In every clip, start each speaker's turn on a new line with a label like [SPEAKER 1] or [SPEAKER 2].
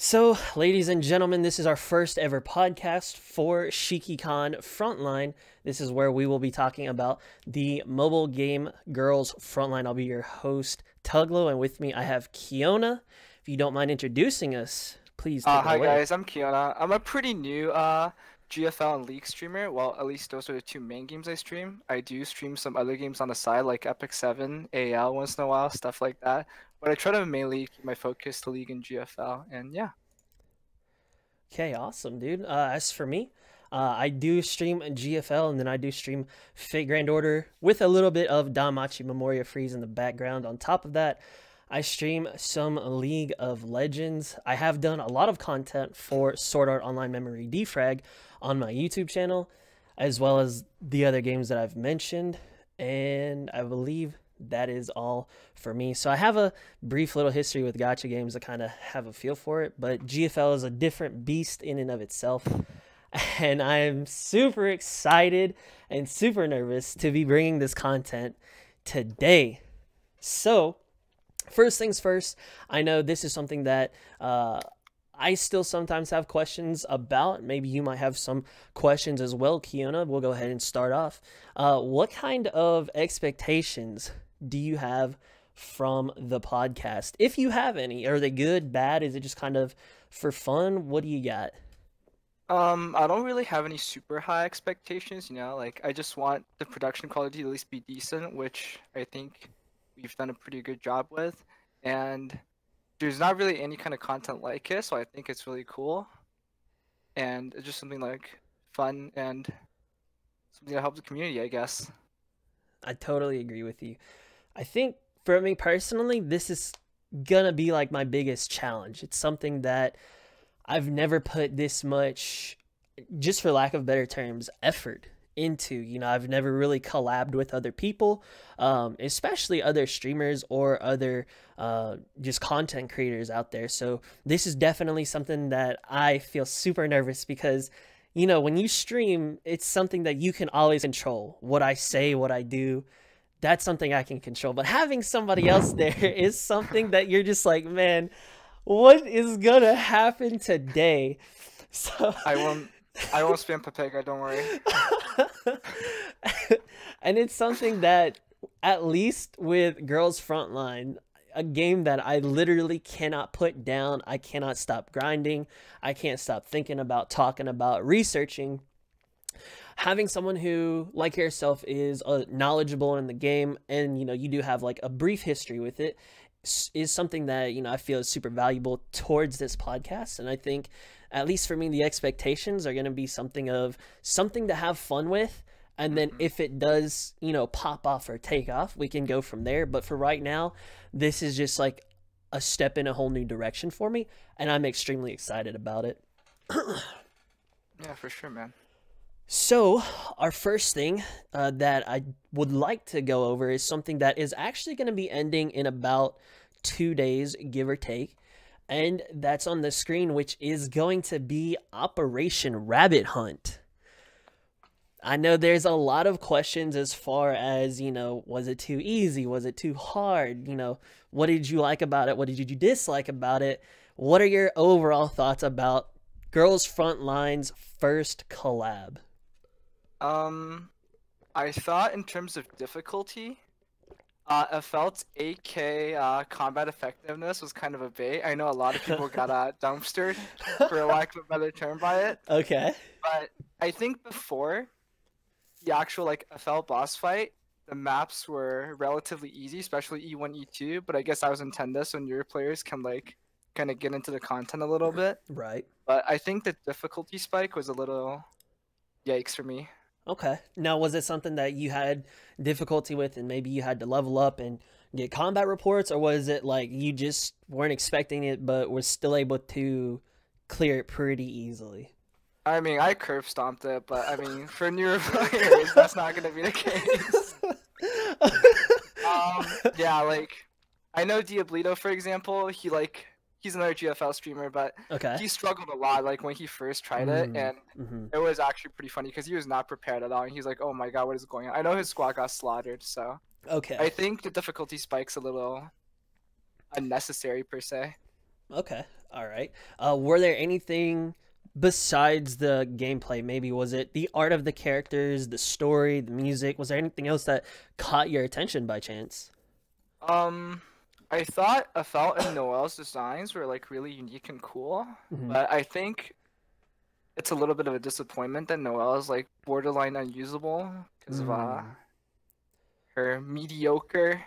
[SPEAKER 1] So, ladies and gentlemen, this is our first ever podcast for Shikikan Frontline. This is where we will be talking about the mobile game Girls Frontline. I'll be your host, Tuglow, and with me I have Kiona. If you don't mind introducing us, please take it
[SPEAKER 2] Hi
[SPEAKER 1] away.
[SPEAKER 2] guys, I'm Kiona. I'm a pretty new GFL and League streamer. Well, at least those are the two main games I stream. I do stream some other games on the side like Ep1, AL once in a while, stuff like that. But I try to mainly keep my focus to League and GFL, and yeah.
[SPEAKER 1] Okay, awesome, dude. As for me, I do stream GFL and then I do stream Fate Grand Order with a little bit of Danmachi Memoria Freeze in the background. On top of that, I stream some League of Legends. I have done a lot of content for Sword Art Online Memory Defrag on my YouTube channel, as well as the other games that I've mentioned. And I believe that is all for me. So I have a brief little history with gacha games to kind of have a feel for it, but GFL is a different beast in and of itself. And I'm super excited and super nervous to be bringing this content today. So, first things first, I know this is something that I still sometimes have questions about. Maybe you might have some questions as well, Kiona. We'll go ahead and start off. What kind of expectations do you have from the podcast? If you have any, are they good, bad? Is it just kind of for fun? What do you got?
[SPEAKER 2] I don't really have any super high expectations, like I just want the production quality to at least be decent, which I think we've done a pretty good job with. And there's not really any kind of content like it, so I think it's really cool. And it's just something like fun and something that helps the community, I guess.
[SPEAKER 1] I totally agree with you. I think for me personally, this is gonna be like my biggest challenge. It's something that I've never put this much, just for lack of better terms, effort into. I've never really collabed with other people, especially other streamers or other just content creators out there. So this is definitely something that I feel super nervous because, when you stream, it's something that you can always control. What I say, what I do, that's something I can control. But having somebody else there is something that you're just like, man, what is gonna happen today? So
[SPEAKER 2] I won't spam Pepega, don't worry.
[SPEAKER 1] And it's something that, at least with Girls Frontline, a game that I literally cannot put down. I cannot stop grinding. I can't stop thinking about, talking about, researching. Having someone who, like yourself, is knowledgeable in the game, and you do have like a brief history with it, is something that I feel is super valuable towards this podcast. And I think, at least for me, the expectations are going to be something to have fun with, and then if it does pop off or take off, we can go from there. But for right now, this is just like a step in a whole new direction for me, and I'm extremely excited about it.
[SPEAKER 2] Yeah, for sure, man.
[SPEAKER 1] So, our first thing that I would like to go over is something that is actually going to be ending in about 2 days, give or take. And that's on the screen, which is going to be Operation Rabbit Hunt. I know there's a lot of questions as far as, was it too easy? Was it too hard? What did you like about it? What did you dislike about it? What are your overall thoughts about Girls Frontline's first collab?
[SPEAKER 2] I thought in terms of difficulty, I felt AK combat effectiveness was kind of a bait. I know a lot of people got dumpstered, for lack of a better term, by it.
[SPEAKER 1] Okay.
[SPEAKER 2] But I think before the actual FL boss fight, the maps were relatively easy, especially E1, E2. But I guess I was intended, so newer players can kind of get into the content a little bit.
[SPEAKER 1] Right.
[SPEAKER 2] But I think the difficulty spike was a little yikes for me.
[SPEAKER 1] Okay. Now, was it something that you had difficulty with and maybe you had to level up and get combat reports, or was it like you just weren't expecting it but were still able to clear it pretty easily?
[SPEAKER 2] I mean, I curb stomped it, but I mean, for newer players, that's not going to be the case. Yeah, I know Diablito, for example, he's another GFL streamer, but
[SPEAKER 1] Okay.
[SPEAKER 2] he struggled a lot when he first tried it, and it was actually pretty funny because he was not prepared at all, and he's like, oh my god, what is going on? I know his squad got slaughtered, so
[SPEAKER 1] Okay.
[SPEAKER 2] I think the difficulty spike's a little unnecessary per se.
[SPEAKER 1] Okay. All right. Were there anything besides the gameplay? Maybe was it the art of the characters, the story, the music? Was there anything else that caught your attention by chance?
[SPEAKER 2] Um, I thought Afel and Noel's designs were like really unique and cool,
[SPEAKER 1] Hmm.
[SPEAKER 2] but I think it's a little bit of a disappointment that Noelle is like borderline unusable because of
[SPEAKER 1] Mm.
[SPEAKER 2] her mediocre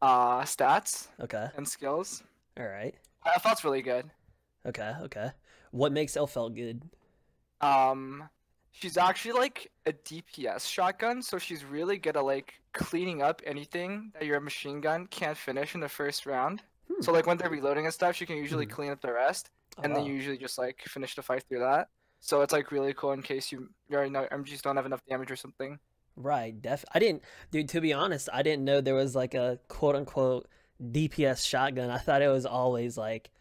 [SPEAKER 2] stats
[SPEAKER 1] Okay.
[SPEAKER 2] and skills.
[SPEAKER 1] All right.
[SPEAKER 2] I thought it's really good.
[SPEAKER 1] Okay. Okay. What makes Elfelt good?
[SPEAKER 2] Um, she's actually like a DPS shotgun, so she's really good at like cleaning up anything that your machine gun can't finish in the first round.
[SPEAKER 1] Hmm.
[SPEAKER 2] So like when they're reloading and stuff, she can usually
[SPEAKER 1] Mhm.
[SPEAKER 2] clean up the rest,
[SPEAKER 1] Oh
[SPEAKER 2] and then
[SPEAKER 1] wow.
[SPEAKER 2] you usually just like finish the fight through that. So it's like really cool in case your MGs don't have enough damage or something.
[SPEAKER 1] Right. I didn't, dude. To be honest, I didn't know there was like a quote unquote DPS shotgun. I thought it was always like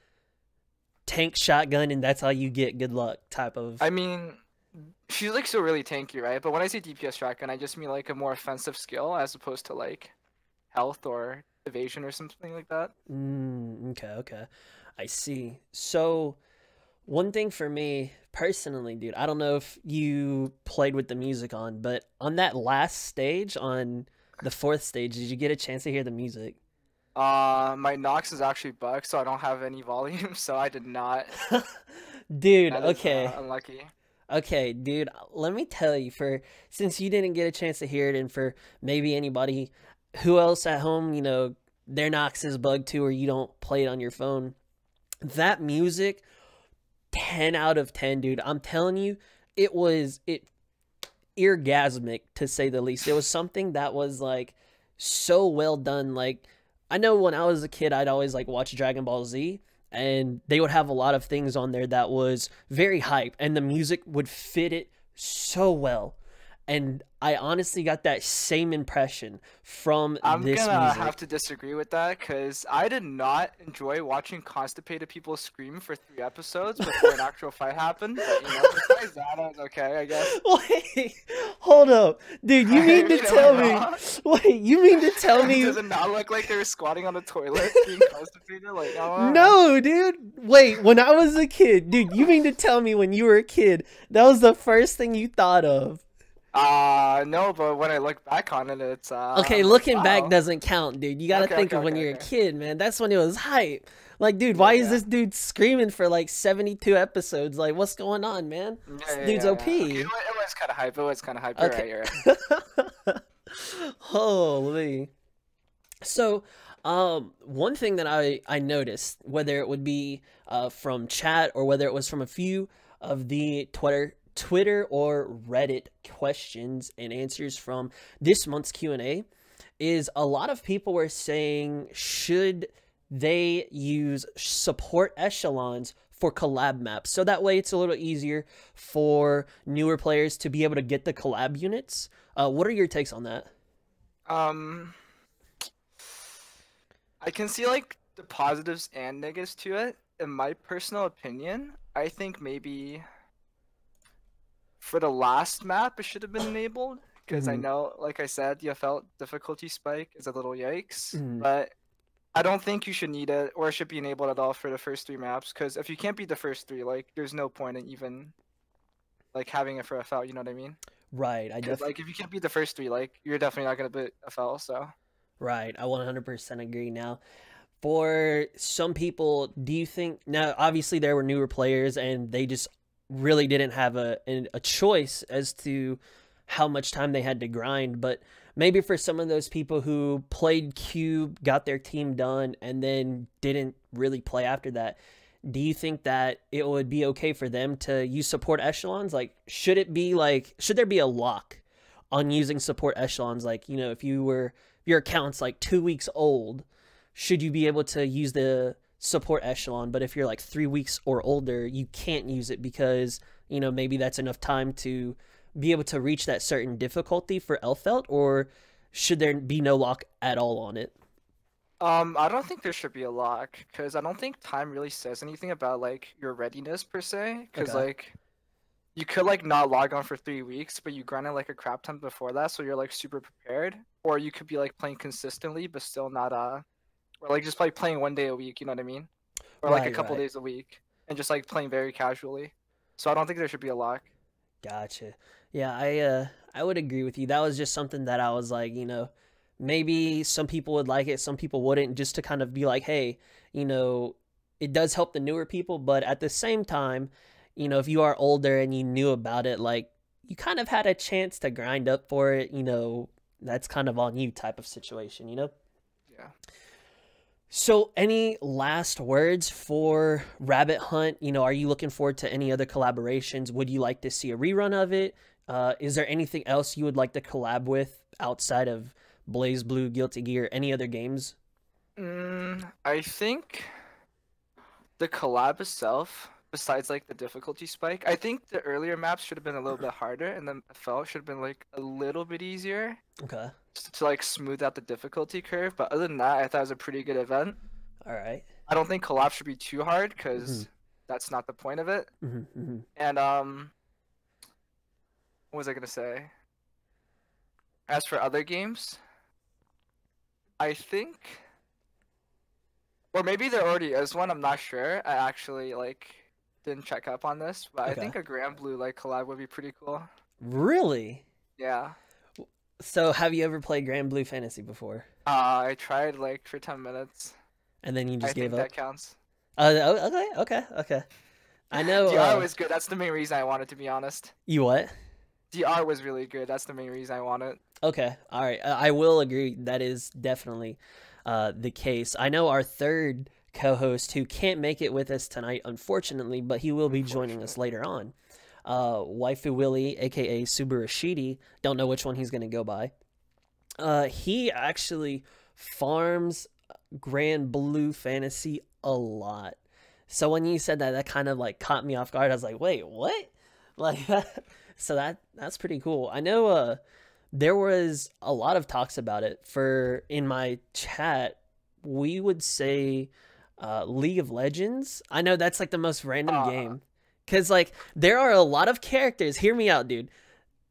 [SPEAKER 1] tank shotgun, and that's all you get. Good luck type of.
[SPEAKER 2] I mean, she's like still really tanky, right? But when I say DPS shotgun, I just mean like a more offensive skill as opposed to like health or evasion or something like that.
[SPEAKER 1] Okay. Okay. I see. So one thing for me personally, dude, I don't know if you played with the music on, but on that last stage, on the fourth stage, did you get a chance to hear the music?
[SPEAKER 2] My Nox is actually bugged, so I don't have any volume, so I did not.
[SPEAKER 1] Dude,
[SPEAKER 2] That is
[SPEAKER 1] okay.
[SPEAKER 2] unlucky.
[SPEAKER 1] Okay, dude, let me tell you, for since you didn't get a chance to hear it, and for maybe anybody who else at home, their Nox is bugged too, or you don't play it on your phone, that music, 10 out of 10, dude. I'm telling you, it orgasmic to say the least. It was something that was like so well done. Like I know when I was a kid, I'd always like watch Dragon Ball Z, and they would have a lot of things on there that was very hype, and the music would fit it so well. And I honestly got that same impression from
[SPEAKER 2] I'm
[SPEAKER 1] this
[SPEAKER 2] gonna have
[SPEAKER 1] music.
[SPEAKER 2] to disagree with that because I did not enjoy watching constipated people scream for 3 episodes before an actual fight happened. But besides that, I was okay, I guess.
[SPEAKER 1] Wait, hold up, dude. You mean to
[SPEAKER 2] Am I
[SPEAKER 1] tell me?
[SPEAKER 2] wrong?
[SPEAKER 1] Wait, you mean to tell me?
[SPEAKER 2] Does it not look like they were squatting on the toilet being constipated? Like, oh.
[SPEAKER 1] No, dude. Wait, when I was a kid, dude, you mean to tell me when you were a kid, that was the first thing you thought of?
[SPEAKER 2] No, but when I look back on it, it's
[SPEAKER 1] Okay,
[SPEAKER 2] I'm like,
[SPEAKER 1] looking back
[SPEAKER 2] wow.
[SPEAKER 1] doesn't count, dude. You gotta
[SPEAKER 2] Okay,
[SPEAKER 1] think
[SPEAKER 2] okay,
[SPEAKER 1] of when
[SPEAKER 2] okay,
[SPEAKER 1] you're a
[SPEAKER 2] okay.
[SPEAKER 1] kid, man. That's when it was hype. Like, dude,
[SPEAKER 2] Yeah,
[SPEAKER 1] why is
[SPEAKER 2] yeah.
[SPEAKER 1] this dude screaming for like 72 episodes? Like, what's going on, man?
[SPEAKER 2] Yeah,
[SPEAKER 1] This
[SPEAKER 2] yeah,
[SPEAKER 1] dude's
[SPEAKER 2] yeah, yeah. Okay,
[SPEAKER 1] OP.
[SPEAKER 2] it was kind of hype. It was kind of hype. You're
[SPEAKER 1] Okay.
[SPEAKER 2] right. You're right.
[SPEAKER 1] Holy. So, one thing that I noticed, whether it would be from chat or whether it was from a few of the Twitter or Reddit questions and answers from this month's Q&A, is a lot of people were saying should they use support echelons for collab maps, so that way it's a little easier for newer players to be able to get the collab units. What are your takes on that?
[SPEAKER 2] Um, I can see like the positives and negatives to it. In my personal opinion, I think maybe for the last map it should have been enabled because I
[SPEAKER 1] Mhm.
[SPEAKER 2] know, like I said, the FL difficulty spike is a little yikes,
[SPEAKER 1] Mhm.
[SPEAKER 2] but I don't think you should need it or it should be enabled at all for the first 3 maps because if you can't beat the first 3, like there's no point in even like having it for FL. You know what I mean?
[SPEAKER 1] Right, I
[SPEAKER 2] Because
[SPEAKER 1] def
[SPEAKER 2] like if you can't beat the first 3, like you're definitely not gonna beat FL. So.
[SPEAKER 1] right, I 100% agree. Now, for some people, do you think now obviously there were newer players and they just really didn't have a choice as to how much time they had to grind, but maybe for some of those people who played cube, got their team done, and then didn't really play after that, do you think that it would be okay for them to use support echelons? Like, should there be a lock on using support echelons? Like, if your account's like 2 weeks old, should you be able to use the support echelon? But if you're like 3 weeks or older, you can't use it because maybe that's enough time to be able to reach that certain difficulty for Elfelt, or should there be no lock at all on it?
[SPEAKER 2] I don't think there should be a lock because I don't think time really says anything about like your readiness per se. Because
[SPEAKER 1] Okay.
[SPEAKER 2] like you could like not log on for 3 weeks, but you grinded like a crap ton before that, so you're like super prepared. Or you could be like playing consistently, but still not or like just like playing one day a week. You know what I mean? or like a
[SPEAKER 1] Right,
[SPEAKER 2] couple
[SPEAKER 1] right.
[SPEAKER 2] days a week, and just like playing very casually. So I don't think there should be a lock.
[SPEAKER 1] Gotcha. Yeah, I would agree with you. That was just something that I was like, maybe some people would like it, some people wouldn't, just to kind of be like, hey, you know, it does help the newer people, but at the same time, if you are older and you knew about it, like you kind of had a chance to grind up for it, that's kind of on you type of situation.
[SPEAKER 2] Yeah.
[SPEAKER 1] So, any last words for Rabbit Hunt? Are you looking forward to any other collaborations? Would you like to see a rerun of it? Is there anything else you would like to collab with outside of Blaze Blue, Guilty Gear, any other games?
[SPEAKER 2] I think the collab itself, besides like the difficulty spike, I think the earlier maps should have been a little bit harder, and then FL should have been like a little bit easier
[SPEAKER 1] Okay.
[SPEAKER 2] just to like smooth out the difficulty curve. But other than that, I thought it was a pretty good event.
[SPEAKER 1] All right.
[SPEAKER 2] I don't think collab should be too hard
[SPEAKER 1] Mm-hmm.
[SPEAKER 2] because that's not the point of it.
[SPEAKER 1] Mm-hmm. Mm-hmm.
[SPEAKER 2] And what was I gonna say? As for other games, I think, or maybe there already is one. I'm not sure. I actually like didn't check up on this, but I
[SPEAKER 1] Okay.
[SPEAKER 2] think a Grand Blue like collab would be pretty cool.
[SPEAKER 1] Really?
[SPEAKER 2] Yeah.
[SPEAKER 1] So, have you ever played Grand Blue Fantasy before?
[SPEAKER 2] I tried like for 10 minutes.
[SPEAKER 1] And then you
[SPEAKER 2] I
[SPEAKER 1] just gave
[SPEAKER 2] think
[SPEAKER 1] up?
[SPEAKER 2] that counts.
[SPEAKER 1] Okay. I know.
[SPEAKER 2] DR was good. That's the main reason I wanted, to be honest.
[SPEAKER 1] You what?
[SPEAKER 2] DR was really good. That's the main reason I wanted.
[SPEAKER 1] Okay, all right. I will agree. That is definitely the case. I know our third co-host who can't make it with us tonight, unfortunately, but he will be joining us later on. Waifu Willie, aka Subarashidi. Don't know which one he's going to go by. He actually farms Grand Blue Fantasy a lot. So when you said that, that kind of like caught me off guard. I was like, wait, what? Like that. So that's pretty cool. I know there was a lot of talks about it. In my chat, we would say League of Legends. I know that's like the most random game. Cause like there are a lot of characters. Hear me out, dude.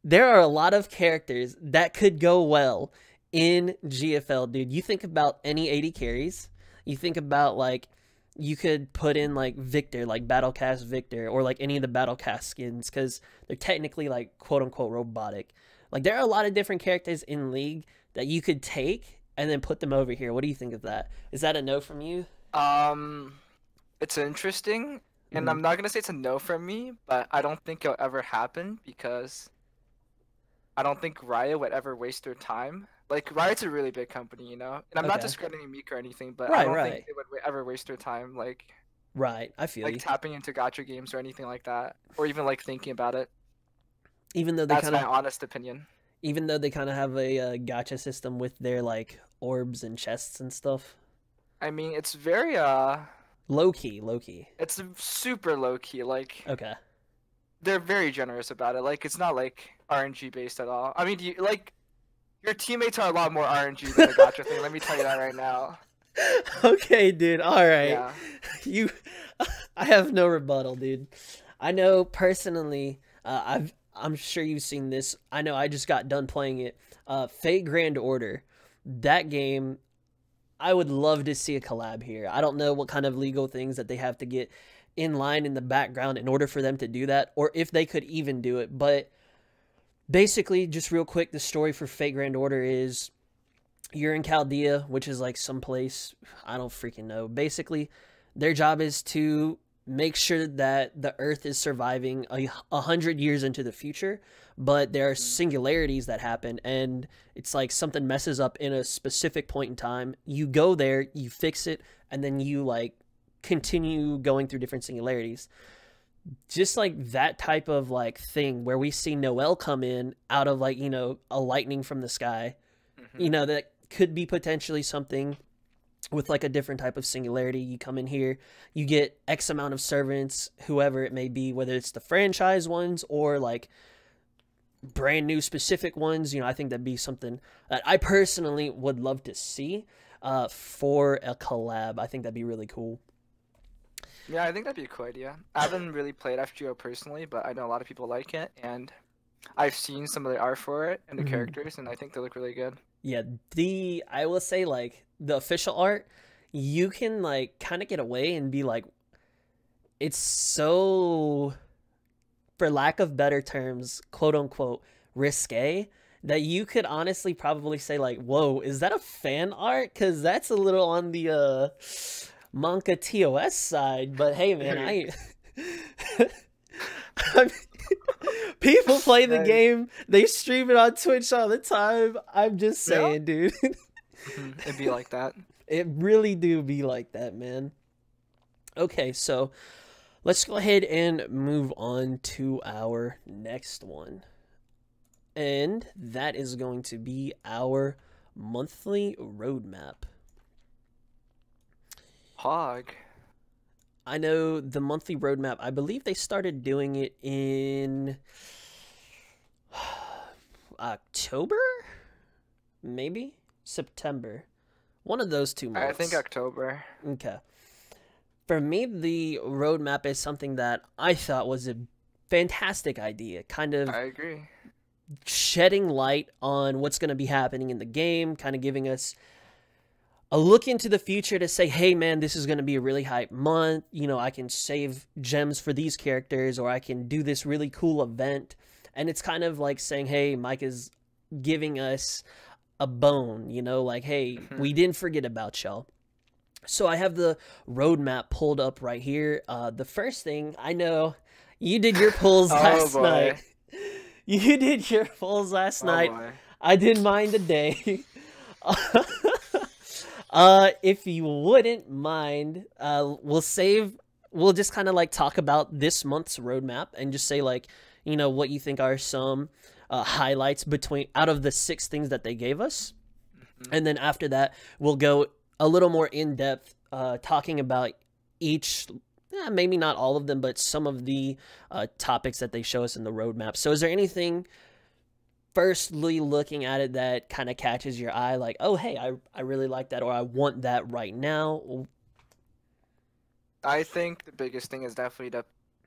[SPEAKER 1] There are a lot of characters that could go well in GFL, dude. You think about any 80 carries. You think about like you could put in like Victor, like Battlecast Victor, or like any of the Battlecast skins, because they're technically like quote unquote robotic. Like there are a lot of different characters in League that you could take and then put them over here. What do you think of that? Is that a no from you?
[SPEAKER 2] It's interesting, and I'm not gonna say it's a no from me, but I don't think it'll ever happen because I don't think Riot would ever waste their time. Like Riot's a really big company, and I'm not
[SPEAKER 1] Okay.
[SPEAKER 2] discrediting Meek or anything, but I
[SPEAKER 1] Right,
[SPEAKER 2] don't
[SPEAKER 1] right.
[SPEAKER 2] think they would ever waste their time like
[SPEAKER 1] Right, I feel you.
[SPEAKER 2] tapping into gacha games or anything like that, or even like thinking about it.
[SPEAKER 1] Even though they
[SPEAKER 2] That's
[SPEAKER 1] kind
[SPEAKER 2] my
[SPEAKER 1] of,
[SPEAKER 2] honest opinion.
[SPEAKER 1] even though they kind of have a gacha system with their like orbs and chests and stuff.
[SPEAKER 2] I mean, it's very
[SPEAKER 1] Low key.
[SPEAKER 2] it's super low key. Like
[SPEAKER 1] Okay.
[SPEAKER 2] they're very generous about it. Like it's not like RNG based at all. I mean, your teammates are a lot more RNG than the gacha thing. Let me tell you that right now.
[SPEAKER 1] Okay, dude. All right.
[SPEAKER 2] Yeah.
[SPEAKER 1] You, I have no rebuttal, dude. I know personally. I'm sure you've seen this. I know I just got done playing it. Fate Grand Order. That game, I would love to see a collab here. I don't know what kind of legal things that they have to get in line in the background in order for them to do that, or if they could even do it. But basically, just real quick, the story for Fate Grand Order is you're in Chaldea, which is like someplace, I don't freaking know. Basically, their job is to make sure that the Earth is surviving 100 years into the future, but there are singularities that happen, and it's like something messes up in a specific point in time. You go there, you fix it, and then you like continue going through different singularities. Just like that type of like thing where we see Noel come in out of like, a lightning from the sky. That could be potentially something with like a different type of singularity. You come in here, you get X amount of servants, whoever it may be, whether it's the franchise ones or like brand new specific ones. I think that'd be something that I personally would love to see for a collab. I think that'd be really cool.
[SPEAKER 2] Yeah, I think that'd be a cool idea. I haven't really played FGO personally, but I know a lot of people like it, and I've seen some of the art for it and the characters, and I think they look really good.
[SPEAKER 1] Yeah, I will say like the official art, you can like kind of get away and be like, it's so, for lack of better terms, quote unquote, risque, that you could honestly probably say like, whoa, is that a fan art? Because that's a little on the manga TOS side. But hey, man, I mean, people play the game, they stream it on Twitch all the time. I'm just saying, dude.
[SPEAKER 2] It'd be like that.
[SPEAKER 1] It really do be like that, man. Okay, so let's go ahead and move on to our next one. And that is going to be our monthly roadmap.
[SPEAKER 2] Hog.
[SPEAKER 1] I know the monthly roadmap, I believe they started doing it in October? Maybe? September. One of those 2 months.
[SPEAKER 2] I think October.
[SPEAKER 1] Okay. For me, the roadmap is something that I thought was a fantastic idea. Kind of
[SPEAKER 2] I agree.
[SPEAKER 1] shedding light on what's going to be happening in the game, kind of giving us a look into the future to say, hey, man, this is going to be a really hype month. You know, I can save gems for these characters, or I can do this really cool event. And it's kind of like saying, hey, Mike is giving us a bone, you know, like, hey, we didn't forget about y'all. So I have the roadmap pulled up right here. The first thing, I know you did your pulls last night. You did your pulls last night.
[SPEAKER 2] Boy.
[SPEAKER 1] I did mine today. If you wouldn't mind, we'll just kind of like talk about this month's roadmap and just say like, you know, what you think are some highlights out of the 6 things that they gave us. And then after that, we'll go a little more in depth, talking about each, maybe not all of them, but some of the topics that they show us in the roadmap. So is there anything, firstly looking at it, that kind of catches your eye, like, oh, hey, I really like that, or I want that right now?
[SPEAKER 2] I think the biggest thing is definitely the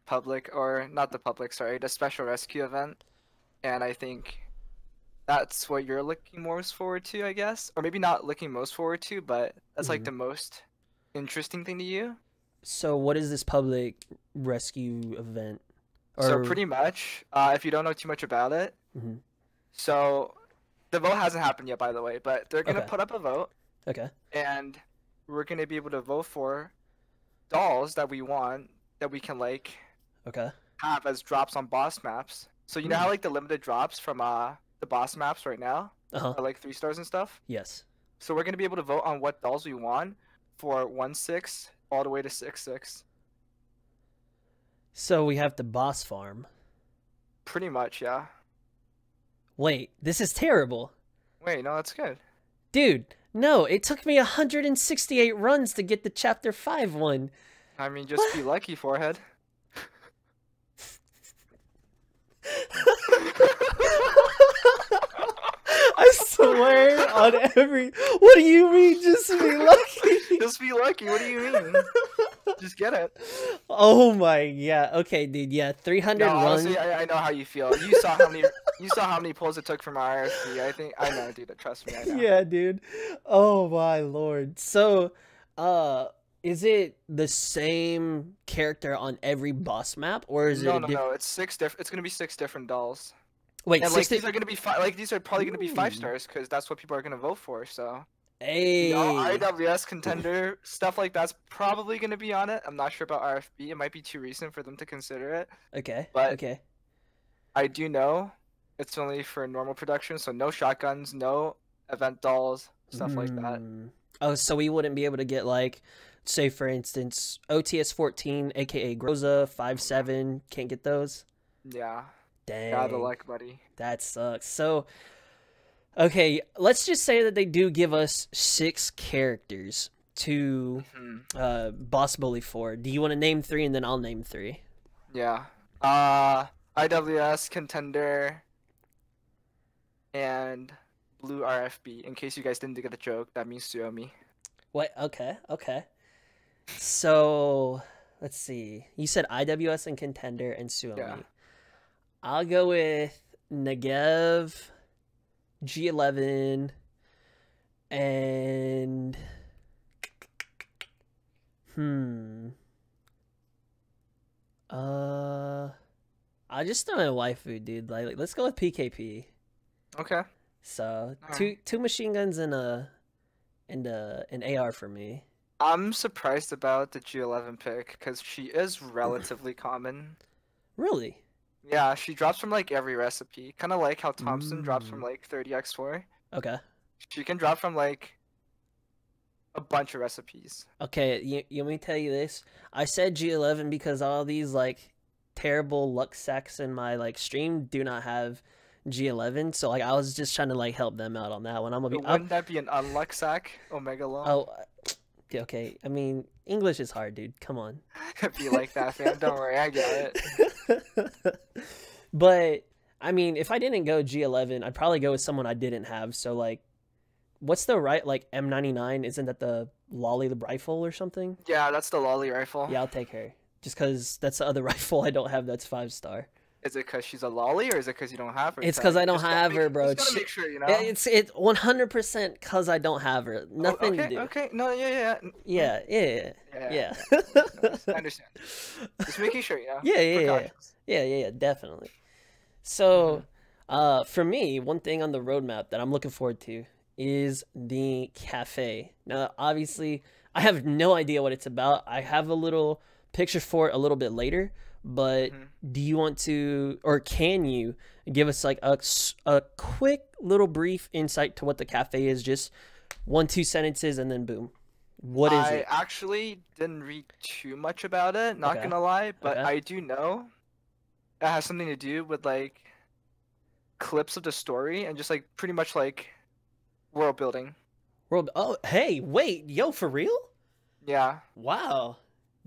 [SPEAKER 2] the special rescue event. And I think that's what you're looking most forward to, I guess. Or maybe not looking most forward to, but that's like the most interesting thing to you.
[SPEAKER 1] So what is this public rescue event?
[SPEAKER 2] So pretty much, if you don't know too much about it, so the vote hasn't happened yet, by the way, but they're going to put up a vote.
[SPEAKER 1] Okay.
[SPEAKER 2] And we're going to be able to vote for dolls that we want, that we can like have as drops on boss maps. So you know how like the limited drops from the boss maps right now are like 3 stars and stuff?
[SPEAKER 1] Yes.
[SPEAKER 2] So we're going to be able to vote on what dolls we want for 1/6 all the way to 6/6.
[SPEAKER 1] So we have the boss farm.
[SPEAKER 2] Pretty much, yeah.
[SPEAKER 1] Wait, this is terrible.
[SPEAKER 2] Wait, no, that's good.
[SPEAKER 1] Dude, no, it took me 168 runs to get the chapter 5 one.
[SPEAKER 2] I mean, just be lucky, forehead.
[SPEAKER 1] I swear on every... What do you mean, just be lucky?
[SPEAKER 2] Just be lucky, what do you mean? Just get it.
[SPEAKER 1] Oh my, yeah. Okay, dude, yeah. 300 runs.
[SPEAKER 2] Honestly, I know how you feel. You saw how many pulls it took from our RFC. I know, dude. Trust me, I know.
[SPEAKER 1] Yeah, dude. Oh my lord. So, is it the same character on every boss map, or is it?
[SPEAKER 2] No. It's 6 different. It's gonna be 6 different dolls.
[SPEAKER 1] Wait,
[SPEAKER 2] and like these are gonna be these are probably gonna be 5 stars because that's what people are gonna vote for. So.
[SPEAKER 1] Hey.
[SPEAKER 2] You know, IWS contender stuff like that's probably gonna be on it. I'm not sure about RFB. It might be too recent for them to consider it.
[SPEAKER 1] Okay.
[SPEAKER 2] But
[SPEAKER 1] okay.
[SPEAKER 2] I do know it's only for normal production, so no shotguns, no event dolls, stuff like that.
[SPEAKER 1] Oh, so we wouldn't be able to get like, say for instance, OTS 14, aka Groza 5/7. Can't get those.
[SPEAKER 2] Yeah.
[SPEAKER 1] Dang.
[SPEAKER 2] Gotta luck, buddy.
[SPEAKER 1] That sucks. So. Okay, let's just say that they do give us 6 characters to boss bully for. Do you want to name 3 and then I'll name 3?
[SPEAKER 2] Yeah. IWS contender and blue RFB. In case you guys didn't get the joke, that means Suomi.
[SPEAKER 1] What? Okay. So let's see. You said IWS and contender and Suomi.
[SPEAKER 2] Yeah.
[SPEAKER 1] I'll go with Negev, G11, and Hmm. I just don't know waifu, dude. Like, let's go with PKP.
[SPEAKER 2] Okay.
[SPEAKER 1] So
[SPEAKER 2] Alright.
[SPEAKER 1] two machine guns and an AR for me.
[SPEAKER 2] I'm surprised about the G11 pick because she is relatively common.
[SPEAKER 1] Really?
[SPEAKER 2] Yeah, she drops from like every recipe. Kind of like how Thompson drops from
[SPEAKER 1] Mm.
[SPEAKER 2] like 30x4.
[SPEAKER 1] Okay.
[SPEAKER 2] She can drop from like a bunch of recipes.
[SPEAKER 1] Okay. You let me tell you this. I said G11 because all these like terrible luck sacks in my like stream do not have G11. So like I was just trying to like help them out on that one. I'm gonna be.
[SPEAKER 2] Wouldn't that be an unluck sack? Omega low?
[SPEAKER 1] Oh, okay. I mean, English is hard, dude. Come on.
[SPEAKER 2] Be like that, fam. Don't worry, I get it.
[SPEAKER 1] But I mean, if I didn't go G11, I'd probably go with someone I didn't have. So like, what's the right like M99? Isn't that the lolly the rifle or something?
[SPEAKER 2] Yeah, that's the lolly rifle.
[SPEAKER 1] Yeah, I'll take her. Just because that's the other rifle I don't have that's 5-star.
[SPEAKER 2] Is it because she's a lolly, or is it because you don't have her?
[SPEAKER 1] It's because I don't
[SPEAKER 2] Just gotta
[SPEAKER 1] have her,
[SPEAKER 2] make-
[SPEAKER 1] bro.
[SPEAKER 2] Just gotta make sure, you know.
[SPEAKER 1] It's 100% because I don't have her. Nothing
[SPEAKER 2] okay,
[SPEAKER 1] to do.
[SPEAKER 2] okay. No, yeah.
[SPEAKER 1] Yeah.
[SPEAKER 2] No, I understand. Just making sure, you know.
[SPEAKER 1] Yeah, definitely. So, for me, one thing on the roadmap that I'm looking forward to is the cafe. Now, obviously, I have no idea what it's about. I have a little picture for it a little bit later, but do you want to, or can you give us like a quick little brief insight to what the cafe is? Just 1-2 sentences and then boom. What is it?
[SPEAKER 2] I actually didn't read too much about it, not
[SPEAKER 1] Okay.
[SPEAKER 2] gonna lie, but
[SPEAKER 1] Okay.
[SPEAKER 2] I do know it has something to do with like clips of the story and just like pretty much like world building.
[SPEAKER 1] World. Oh, hey, wait, yo, for real?
[SPEAKER 2] Yeah.
[SPEAKER 1] Wow.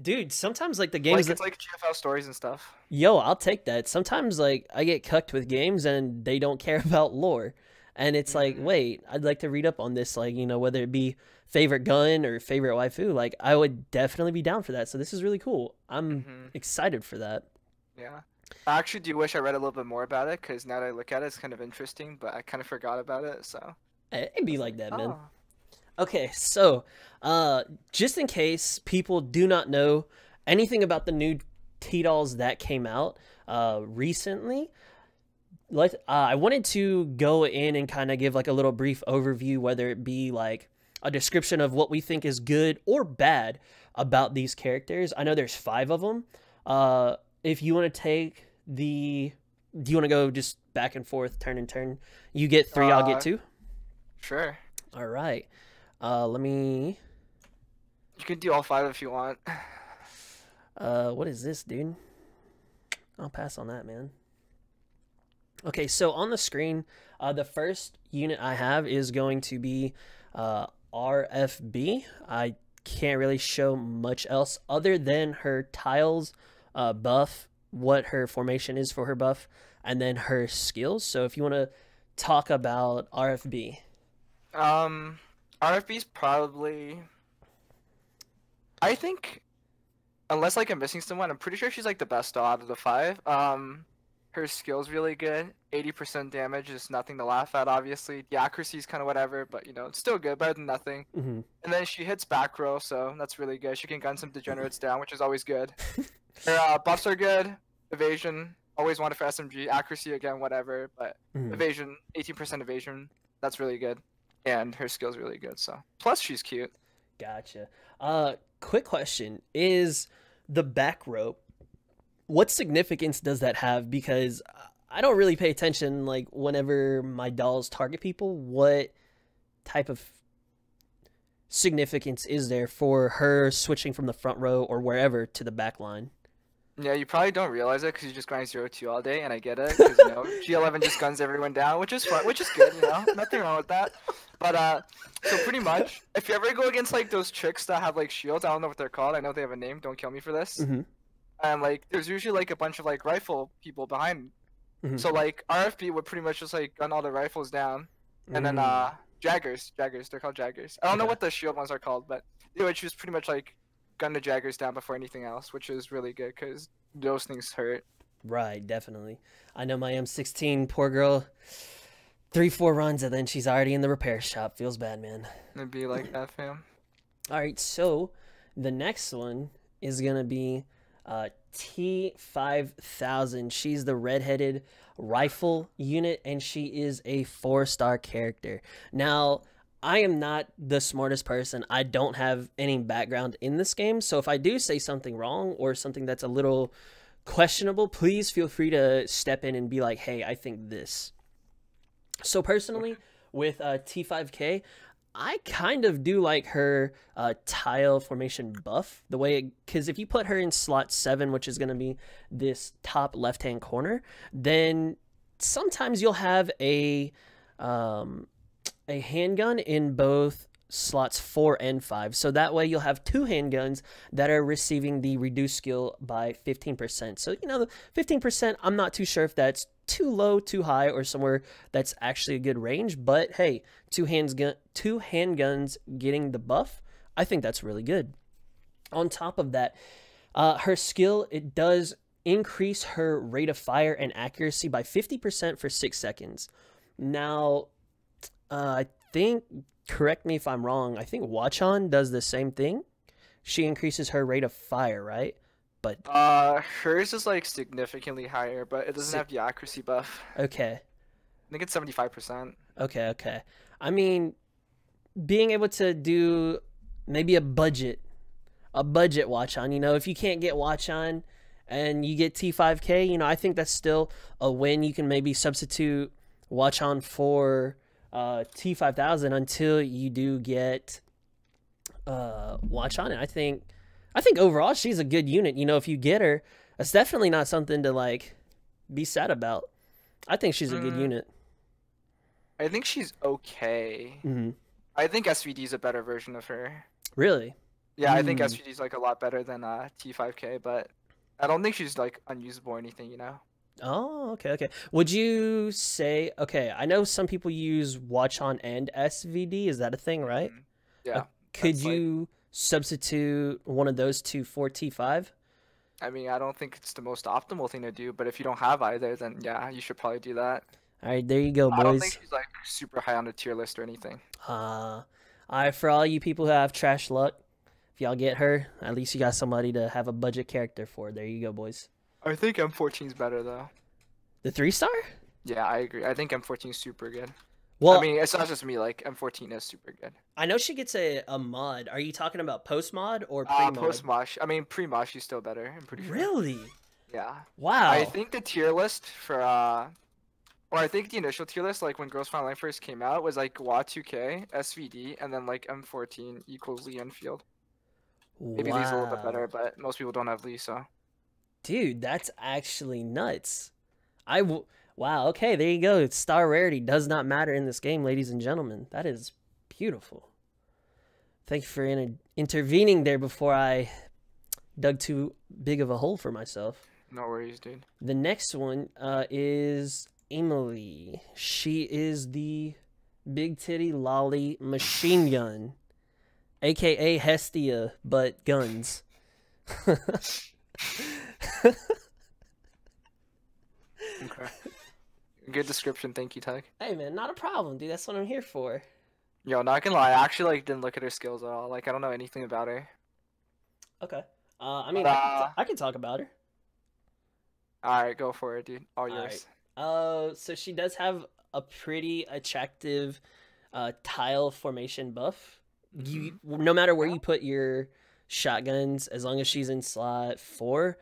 [SPEAKER 1] Dude, sometimes like the
[SPEAKER 2] Like
[SPEAKER 1] games
[SPEAKER 2] it's like GFL stories and stuff.
[SPEAKER 1] yo, I'll take that. Sometimes like I get cucked with games and they don't care about lore. And it's like, wait, I'd like to read up on this, like, whether it be favorite gun or favorite waifu, like I would definitely be down for that. So this is really cool. I'm excited for that.
[SPEAKER 2] Yeah. I actually do wish I read a little bit more about it because now that I look at it, it's kind of interesting, but I kind of forgot about it, so.
[SPEAKER 1] It'd be like that, man.
[SPEAKER 2] Oh.
[SPEAKER 1] Okay, so just in case people do not know anything about the new T-Dolls that came out recently, I wanted to go in and kind of give like a little brief overview, whether it be like a description of what we think is good or bad about these characters. I know there's 5 of them. If you want to take do you want to go just back and forth, turn and turn? You get 3, I'll get 2.
[SPEAKER 2] Sure.
[SPEAKER 1] All right. Let me.
[SPEAKER 2] You can do all 5 if you want.
[SPEAKER 1] What is this, dude? I'll pass on that, man. Okay, so on the screen, the first unit I have is going to be RFB. I can't really show much else other than her tiles buff, what her formation is for her buff, and then her skills. So if you want to talk about RFB.
[SPEAKER 2] RFB's probably, I think, unless like I'm missing someone, I'm pretty sure she's like the best out of the 5. Her skill's really good. 80% damage is nothing to laugh at, obviously. The accuracy is kind of whatever, but it's still good, better than nothing. And then she hits back row, so that's really good. She can gun some degenerates down, which is always good. Her buffs are good. Evasion, always wanted for SMG. Accuracy, again, whatever, but evasion, 18% evasion, that's really good. And her skill's really good, so. Plus, she's cute.
[SPEAKER 1] Gotcha. Quick question. Is the back rope, what significance does that have? Because I don't really pay attention, like, whenever my dolls target people, what type of significance is there for her switching from the front row or wherever to the back line?
[SPEAKER 2] Yeah, you probably don't realize it because you just grind 0-2 all day, and I get it, because, G11 just guns everyone down, which is fun, which is good, nothing wrong with that. But, so pretty much, if you ever go against, like, those chicks that have, like, shields, I don't know what they're called, I know they have a name, don't kill me for this. And, like, there's usually, like, a bunch of, like, rifle people behind. So, like, RFB would pretty much just, like, gun all the rifles down, and then, Jaggers, they're called Jaggers. I don't know what the shield ones are called, but they would choose pretty much, like, gun the Jaggers down before anything else, which is really good because those things hurt.
[SPEAKER 1] Right, definitely. I know my M16, poor girl, 3-4 runs and then she's already in the repair shop. Feels bad, man.
[SPEAKER 2] It'd be like that, fam.
[SPEAKER 1] All right, so The next one is going to be T5000. She's the redheaded rifle unit, and she is a 4-star character. Now, I am not the smartest person. I don't have any background in this game, so if I do say something wrong or something that's a little questionable, please feel free to step in and be like, hey, I think this. So personally, with T5K, I kind of do like her tile formation buff, the way, because if you put her in slot 7, which is going to be this top left-hand corner, then sometimes you'll have a handgun in both slots 4 and 5. So that way you'll have 2 handguns that are receiving the reduced skill by 15%. So, you know, the 15%, I'm not too sure if that's too low, too high, or somewhere that's actually a good range. But hey, 2 handguns getting the buff, I think that's really good. On top of that, her skill, it does increase her rate of fire and accuracy by 50% for 6 seconds. Now, I think, correct me if I'm wrong, I think Watchon does the same thing. She increases her rate of fire, right? But
[SPEAKER 2] hers is like significantly higher, but it doesn't have the accuracy buff.
[SPEAKER 1] Okay.
[SPEAKER 2] I think it's 75%.
[SPEAKER 1] Okay. I mean, being able to do maybe a budget Watchon, you know, if you can't get Watchon and you get T5K, you know, I think that's still a win. You can maybe substitute Watchon for T5000 until you do get Watchon. And I think overall she's a good unit. You know, if you get her, that's definitely not something to like be sad about. I think she's a good unit.
[SPEAKER 2] I think she's okay. I think SVD is a better version of her.
[SPEAKER 1] Really?
[SPEAKER 2] Yeah, I think SVD is like a lot better than T5K, but I don't think she's like unusable or anything, you know?
[SPEAKER 1] Oh, okay. Would you say, okay, I know some people use Watchon and SVD. Is that a thing, right?
[SPEAKER 2] Yeah.
[SPEAKER 1] Could you substitute one of those two for T5?
[SPEAKER 2] I mean, I don't think it's the most optimal thing to do, but if you don't have either, then yeah, you should probably do that.
[SPEAKER 1] All right, there you go, boys.
[SPEAKER 2] I don't think she's like super high on the tier list or anything.
[SPEAKER 1] All right, for all you people who have trash luck, if y'all get her, at least you got somebody to have a budget character for. There you go, boys.
[SPEAKER 2] I think M14 is better though.
[SPEAKER 1] The 3-star?
[SPEAKER 2] Yeah, I agree. I think M14 is super good.
[SPEAKER 1] Well,
[SPEAKER 2] I mean, it's not just me. Like M14 is super good.
[SPEAKER 1] I know she gets a mod. Are you talking about post mod or pre mod?
[SPEAKER 2] Post mod. I mean, pre mod she's still better. I'm pretty sure.
[SPEAKER 1] Really?
[SPEAKER 2] Yeah.
[SPEAKER 1] Wow.
[SPEAKER 2] I think the tier list for or I think the initial tier list, like when Girls Frontline first came out, was like WA2K, SVD, and then like M14 equals Lee Enfield. Maybe Lee's a little bit better, but most people don't have Lee, so.
[SPEAKER 1] Dude, that's actually nuts. Wow, okay, there you go. Star rarity does not matter in this game, ladies and gentlemen. That is beautiful. Thank you for intervening there before I dug too big of a hole for myself.
[SPEAKER 2] No worries, dude.
[SPEAKER 1] The next one is Emily. She is the big titty lolly machine gun, aka Hestia, but guns.
[SPEAKER 2] Okay. Good description, thank you, Tug.
[SPEAKER 1] Hey man, not a problem, dude. That's what I'm here for.
[SPEAKER 2] Yo, not gonna lie, I actually like didn't look at her skills at all. Like I don't know anything about her.
[SPEAKER 1] Okay. I mean, I can talk about her.
[SPEAKER 2] All right, go for it, dude. All yours.
[SPEAKER 1] Right. So she does have a pretty attractive tile formation buff. You, no matter where you put your shotguns, as long as she's in slot 4,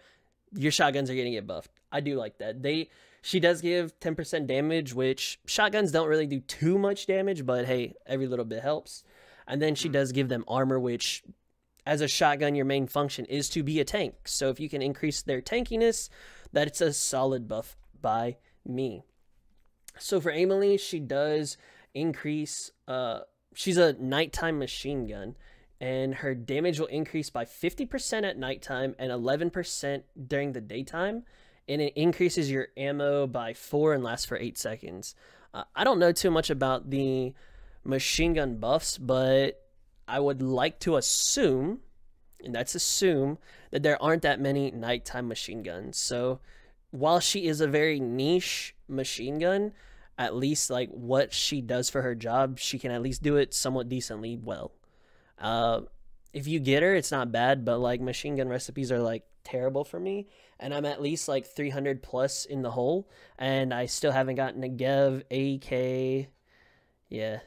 [SPEAKER 1] your shotguns are gonna get buffed. I do like that. She does give 10% damage, which shotguns don't really do too much damage, but hey, every little bit helps. And then she does give them armor, which as a shotgun, your main function is to be a tank. So if you can increase their tankiness, that's a solid buff by me. So for Emily, she does increase, she's a nighttime machine gun, and her damage will increase by 50% at nighttime and 11% during the daytime. And it increases your ammo by 4 and lasts for 8 seconds. I don't know too much about the machine gun buffs, but I would like to assume, and that's assume, that there aren't that many nighttime machine guns. So while she is a very niche machine gun, at least like what she does for her job, she can at least do it somewhat decently well. if you get her, it's not bad, but like machine gun recipes are like terrible for me, and I'm at least like 300 plus in the hole, and I still haven't gotten a Gev, AK, yeah,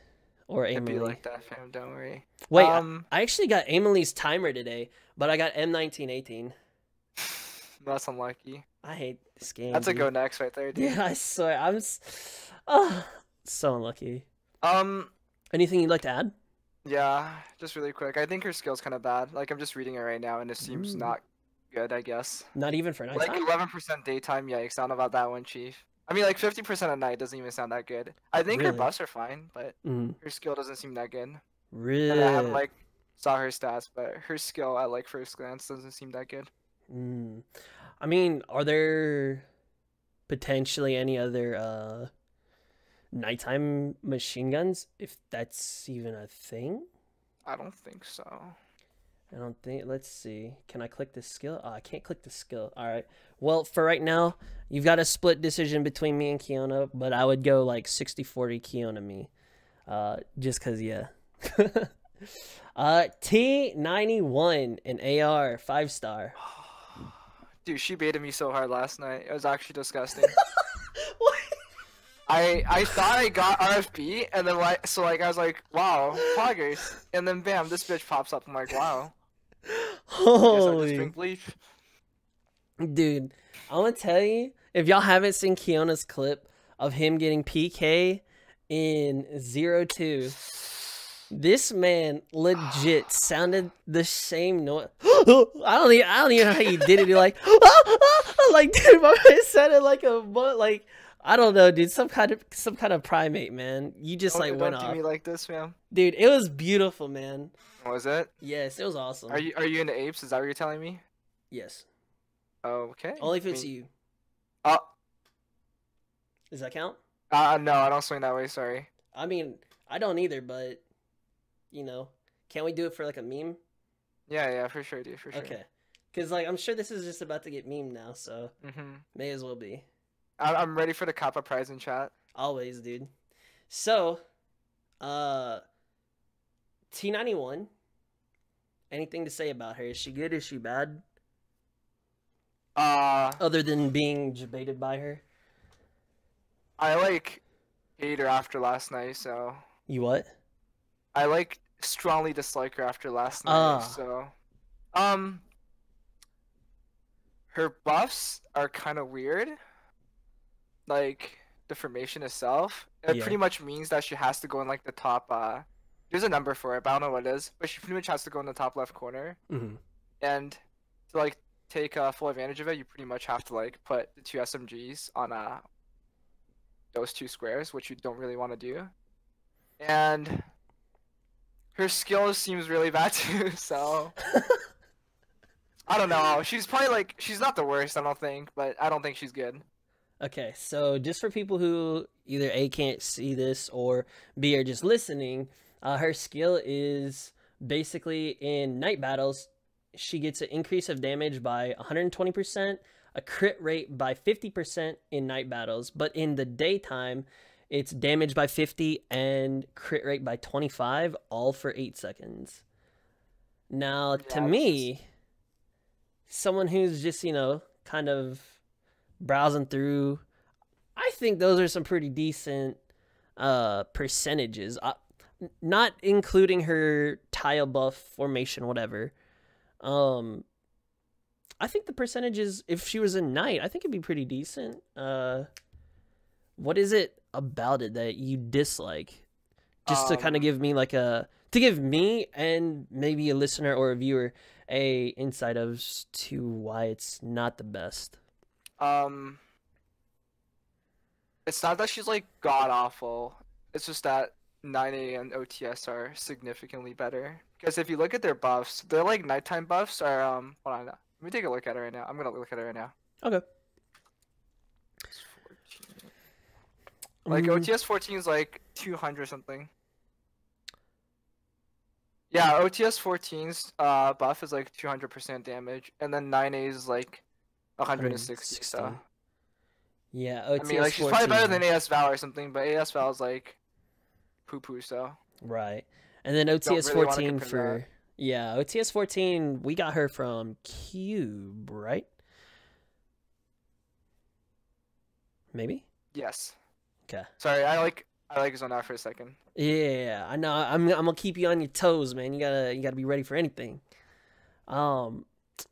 [SPEAKER 1] or
[SPEAKER 2] It'd be
[SPEAKER 1] Emily.
[SPEAKER 2] like that, fam. Don't worry.
[SPEAKER 1] Wait, I actually got Emily's timer today, but I got M1918.
[SPEAKER 2] That's unlucky.
[SPEAKER 1] I hate this game.
[SPEAKER 2] That's a
[SPEAKER 1] dude.
[SPEAKER 2] go next right there, dude.
[SPEAKER 1] Yeah, I swear, oh, so unlucky. Anything you'd like to add?
[SPEAKER 2] Yeah, just really quick. I think her skill's kind of bad. Like, I'm just reading it right now, and it seems not good, I guess.
[SPEAKER 1] Not even for nighttime?
[SPEAKER 2] Like, 11% daytime, yikes. I don't know about that one, Chief. I mean, like, 50% at night doesn't even sound that good. I think her
[SPEAKER 1] Really?
[SPEAKER 2] buffs are fine, but her skill doesn't seem that good.
[SPEAKER 1] Really?
[SPEAKER 2] And I haven't, like, saw her stats, but her skill at, like, first glance doesn't seem that good.
[SPEAKER 1] I mean, are there potentially any other nighttime machine guns, if that's even a thing?
[SPEAKER 2] I don't think so.
[SPEAKER 1] I don't think. Let's see. Can I click the skill? Oh, I can't click the skill. All right. Well, for right now, you've got a split decision between me and Kiona, but I would go like 60-40 Kiona me. Just because, yeah. T91, an AR, 5-star.
[SPEAKER 2] Dude, she baited me so hard last night. It was actually disgusting.
[SPEAKER 1] What?
[SPEAKER 2] I thought I got RFB, and then I was like, wow, poggers, and then bam, this bitch pops up. I'm like, wow.
[SPEAKER 1] Holy.
[SPEAKER 2] Bleach.
[SPEAKER 1] Dude, I'm gonna tell you, if y'all haven't seen Kiona's clip of him getting PK in 0-2, this man legit sounded the same noise. I don't even know how he did it. You're like, like, dude, my man sounded like I don't know, dude, some kind of primate, man. You just went off.
[SPEAKER 2] Don't do me like this, man.
[SPEAKER 1] Dude, it was beautiful, man.
[SPEAKER 2] Was it?
[SPEAKER 1] Yes, it was awesome.
[SPEAKER 2] Are you into apes? Is that what you're telling me?
[SPEAKER 1] Yes.
[SPEAKER 2] Okay.
[SPEAKER 1] Only if it's you. Does that count?
[SPEAKER 2] No, I don't swing that way. Sorry.
[SPEAKER 1] I mean, I don't either, but can't we do it for like a meme?
[SPEAKER 2] Yeah, for sure, dude, for sure.
[SPEAKER 1] Okay, because like I'm sure this is just about to get memed now, so may as well be.
[SPEAKER 2] I'm ready for the Kappa prize in chat.
[SPEAKER 1] Always, dude. So, T91. Anything to say about her? Is she good? Is she bad? Other than being debated by her.
[SPEAKER 2] I like hate her after last night, so.
[SPEAKER 1] You what?
[SPEAKER 2] I like strongly dislike her after last night, so. Her buffs are kind of weird. Like the formation itself, it pretty much means that she has to go in like the top. There's a number for it, but I don't know what it is. But she pretty much has to go in the top left corner, and to like take full advantage of it, you pretty much have to like put the 2 SMGs on those 2 squares, which you don't really want to do. And her skill seems really bad too, so I don't know. She's probably like she's not the worst, I don't think, but I don't think she's good.
[SPEAKER 1] Okay, so just for people who either A, can't see this, or B, are just listening, her skill is basically in night battles, she gets an increase of damage by 120%, a crit rate by 50% in night battles, but in the daytime, it's damage by 50 and crit rate by 25, all for 8 seconds. Now, to me, someone who's just, kind of browsing through, I think those are some pretty decent percentages, not including her tile buff, formation, whatever. I think the percentages, if she was a knight, I think it'd be pretty decent. What is it about it that you dislike? Just to kind of give me to give me and maybe a listener or a viewer a insight as to why it's not the best.
[SPEAKER 2] It's not that she's like god awful. It's just that 9A and OTS are significantly better. Because if you look at their buffs, their like nighttime buffs are hold on. Let me take a look at it right now. I'm gonna look at it right now.
[SPEAKER 1] Okay.
[SPEAKER 2] Like OTS 14 is like 200 something. Yeah, OTS 14's buff is like 200% damage, and then 9A is like 160. So.
[SPEAKER 1] Yeah, OTS
[SPEAKER 2] I mean, like, she's probably better than AS Val or something, but AS Val is like poo-poo, so.
[SPEAKER 1] Right. And then OTS 14 for Yeah, OTS 14, we got her from Cube, right? Maybe?
[SPEAKER 2] Yes.
[SPEAKER 1] Okay.
[SPEAKER 2] Sorry, I zoned out for a second.
[SPEAKER 1] Yeah, I know. I'm gonna keep you on your toes, man. You gotta be ready for anything.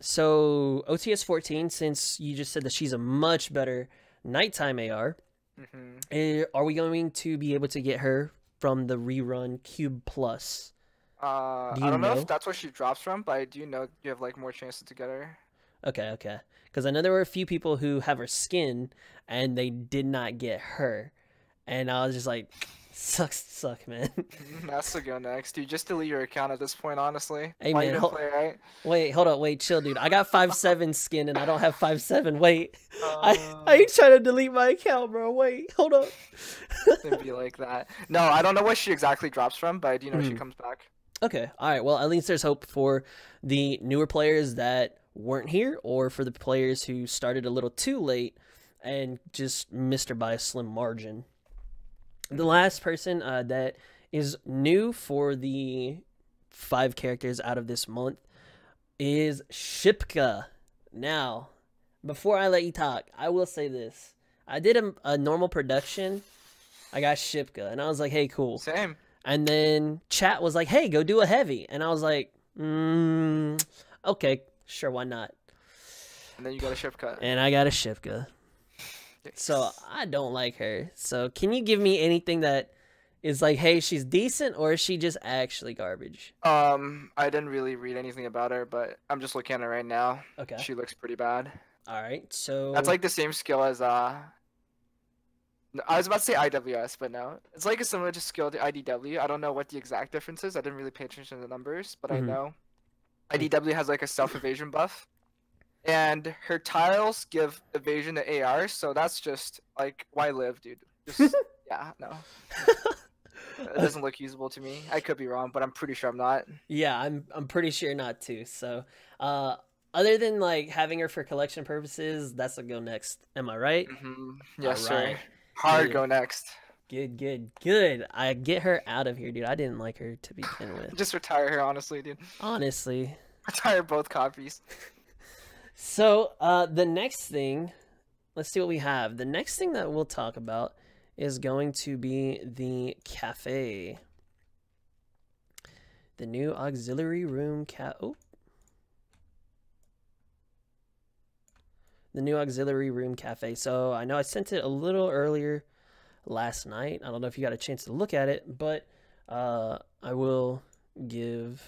[SPEAKER 1] So OTS 14, since you just said that she's a much better nighttime AR, are we going to be able to get her from the rerun Cube Plus?
[SPEAKER 2] I don't know if that's where she drops from, but I do know you have like more chances to get her.
[SPEAKER 1] Okay. Because I know there were a few people who have her skin and they did not get her, and I was just like, suck, man.
[SPEAKER 2] That's to go next, dude. Just delete your account at this point, honestly.
[SPEAKER 1] Hey,
[SPEAKER 2] Why
[SPEAKER 1] man,
[SPEAKER 2] you didn't play, right?
[SPEAKER 1] Wait, hold up, wait, chill, dude. I got 5.7 skin and I don't have 5.7. Wait, I ain't trying to delete my account, bro. Wait, hold up.
[SPEAKER 2] It'd be like that. No, I don't know where she exactly drops from, but I do know she comes back.
[SPEAKER 1] Okay, all right. Well, at least there's hope for the newer players that weren't here, or for the players who started a little too late and just missed her by a slim margin. The last person that is new for the 5 characters out of this month is Shipka. Now, before I let you talk, I will say this. I did a normal production. I got Shipka, and I was like, hey, cool.
[SPEAKER 2] Same.
[SPEAKER 1] And then chat was like, hey, go do a heavy. And I was like, okay, sure, why not?
[SPEAKER 2] And then you got a Shipka.
[SPEAKER 1] And I got a Shipka. So I don't like her. So can you give me anything that is like, hey, she's decent, or is she just actually garbage?
[SPEAKER 2] I didn't really read anything about her, but I'm just looking at her right now.
[SPEAKER 1] Okay.
[SPEAKER 2] She looks pretty bad.
[SPEAKER 1] All right, so
[SPEAKER 2] that's like the same skill as I was about to say IWS, but no. It's like a similar skill to IDW. I don't know what the exact difference is. I didn't really pay attention to the numbers, but I know IDW has like a self-evasion buff. And her tiles give evasion to AR, so that's just like, why live, dude? Just, yeah, no. It doesn't look usable to me. I could be wrong, but I'm pretty sure I'm not.
[SPEAKER 1] Yeah, I'm pretty sure not too. So, other than like having her for collection purposes, that's a go next. Am I right?
[SPEAKER 2] Yes, sir. Hard go next.
[SPEAKER 1] Good. I get her out of here, dude. I didn't like her to begin with.
[SPEAKER 2] Just retire her, honestly, dude.
[SPEAKER 1] Honestly.
[SPEAKER 2] Retire both copies.
[SPEAKER 1] So, the next thing, let's see what we have. The next thing that we'll talk about is going to be the cafe. The new auxiliary room The new auxiliary room cafe. So I know I sent it a little earlier last night. I don't know if you got a chance to look at it, but I will give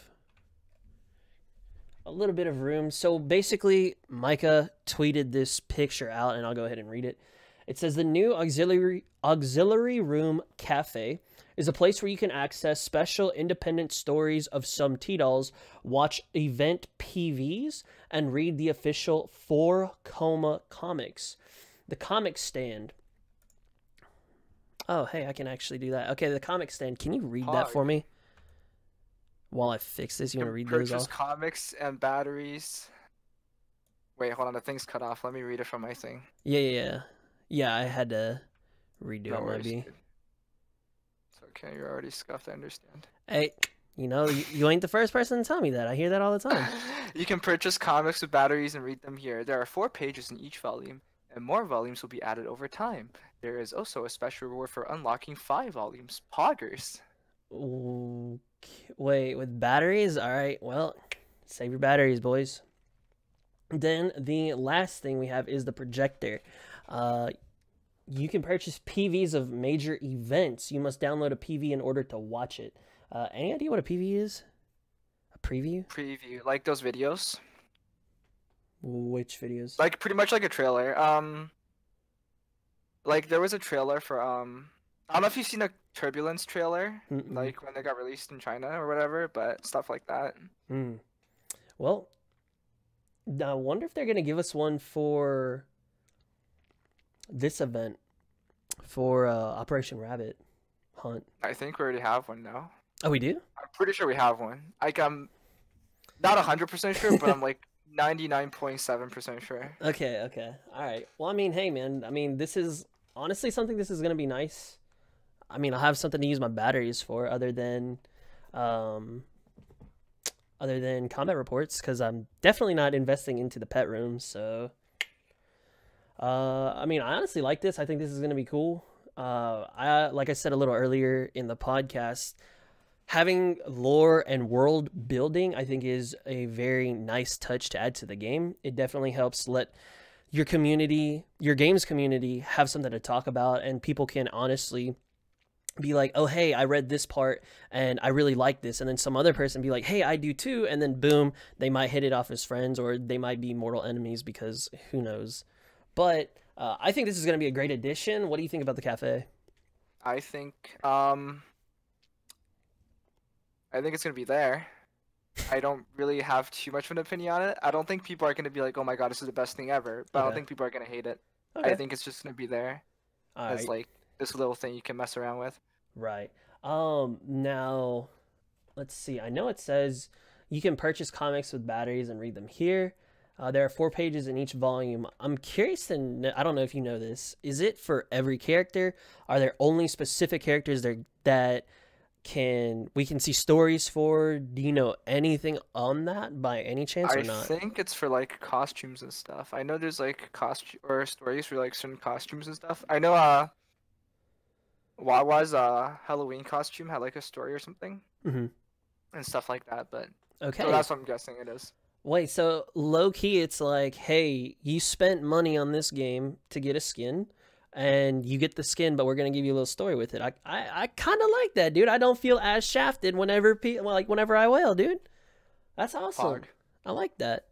[SPEAKER 1] a little bit of room. So basically, Micah tweeted this picture out, and I'll go ahead and read it. It says, the new auxiliary room cafe is a place where you can access special independent stories of some T-Dolls, watch event PVs, and read the official 4 Coma comics. The comic stand. Oh, hey, I can actually do that. Okay, the comic stand. Can you read that for me? While I fix this, you want to read those off?
[SPEAKER 2] Comics and batteries. Wait, hold on. The thing's cut off. Let me read it from my thing.
[SPEAKER 1] Yeah, I had to redo it, maybe.
[SPEAKER 2] It's okay. You're already scuffed. I understand.
[SPEAKER 1] Hey, you know, you ain't the first person to tell me that. I hear that all the time.
[SPEAKER 2] You can purchase comics with batteries and read them here. There are 4 pages in each volume, and more volumes will be added over time. There is also a special reward for unlocking 5 volumes. Poggers.
[SPEAKER 1] Wait, with batteries? All right, well, save your batteries, boys. Then the last thing we have is the projector. You can purchase PVs of major events. You must download a PV in order to watch it. Any idea what a PV is? A preview?
[SPEAKER 2] Preview, like those videos.
[SPEAKER 1] Which videos?
[SPEAKER 2] Like pretty much like a trailer. Like there was a trailer for I don't know if you've seen a Turbulence trailer, like when they got released in China or whatever, but stuff like that.
[SPEAKER 1] Well, I wonder if they're gonna give us one for this event for Operation Rabbit Hunt.
[SPEAKER 2] I think we already have one now.
[SPEAKER 1] Oh, we do?
[SPEAKER 2] I'm pretty sure we have one. Like I'm not 100% sure, but I'm like 99.7% sure.
[SPEAKER 1] Okay. All right. Well, I mean, hey, man. I mean, this is honestly something. This is gonna be nice. I mean, I'll have something to use my batteries for other than other than combat reports, because I'm definitely not investing into the pet room. So, I mean, I honestly like this. I think this is going to be cool. Like I said a little earlier in the podcast, having lore and world building, I think, is a very nice touch to add to the game. It definitely helps let your community, your game's community, have something to talk about, and people can honestly be like, oh, hey, I read this part and I really like this. And then some other person be like, hey, I do too. And then boom, they might hit it off as friends, or they might be mortal enemies, because who knows. But I think this is going to be a great addition. What do you think about the cafe?
[SPEAKER 2] I think it's gonna be there. I don't really have too much of an opinion on it. I don't think people are gonna be like, oh my god, this is the best thing ever. But I don't
[SPEAKER 1] Okay.
[SPEAKER 2] think people are gonna hate it.
[SPEAKER 1] Okay.
[SPEAKER 2] I think it's just gonna be there
[SPEAKER 1] All
[SPEAKER 2] as
[SPEAKER 1] right.
[SPEAKER 2] like this little thing you can mess around with.
[SPEAKER 1] Right. Now, let's see. I know it says you can purchase comics with batteries and read them here. There are 4 pages in each volume. I'm curious to know, I don't know if you know this. Is it for every character? Are there only specific characters there that we can see stories for? Do you know anything on that by any chance, or
[SPEAKER 2] I
[SPEAKER 1] not?
[SPEAKER 2] think it's for like costumes and stuff. I know there's like costume or stories for like certain costumes and stuff. I know Wawa's Halloween costume had like a story or something
[SPEAKER 1] Hmm.
[SPEAKER 2] and stuff like that, but so
[SPEAKER 1] Okay.
[SPEAKER 2] that's what I'm guessing it is.
[SPEAKER 1] Wait, so low key, it's like, hey, you spent money on this game to get a skin, and you get the skin, but we're gonna give you a little story with it. I kind of like that, dude. I don't feel as shafted whenever I wail, dude. That's awesome.
[SPEAKER 2] Pog.
[SPEAKER 1] I like that.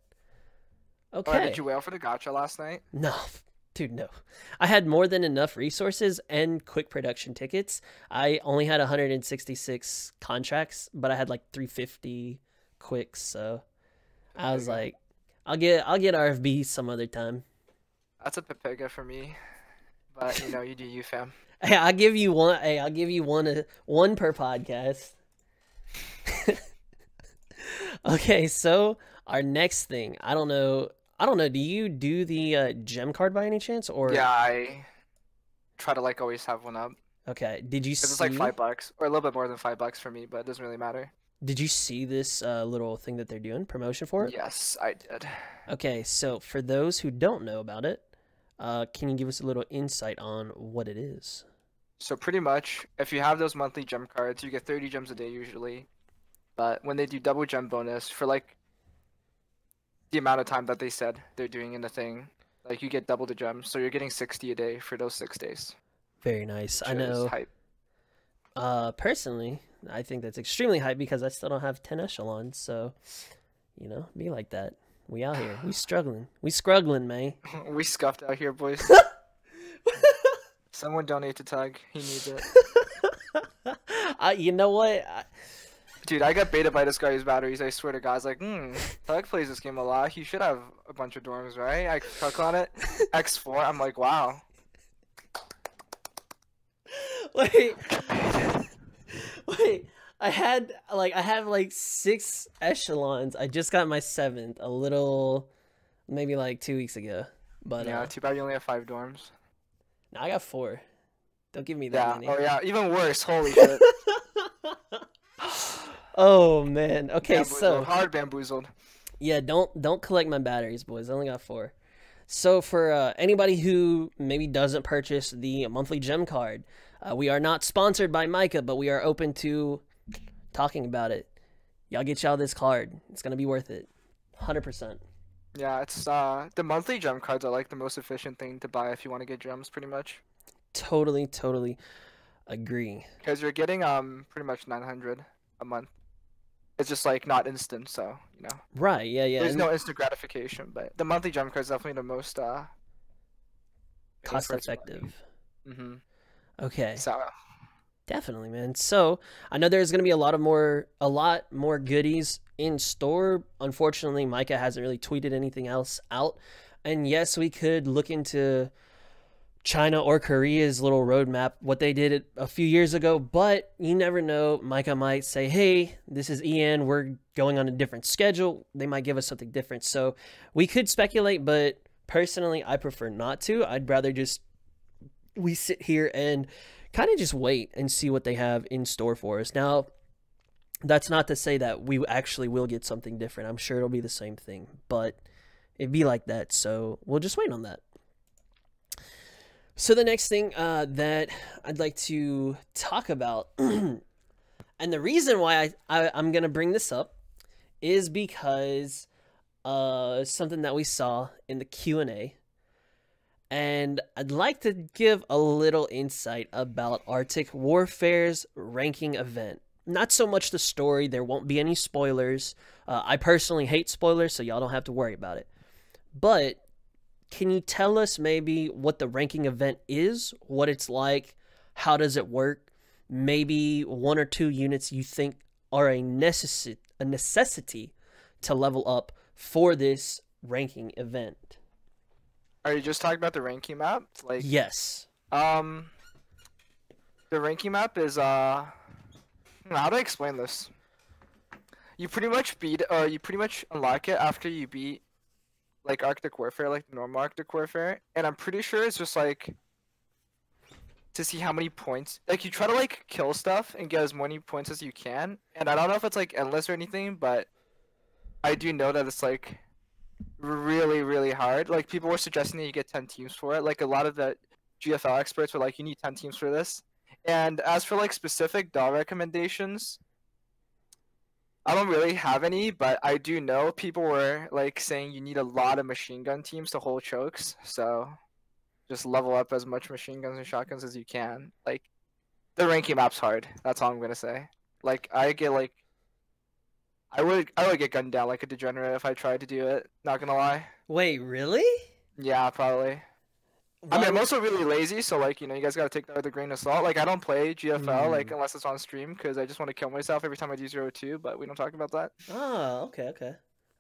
[SPEAKER 2] Oh,
[SPEAKER 1] Okay.
[SPEAKER 2] did you wail for the gacha last night?
[SPEAKER 1] No, dude, no. I had more than enough resources and quick production tickets. I only had 166 contracts, but I had like 350 quicks, so I was
[SPEAKER 2] Pepega.
[SPEAKER 1] like, I'll get RFB some other time.
[SPEAKER 2] That's a Pepega for me, but you know, you do you, fam.
[SPEAKER 1] Hey, I'll give you one. Hey, I'll give you one per podcast. Okay, so our next thing, I don't know. Do you do the gem card by any chance, or
[SPEAKER 2] Yeah, I try to like always have one up
[SPEAKER 1] okay? Did you
[SPEAKER 2] because it's like
[SPEAKER 1] see?
[SPEAKER 2] $5 or a little bit more than $5 for me, but it doesn't really matter.
[SPEAKER 1] Did you see this little thing that they're doing promotion for it?
[SPEAKER 2] Yes, I did.
[SPEAKER 1] Okay, so for those who don't know about it, can you give us a little insight on what it is?
[SPEAKER 2] So pretty much, if you have those monthly gem cards, you get 30 gems a day usually. But when they do double gem bonus for like the amount of time that they said they're doing in the thing, like you get double the gems, so you're getting 60 a day for those 6 days,
[SPEAKER 1] Very nice. I
[SPEAKER 2] which is
[SPEAKER 1] know.
[SPEAKER 2] hype.
[SPEAKER 1] Personally, I think that's extremely hype because I still don't have 10 echelons. So, be like that. We out here. We struggling. We scruggling, man.
[SPEAKER 2] We scuffed out here, boys. Someone donate to Tug. He needs it.
[SPEAKER 1] You know what?
[SPEAKER 2] Dude, I got beta by this guy's batteries. I swear to God, I was like, Tug plays this game a lot. He should have a bunch of dorms, right? I click on it. X4. I'm like, wow.
[SPEAKER 1] Wait. Wait. I have like 6 echelons. I just got my 7th maybe like 2 weeks ago. But
[SPEAKER 2] Yeah, too bad you only have 5 dorms.
[SPEAKER 1] no, I got 4. Don't give me that
[SPEAKER 2] Yeah.
[SPEAKER 1] many.
[SPEAKER 2] Oh yeah, even worse. Holy shit.
[SPEAKER 1] Oh man. Okay,
[SPEAKER 2] Bamboozled.
[SPEAKER 1] so
[SPEAKER 2] Hard bamboozled.
[SPEAKER 1] yeah, don't collect my batteries, boys. I only got 4. So for anybody who maybe doesn't purchase the monthly gem card, we are not sponsored by Micah, but we are open to talking about it. Y'all get y'all this card. It's gonna be worth it, 100%.
[SPEAKER 2] Yeah, it's the monthly gem cards are like the most efficient thing to buy if you want to get gems, pretty much.
[SPEAKER 1] Totally agree.
[SPEAKER 2] Because you're getting pretty much 900 a month. It's just like not instant, so you know.
[SPEAKER 1] Right? Yeah.
[SPEAKER 2] There's
[SPEAKER 1] And
[SPEAKER 2] no instant gratification, but the monthly gem card is definitely the most
[SPEAKER 1] cost effective.
[SPEAKER 2] Mm-hmm.
[SPEAKER 1] Okay.
[SPEAKER 2] So
[SPEAKER 1] Definitely, man. So I know there's gonna be a lot more goodies in store. Unfortunately, Micah hasn't really tweeted anything else out. And yes, we could look into China or Korea's little roadmap, what they did a few years ago, but you never know. Micah might say, hey, this is Ian, we're going on a different schedule. They might give us something different. So we could speculate, but personally, I prefer not to. I'd rather we sit here and kind of just wait and see what they have in store for us. Now, That's not to say that we actually will get something different. I'm sure it'll be the same thing, but it'd be like that. So we'll just wait on that. So the next thing that I'd like to talk about, and the reason why I'm going to bring this up is because something that we saw in the Q&A. And I'd like to give a little insight about Arctic Warfare's ranking event. Not so much the story. There won't be any spoilers. I personally hate spoilers, so y'all don't have to worry about it. But can you tell us maybe what the ranking event is, what it's like, how does it work? Maybe 1 or 2 units you think are a necessity to level up for this ranking event.
[SPEAKER 2] Are you just talking about the ranking map? Like,
[SPEAKER 1] yes.
[SPEAKER 2] The ranking map is how do I explain this? You pretty much unlock it after you beat like Arctic Warfare, like normal Arctic Warfare, and I'm pretty sure it's just like to see how many points. Like you try to like kill stuff and get as many points as you can, and I don't know if it's like endless or anything, but I do know that it's like really, really hard. Like people were suggesting that you get 10 teams for it. Like a lot of the GFL experts were like, you need 10 teams for this. And as for like specific DAW recommendations, I don't really have any, but I do know people were like saying you need a lot of machine gun teams to hold chokes. So just level up as much machine guns and shotguns as you can. Like the ranking map's hard. That's all I'm gonna say. Like I would get gunned down like a degenerate if I tried to do it. Not gonna lie.
[SPEAKER 1] Wait, really?
[SPEAKER 2] Yeah, probably. I mean, I'm also really lazy, so like you guys gotta take that with a grain of salt. Like I don't play GFL like unless it's on stream because I just want to kill myself every time I do 0-2. But we don't talk about that.
[SPEAKER 1] Oh, okay.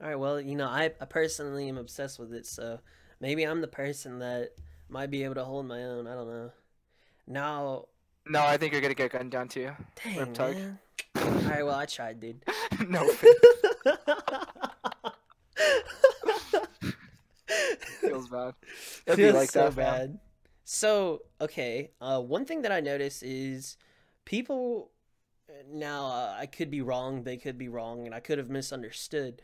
[SPEAKER 1] All right. Well, I personally am obsessed with it, so maybe I'm the person that might be able to hold my own. I don't know. Now.
[SPEAKER 2] No, I think you're gonna get gunned down too.
[SPEAKER 1] Dang, man. All right. Well, I tried, dude.
[SPEAKER 2] No. Feels bad. It'd
[SPEAKER 1] Feels
[SPEAKER 2] be like
[SPEAKER 1] so
[SPEAKER 2] that,
[SPEAKER 1] bad.
[SPEAKER 2] Man.
[SPEAKER 1] So, okay. One thing that I notice is people. Now, I could be wrong. They could be wrong, and I could have misunderstood.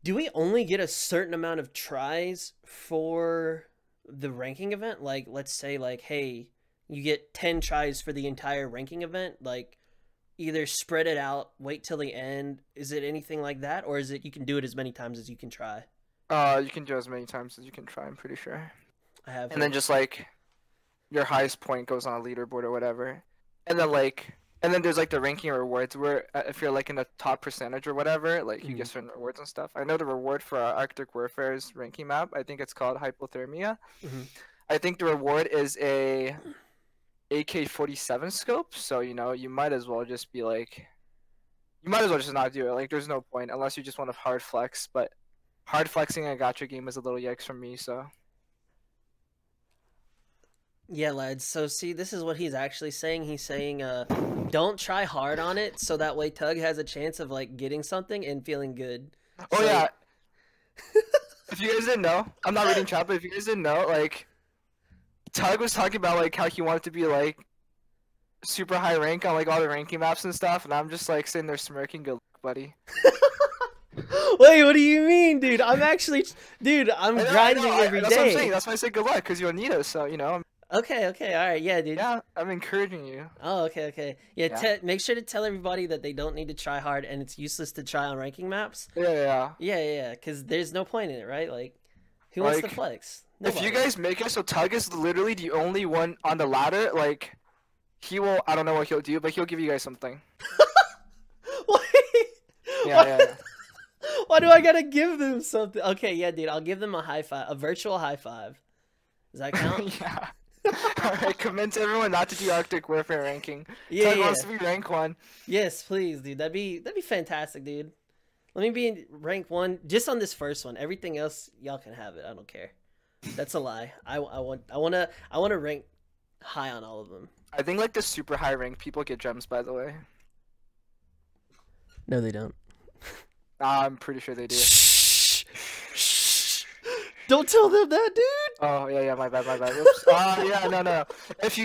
[SPEAKER 1] Do we only get a certain amount of tries for the ranking event? Like, let's say, like, hey, you get 10 tries for the entire ranking event. Like, either spread it out, wait till the end. Is it anything like that, or is it you can do it as many times as you can try?
[SPEAKER 2] You can do as many times as you can try. I'm pretty sure.
[SPEAKER 1] I have.
[SPEAKER 2] And then just like your highest point goes on a leaderboard or whatever, and then there's like the ranking rewards where if you're like in the top percentage or whatever, like you get certain rewards and stuff. I know the reward for Arctic Warfare's ranking map. I think it's called hypothermia. I think the reward is a AK-47 scope. So you might as well just be like, you might as well just not do it. Like there's no point unless you just want to hard flex, but. Hard flexing a gacha game is a little yikes from me, so.
[SPEAKER 1] Yeah, lads. So, see, this is what he's actually saying. He's saying, don't try hard on it, so that way Tug has a chance of, like, getting something and feeling good.
[SPEAKER 2] Oh,
[SPEAKER 1] so...
[SPEAKER 2] yeah. If you guys didn't know, I'm not reading chat, but if you guys didn't know, like, Tug was talking about, like, how he wanted to be, like, super high rank on, like, all the ranking maps and stuff, and I'm just, like, sitting there smirking, good luck, buddy.
[SPEAKER 1] Wait, what do you mean, dude? I'm actually, I'm grinding every day.
[SPEAKER 2] That's what I'm saying. That's why I said good luck, because you'll need us. So
[SPEAKER 1] Okay, all right, yeah, dude.
[SPEAKER 2] Yeah, I'm encouraging you.
[SPEAKER 1] Oh, okay. Yeah. Make sure to tell everybody that they don't need to try hard, and it's useless to try on ranking maps.
[SPEAKER 2] Yeah.
[SPEAKER 1] Because there's no point in it, right? Like, who wants to flex? Nobody.
[SPEAKER 2] If you guys make it so Tug is literally the only one on the ladder, like, he will. I don't know what he'll do, but he'll give you guys something.
[SPEAKER 1] Wait.
[SPEAKER 2] Yeah.
[SPEAKER 1] Why do I gotta give them something? Okay, yeah, dude, I'll give them a high five, a virtual high five. Does that count?
[SPEAKER 2] Yeah. Alright, convince everyone not to do Arctic Warfare ranking.
[SPEAKER 1] Yeah,
[SPEAKER 2] Tug wants to be rank 1.
[SPEAKER 1] Yes, please, dude. That'd be fantastic, dude. Let me be in rank 1 just on this first one. Everything else, y'all can have it. I don't care. That's a lie. I wanna rank high on all of them.
[SPEAKER 2] I think like the super high rank people get gems, by the way.
[SPEAKER 1] No, they don't.
[SPEAKER 2] I'm pretty sure they do.
[SPEAKER 1] Shh. Don't tell them that, dude.
[SPEAKER 2] Oh yeah, my bad. Oops. Yeah, no. If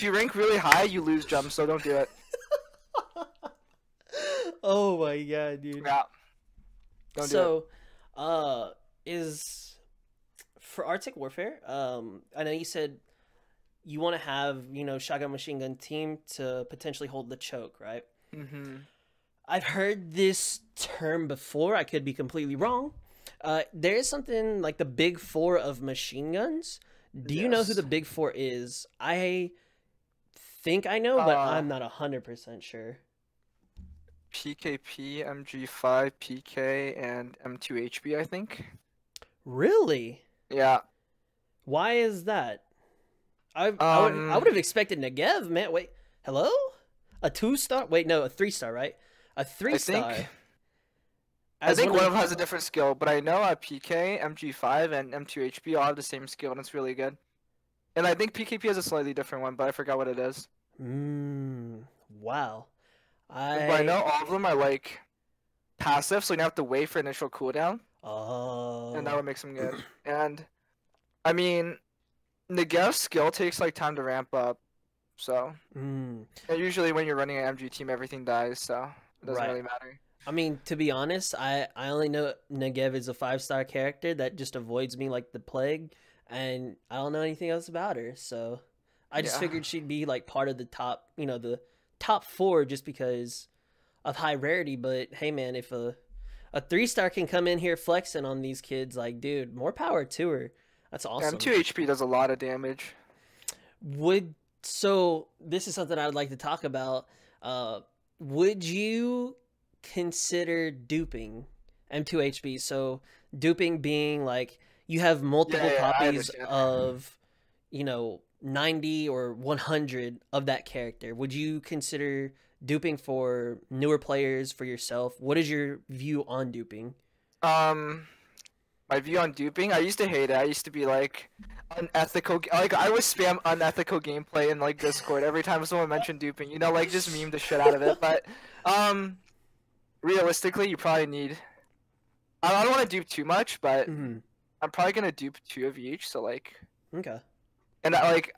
[SPEAKER 2] you rank really high, you lose gems, so don't do it.
[SPEAKER 1] Oh my god, dude.
[SPEAKER 2] Yeah, don't do it.
[SPEAKER 1] So, is for Arctic Warfare, I know you said you want to have, shotgun machine gun team to potentially hold the choke, right?
[SPEAKER 2] Mm-hmm.
[SPEAKER 1] I've heard this term before. I could be completely wrong. There is something like the big four of machine guns. Do you know who
[SPEAKER 2] Yes.
[SPEAKER 1] the big four is? I think I know, but I'm not 100% sure.
[SPEAKER 2] PKP, MG5, PK, and M2HB, I think.
[SPEAKER 1] Really?
[SPEAKER 2] Yeah.
[SPEAKER 1] Why is that? I would
[SPEAKER 2] Um,
[SPEAKER 1] have expected Negev, man. Wait, hello? A 2-star? Wait, no, a 3-star, right? A
[SPEAKER 2] I
[SPEAKER 1] 3-star.
[SPEAKER 2] think I
[SPEAKER 1] As
[SPEAKER 2] think
[SPEAKER 1] one
[SPEAKER 2] one
[SPEAKER 1] of
[SPEAKER 2] of them has a different skill, but I know PK, MG5, and M2HB all have the same skill, and it's really good. And I think PKP has a slightly different one, but I forgot what it is.
[SPEAKER 1] Wow.
[SPEAKER 2] But I
[SPEAKER 1] I
[SPEAKER 2] know all of them are like passive, so you don't have to wait for initial cooldown, and that
[SPEAKER 1] oh
[SPEAKER 2] would make them good. And I mean, Negev's skill takes like time to ramp up, so
[SPEAKER 1] mm,
[SPEAKER 2] and usually when you're running an MG team, everything dies, so it doesn't
[SPEAKER 1] right.
[SPEAKER 2] really matter.
[SPEAKER 1] I mean, to be honest, I only know Negev is a 5-star character that just avoids me like the plague, and I don't know anything else about her. So I just
[SPEAKER 2] Yeah.
[SPEAKER 1] figured she'd be like part of the top, the top four just because of high rarity. But hey, man, if a 3-star can come in here flexing on these kids, like, dude, more power to her. That's awesome.
[SPEAKER 2] M2HP does a lot of damage.
[SPEAKER 1] Would so this is something I'd like to talk about. Would you consider duping M2HB? So duping being like you have multiple
[SPEAKER 2] Yeah, I
[SPEAKER 1] copies
[SPEAKER 2] understand.
[SPEAKER 1] of 90 or 100 of that character. Would you consider duping for newer players, for yourself? What is your view on duping?
[SPEAKER 2] Um, my view on duping, I used to hate it. I used to be like unethical, like I would spam unethical gameplay in like Discord every time someone mentioned duping. You know, like just meme the shit out of it. But um, realistically, you probably need. I don't want to dupe too much, but
[SPEAKER 1] Hmm.
[SPEAKER 2] I'm probably gonna dupe 2 of each. So like,
[SPEAKER 1] Okay.
[SPEAKER 2] and like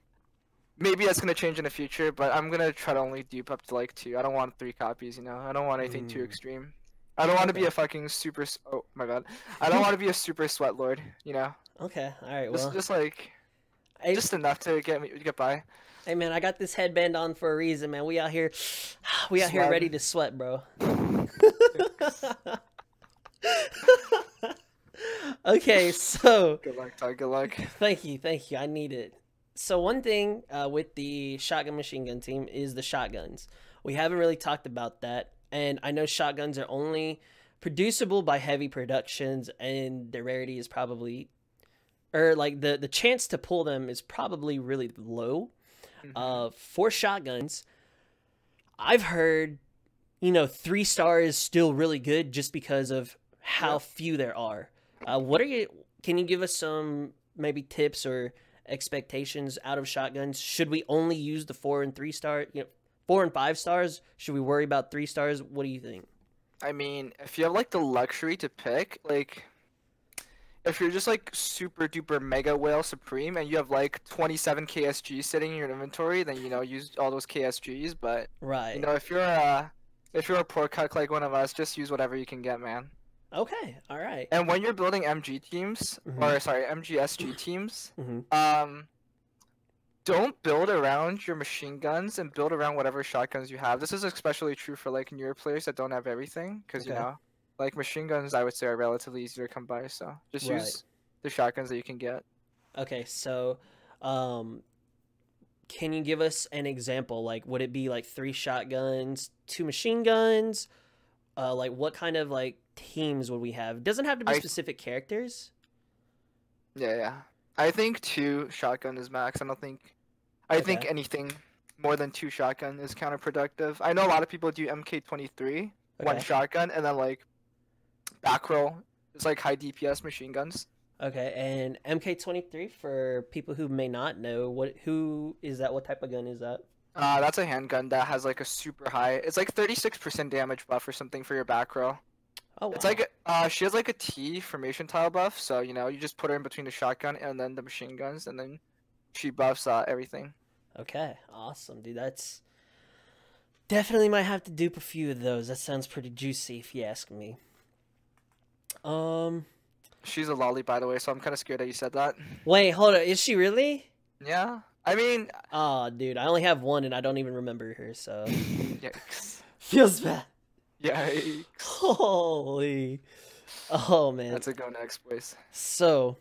[SPEAKER 2] maybe that's gonna change in the future, but I'm gonna try to only dupe up to like 2. I don't want 3 copies. You know, I don't want anything too extreme. I don't want to be
[SPEAKER 1] Okay.
[SPEAKER 2] a fucking super. Oh my god, I don't want to be a super sweat lord. You know,
[SPEAKER 1] Okay. All right.
[SPEAKER 2] just
[SPEAKER 1] Well,
[SPEAKER 2] just like
[SPEAKER 1] hey,
[SPEAKER 2] just enough to get by.
[SPEAKER 1] hey, man, I got this headband on for a reason, man. We out here, we out here ready
[SPEAKER 2] Sweating.
[SPEAKER 1] to sweat, bro. Okay, so
[SPEAKER 2] Good luck, Ty. Good luck.
[SPEAKER 1] thank you. I need it. So one thing with the shotgun machine gun team is the shotguns. We haven't really talked about that, and I know shotguns are only producible by heavy productions, and their rarity is probably, or like the chance to pull them is probably really low.
[SPEAKER 2] Hmm.
[SPEAKER 1] For shotguns, I've heard 3-star is still really good just because of how
[SPEAKER 2] Yep.
[SPEAKER 1] few there are. What are you? Can you give us some maybe tips or expectations out of shotguns? Should we only use the 4 and 3-star? 4 and 5 stars? Should we worry about 3 stars? What do you think?
[SPEAKER 2] I mean, if you have like the luxury to pick, like if you're just like super duper mega whale supreme and you have like 27 KSGs sitting in your inventory, then use all those KSGs. But
[SPEAKER 1] Right.
[SPEAKER 2] if you're a poor cuck like one of us, just use whatever you can get, man.
[SPEAKER 1] Okay. All right.
[SPEAKER 2] And when you're building MG teams,
[SPEAKER 1] Mm-hmm.
[SPEAKER 2] or sorry, MGSG teams,
[SPEAKER 1] Mm-hmm.
[SPEAKER 2] um, don't build around your machine guns and build around whatever shotguns you have. This is especially true for like newer players that don't have everything, because
[SPEAKER 1] Okay.
[SPEAKER 2] like machine guns, I would say are relatively easy to come by. So just
[SPEAKER 1] Right.
[SPEAKER 2] use the shotguns that you can get.
[SPEAKER 1] Okay. So, um, can you give us an example? Like, would it be like 3 shotguns, 2 machine guns? Like, what kind of like teams would we have? Doesn't have to be
[SPEAKER 2] I
[SPEAKER 1] specific characters.
[SPEAKER 2] Yeah. I think 2 shotgun is max. I don't think. I think
[SPEAKER 1] Okay.
[SPEAKER 2] anything more than 2 shotgun is counterproductive. I know a lot of people do MK23, one
[SPEAKER 1] Okay.
[SPEAKER 2] shotgun, and then like back row is like high DPS machine guns.
[SPEAKER 1] Okay. And MK23 for people who may not know, who is that? What type of gun is that?
[SPEAKER 2] That's a handgun that has like a super high. It's like 36% damage buff or something for your back row.
[SPEAKER 1] Oh
[SPEAKER 2] It's
[SPEAKER 1] wow.
[SPEAKER 2] like she has like a T formation tile buff, so you just put her in between the shotgun and then the machine guns, and then she buffs everything.
[SPEAKER 1] Okay. Awesome, dude. Definitely might have to dupe a few of those. That sounds pretty juicy if you ask me. Um,
[SPEAKER 2] She's a lolly, by the way, so I'm kind of scared that you said that.
[SPEAKER 1] Wait, hold on. Is she really?
[SPEAKER 2] Yeah. I mean,
[SPEAKER 1] Oh, dude, I only have one and I don't even remember her, so
[SPEAKER 2] yikes.
[SPEAKER 1] feels bad.
[SPEAKER 2] Yikes.
[SPEAKER 1] Holy. Oh man.
[SPEAKER 2] That's a go next, boys.
[SPEAKER 1] So,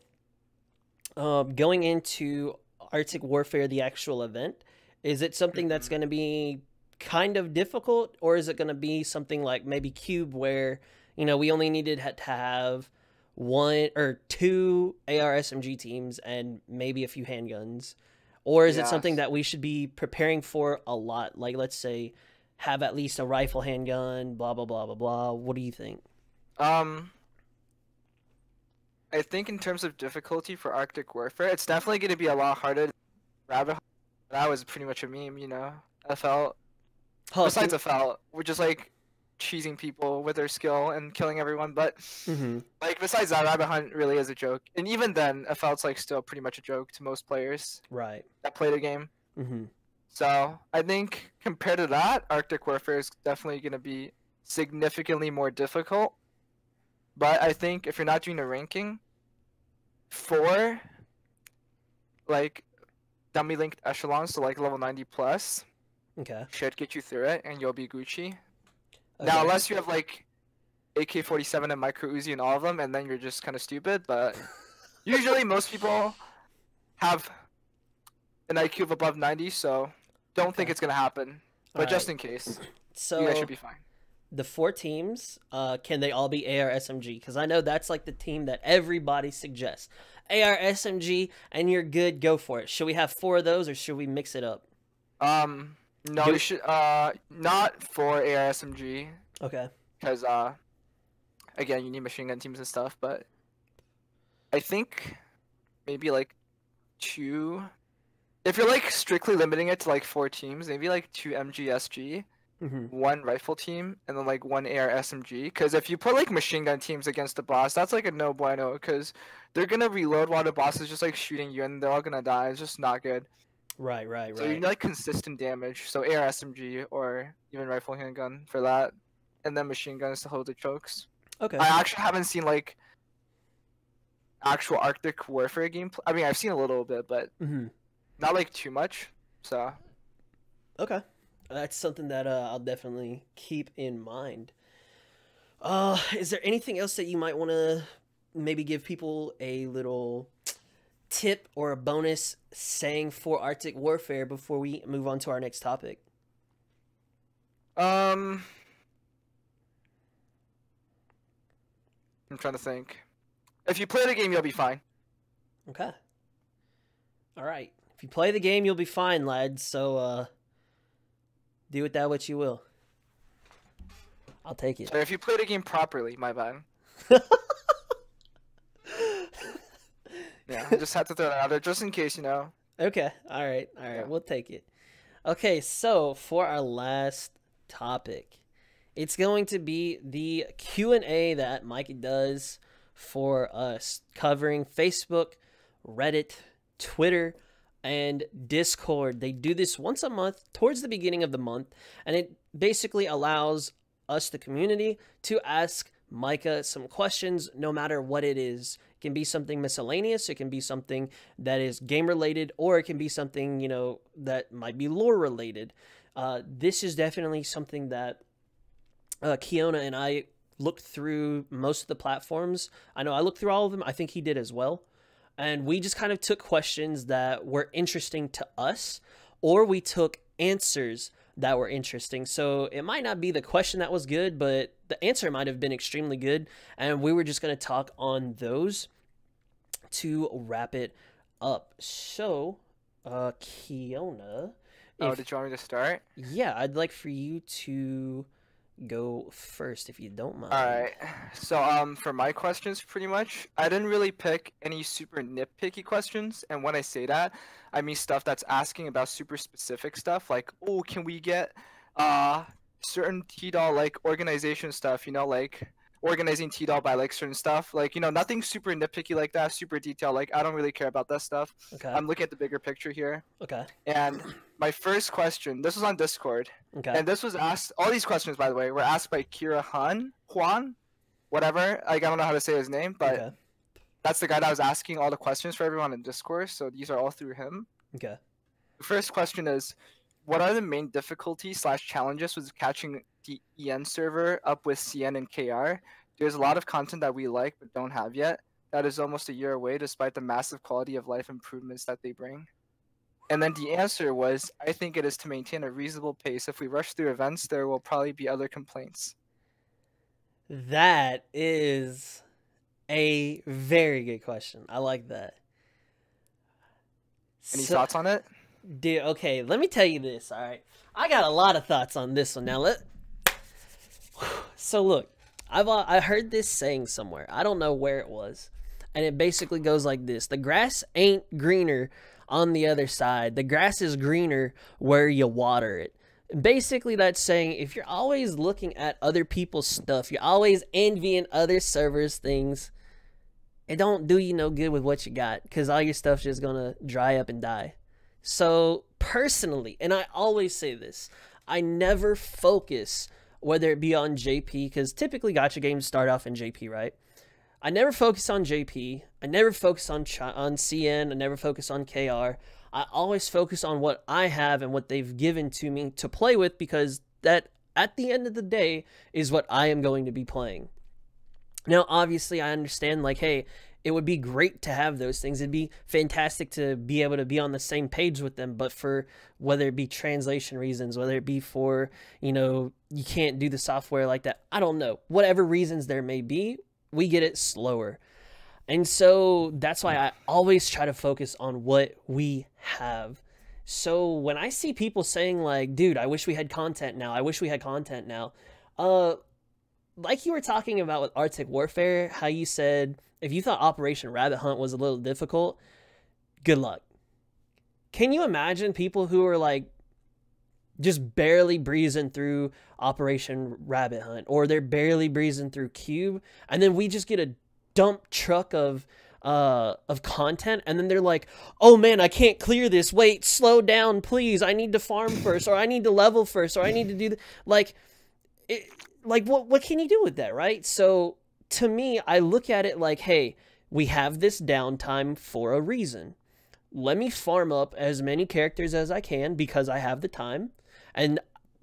[SPEAKER 1] going into Arctic Warfare, the actual event, is it something that's going to be kind of difficult, or is it going to be something like maybe Cube, where we only needed to have one or two AR SMG teams and maybe a few handguns, or is it something
[SPEAKER 2] Yes.
[SPEAKER 1] that we should be preparing for a lot? Like, let's say, have at least a rifle handgun, blah blah blah blah blah. What do you think?
[SPEAKER 2] Um, I think in terms of difficulty for Arctic Warfare, it's definitely going to be a lot harder. Rabbit Hole, that was pretty much a meme, you know. FL,
[SPEAKER 1] Oh,
[SPEAKER 2] besides FL, we're just like cheesing people with their skill and killing everyone. But
[SPEAKER 1] mm-hmm.
[SPEAKER 2] like besides that, Rabbit Hunt really is a joke. And even then, FL's like still pretty much a joke to most players
[SPEAKER 1] Right.
[SPEAKER 2] that play the game.
[SPEAKER 1] Mm-hmm.
[SPEAKER 2] So I think compared to that, Arctic Warfare is definitely going to be significantly more difficult. But I think if you're not doing a ranking, 4 like dummy linked echelons to like level 90 plus
[SPEAKER 1] Okay.
[SPEAKER 2] should get you through it and you'll be Gucci.
[SPEAKER 1] Okay.
[SPEAKER 2] Now, unless you have like AK-47 and micro Uzi and all of them, and then you're just kind of stupid. But usually most people have an IQ of above 90, so don't think it's gonna happen. But just in case, you guys
[SPEAKER 1] So
[SPEAKER 2] should be fine.
[SPEAKER 1] the four teams, can they all be AR SMG? Because I know that's like the team that everybody suggests. AR SMG, and you're good. Go for it. Should we have four of those, or should we mix it up?
[SPEAKER 2] No, you should not for ARSMG
[SPEAKER 1] Okay.
[SPEAKER 2] because again you need machine gun teams and stuff. But I think maybe like 2. If you're like strictly limiting it to like 4 teams, maybe like 2 MGSG,
[SPEAKER 1] Mm-hmm.
[SPEAKER 2] 1 rifle team, and then like 1 AR SMG. Because if you put like machine gun teams against the boss, that's like a no bueno. Because they're gonna reload while the boss is just like shooting you, and they're all gonna die. It's just not good.
[SPEAKER 1] Right. Right.
[SPEAKER 2] So you
[SPEAKER 1] Right.
[SPEAKER 2] need like consistent damage. So AR SMG or even rifle handgun for that, and then machine guns to hold the chokes.
[SPEAKER 1] Okay.
[SPEAKER 2] I actually haven't seen like actual Arctic Warfare gameplay. I mean, I've seen a little bit, but
[SPEAKER 1] Mm-hmm.
[SPEAKER 2] not like too much. So
[SPEAKER 1] Okay. That's something that I'll definitely keep in mind. Is there anything else that you might want to maybe give people a little tip or a bonus saying for Arctic Warfare before we move on to our next topic?
[SPEAKER 2] I'm trying to think. If you play the game, you'll be fine.
[SPEAKER 1] Okay. All right. If you play the game, you'll be fine, lads. So do with that what you will. I'll take it.
[SPEAKER 2] So if you play the game properly, my bad. Yeah, I just had to throw that out there just in case, you know.
[SPEAKER 1] Okay. All right. All right.
[SPEAKER 2] Yeah.
[SPEAKER 1] We'll take it. Okay. So for our last topic, it's going to be the Q&A that Mike does for us, covering Facebook, Reddit, Twitter, and Discord. They do this once a month towards the beginning of the month, and it basically allows us, the community, to ask Micah some questions no matter what it is. It can be something miscellaneous, it can be something that is game related, or it can be something, that might be lore related. This is definitely something that Kiona and I looked through most of the platforms. I know I looked through all of them. I think he did as well. And we just kind of took questions that were interesting to us, or we took answers that were interesting. So it might not be the question that was good, but the answer might have been extremely good. And we were just going to talk on those to wrap it up. So, Kiona.
[SPEAKER 2] Oh, did you want me to start?
[SPEAKER 1] Yeah, I'd like for you to go first if you don't mind.
[SPEAKER 2] All right. So for my questions, pretty much, I didn't really pick any super nitpicky questions, and when I say that, I mean stuff that's asking about super specific stuff, like, oh, can we get certain T-Doll like organization stuff, like organizing T-Doll by like certain stuff. Like, you know, nothing super nitpicky like that, super detailed. Like, I don't really care about that stuff.
[SPEAKER 1] Okay.
[SPEAKER 2] I'm looking at the bigger picture here.
[SPEAKER 1] Okay.
[SPEAKER 2] And my first question, this was on Discord.
[SPEAKER 1] Okay.
[SPEAKER 2] And this was asked, all these questions, by the way, were asked by Kira Juan, whatever. Like, I don't know how to say his name, but
[SPEAKER 1] Okay.
[SPEAKER 2] that's the guy that was asking all the questions for everyone in Discord. So these are all through him.
[SPEAKER 1] Okay.
[SPEAKER 2] The first question is, what are the main difficulties / challenges with catching the EN server up with CN and KR? There's a lot of content that we like but don't have yet. That is almost a year away despite the massive quality of life improvements that they bring. And then the answer was, I think it is to maintain a reasonable pace. If we rush through events, there will probably be other complaints.
[SPEAKER 1] That is a very good question. I like that.
[SPEAKER 2] Any thoughts on it?
[SPEAKER 1] Dude, okay, let me tell you this, all right? I got a lot of thoughts on this one. Now, so look, I heard this saying somewhere. I don't know where it was. And it basically goes like this. The grass ain't greener on the other side. The grass is greener where you water it. Basically, that's saying if you're always looking at other people's stuff, you're always envying other servers' things, it don't do you no good with what you got, because all your stuff's just gonna dry up and die. So personally, and I always say this, I never focus, whether it be on JP, because typically gacha games start off in JP, right? I never focus on JP. I never focus on CN. I never focus on KR. I always focus on what I have and what they've given to me to play with, because that, at the end of the day, is what I am going to be playing. Now, obviously, I understand, like, hey, it would be great to have those things. It'd be fantastic to be able to be on the same page with them, but for whether it be translation reasons, whether it be for, you know, you can't do the software like that, I don't know. Whatever reasons there may be, we get it slower. And so that's why I always try to focus on what we have. So when I see people saying like, dude, I wish we had content now. I wish we had content now. Like you were talking about with Arctic Warfare, how you said if you thought Operation Rabbit Hunt was a little difficult, good luck. Can you imagine people who are like just barely breezing through Operation Rabbit Hunt, or they're barely breezing through Cube, and then we just get a dump truck of content, and then they're like, oh man, I can't clear this, wait, slow down please, I need to farm first, or I need to level first, or I need to do like what can you do with that, right? So to me, I look at it like, hey, we have this downtime for a reason. Let me farm up as many characters as I can because I have the time, and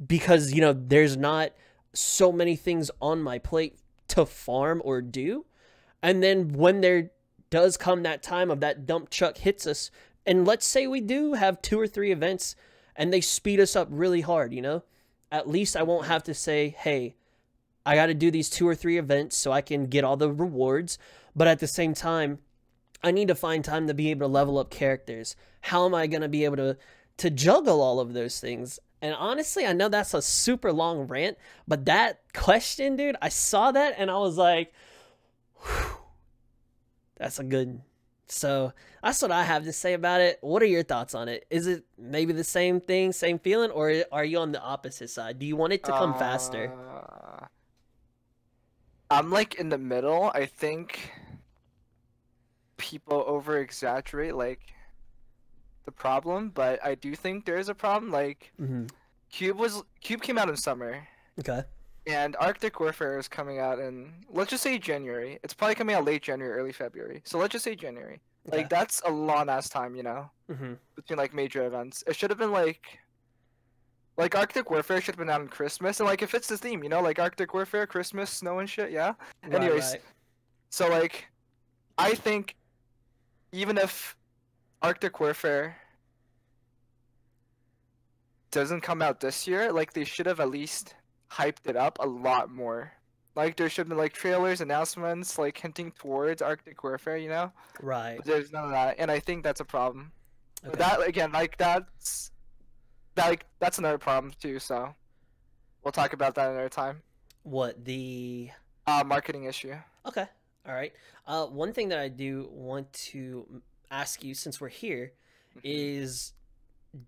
[SPEAKER 1] because, you know, there's not so many things on my plate to farm or do. And then when there does come that time of that dump truck hits us, and let's say we do have 2 or 3 events and they speed us up really hard, you know, at least I won't have to say, hey, I got to do these 2 or 3 events so I can get all the rewards. But at the same time, I need to find time to be able to level up characters. How am I going to be able to juggle all of those things? And honestly, I know that's a super long rant, but that question, dude, I saw that and I was like, whew, that's a good. So that's what I have to say about it. What are your thoughts on it? Is it maybe the same thing, same feeling, or are you on the opposite side? Do you want it to come faster?
[SPEAKER 2] I'm like in the middle. I think people over exaggerate like the problem, but I do think there is a problem. Like Cube came out in summer.
[SPEAKER 1] Okay.
[SPEAKER 2] And Arctic Warfare is coming out in, let's just say January. It's probably coming out late January, early February. So let's just say January. Okay. Like that's a long ass time, you know, between like major events. It should have been like Arctic Warfare should have been out on Christmas, and like it fits the theme, you know, like Arctic Warfare, Christmas, snow and shit. Yeah. Right, anyways, right. So like, I think even if Arctic Warfare doesn't come out this year, like they should have at least hyped it up a lot more. Like there should have been like trailers, announcements, like hinting towards Arctic Warfare, you know?
[SPEAKER 1] Right.
[SPEAKER 2] But there's none of that, and I think that's a problem. Okay. But that again, like that's another problem too. So we'll talk about that another time.
[SPEAKER 1] What, the
[SPEAKER 2] marketing issue?
[SPEAKER 1] Okay. All right. One thing that I do want to ask you, since we're here, is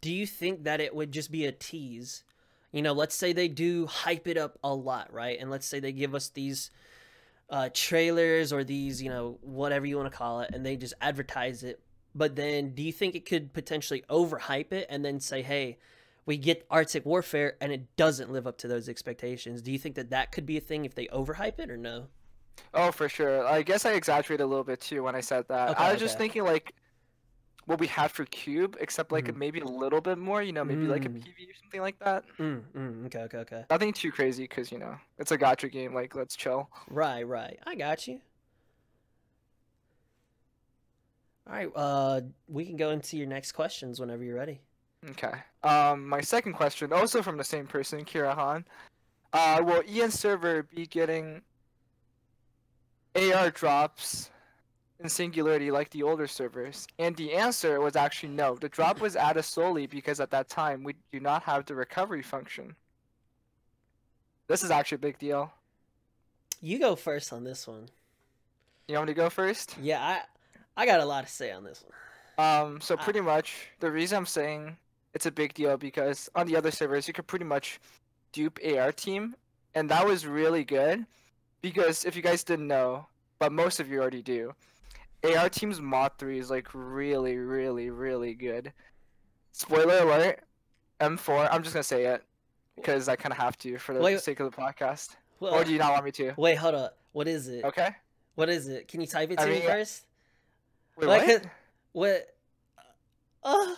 [SPEAKER 1] do you think that it would just be a tease? You know, let's say they do hype it up a lot, right? And let's say they give us these trailers or these, whatever you want to call it, and they just advertise it. But then do you think it could potentially overhype it and then say, hey, we get Arctic Warfare and it doesn't live up to those expectations? Do you think that that could be a thing if they overhype it or no?
[SPEAKER 2] Oh, for sure. I guess I exaggerated a little bit too when I said that.
[SPEAKER 1] Okay,
[SPEAKER 2] I was just thinking like what we had for Cube, except like maybe a little bit more, maybe like a PV or something like that.
[SPEAKER 1] Okay.
[SPEAKER 2] Nothing too crazy because, it's a gacha game. Like, let's chill.
[SPEAKER 1] Right. I got you. All right, we can go into your next questions whenever you're ready.
[SPEAKER 2] Okay. My second question, also from the same person, Kira Han. Will Ian server be getting AR drops in singularity like the older servers? And the answer was actually no. The drop was added solely because at that time we do not have the recovery function. This is actually a big deal.
[SPEAKER 1] You go first on this one.
[SPEAKER 2] You want me to go first?
[SPEAKER 1] Yeah, I got a lot to say on this one.
[SPEAKER 2] So pretty much the reason I'm saying it's a big deal because on the other servers you could pretty much dupe AR team, and that was really good because if you guys didn't know, but most of you already do, AR team's mod 3 is like really, really, really good. Spoiler alert, M4, I'm just gonna say it because I kind of have to for the sake of the podcast.
[SPEAKER 1] Well,
[SPEAKER 2] or do you not want me to?
[SPEAKER 1] Wait, hold up. What is it?
[SPEAKER 2] Okay.
[SPEAKER 1] What is it? Can you type it to me first?
[SPEAKER 2] Wait, what?
[SPEAKER 1] What?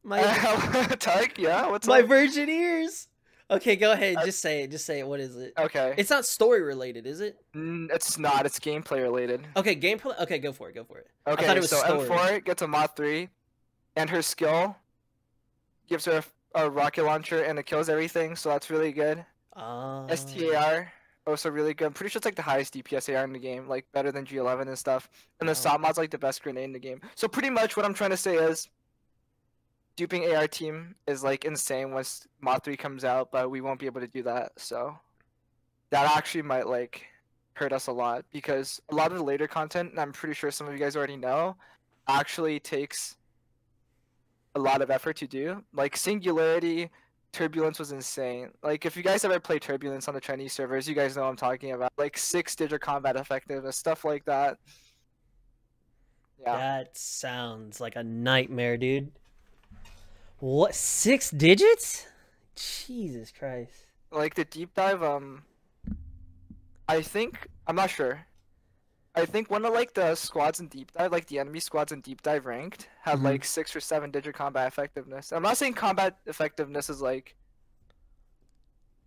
[SPEAKER 1] My
[SPEAKER 2] Tyke, yeah. What's
[SPEAKER 1] my
[SPEAKER 2] up?
[SPEAKER 1] virgin ears. Okay, go ahead. Just say it. Just say it. What is it?
[SPEAKER 2] Okay.
[SPEAKER 1] It's not story related, is it?
[SPEAKER 2] It's not. It's gameplay related.
[SPEAKER 1] Okay, gameplay. Okay, go for it. Go for it.
[SPEAKER 2] Okay,
[SPEAKER 1] I thought it was
[SPEAKER 2] so
[SPEAKER 1] story.
[SPEAKER 2] M4 gets a mod 3, and her skill gives her a rocket launcher, and it kills everything. So that's really good. STAR also really good. I'm pretty sure it's like the highest DPS AR in the game, like better than G11 and stuff. And the SOT mod's like the best grenade in the game. So pretty much what I'm trying to say is, duping AR team is like insane once mod 3 comes out, but we won't be able to do that. So that actually might like hurt us a lot because a lot of the later content, and I'm pretty sure some of you guys already know, actually takes a lot of effort to do. Like Singularity, Turbulence was insane. Like if you guys ever play Turbulence on the Chinese servers, you guys know what I'm talking about. Like 6-digit combat effectiveness, stuff like that. Yeah.
[SPEAKER 1] That sounds like a nightmare, dude. What, 6 digits? Jesus Christ.
[SPEAKER 2] Like the deep dive, I think, I'm not sure. I think one of like the squads in deep dive, like the enemy squads in deep dive ranked, had like 6 or 7 digit combat effectiveness. I'm not saying combat effectiveness is like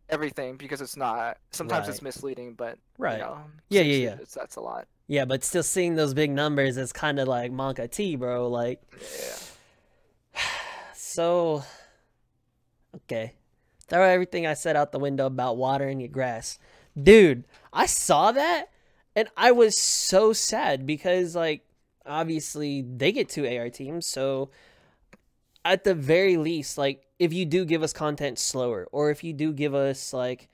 [SPEAKER 2] everything because it's not. Sometimes it's misleading, but
[SPEAKER 1] right.
[SPEAKER 2] You know,
[SPEAKER 1] yeah.
[SPEAKER 2] That's a lot.
[SPEAKER 1] Yeah, but still seeing those big numbers is kind of like Monka T, bro. Like,
[SPEAKER 2] yeah.
[SPEAKER 1] So, okay. Throw everything I said out the window about watering your grass. Dude, I saw that and I was so sad because, like, obviously they get 2 AR teams. So, at the very least, like, if you do give us content slower or if you do give us, like,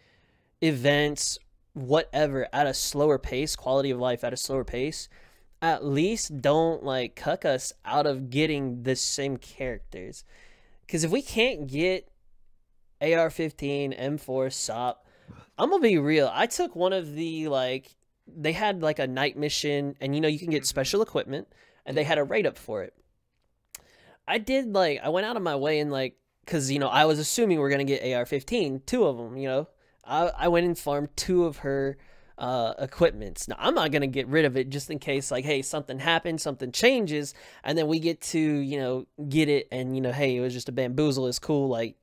[SPEAKER 1] events, whatever, at a slower pace, quality of life at a slower pace, at least don't, like, cuck us out of getting the same characters. Because if we can't get AR-15, M4, SOP, I'm going to be real. I took one of the, like, they had, like, a night mission, and, you can get special equipment, and they had a rate up for it. I went out of my way and, like, because, I was assuming we are going to get AR-15, 2 of them, I went and farmed 2 of her equipments. Now, I'm not going to get rid of it just in case, like, hey, something happens, something changes, and then we get to, get it, and, hey, it was just a bamboozle, it's cool, like.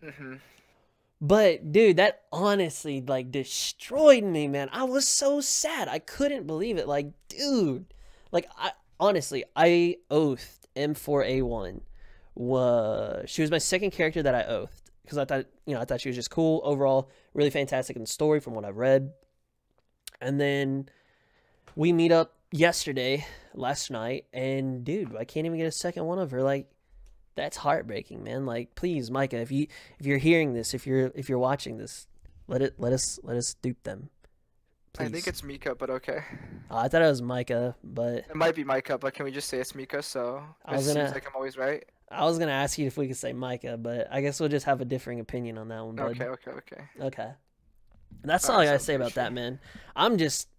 [SPEAKER 1] But, dude, that honestly, like, destroyed me, man. I was so sad. I couldn't believe it. Like, dude. Like, I oathed M4A1. She was my second character that I oathed. Because I thought she was just cool. Overall, really fantastic in the story from what I've read. And then we meet up last night, and dude, I can't even get a second one of her. Like, that's heartbreaking, man. Like, please, Micah, if you're hearing this, if you're watching this, let us dupe them. Please.
[SPEAKER 2] I think it's Mika, but okay.
[SPEAKER 1] I thought it was Micah, but
[SPEAKER 2] it might be Micah. But can we just say it's Mika? So it seems like I'm always right.
[SPEAKER 1] I was gonna ask you if we could say Micah, but I guess we'll just have a differing opinion on that one, bud.
[SPEAKER 2] Okay.
[SPEAKER 1] That's all I gotta say about that, man. I'm just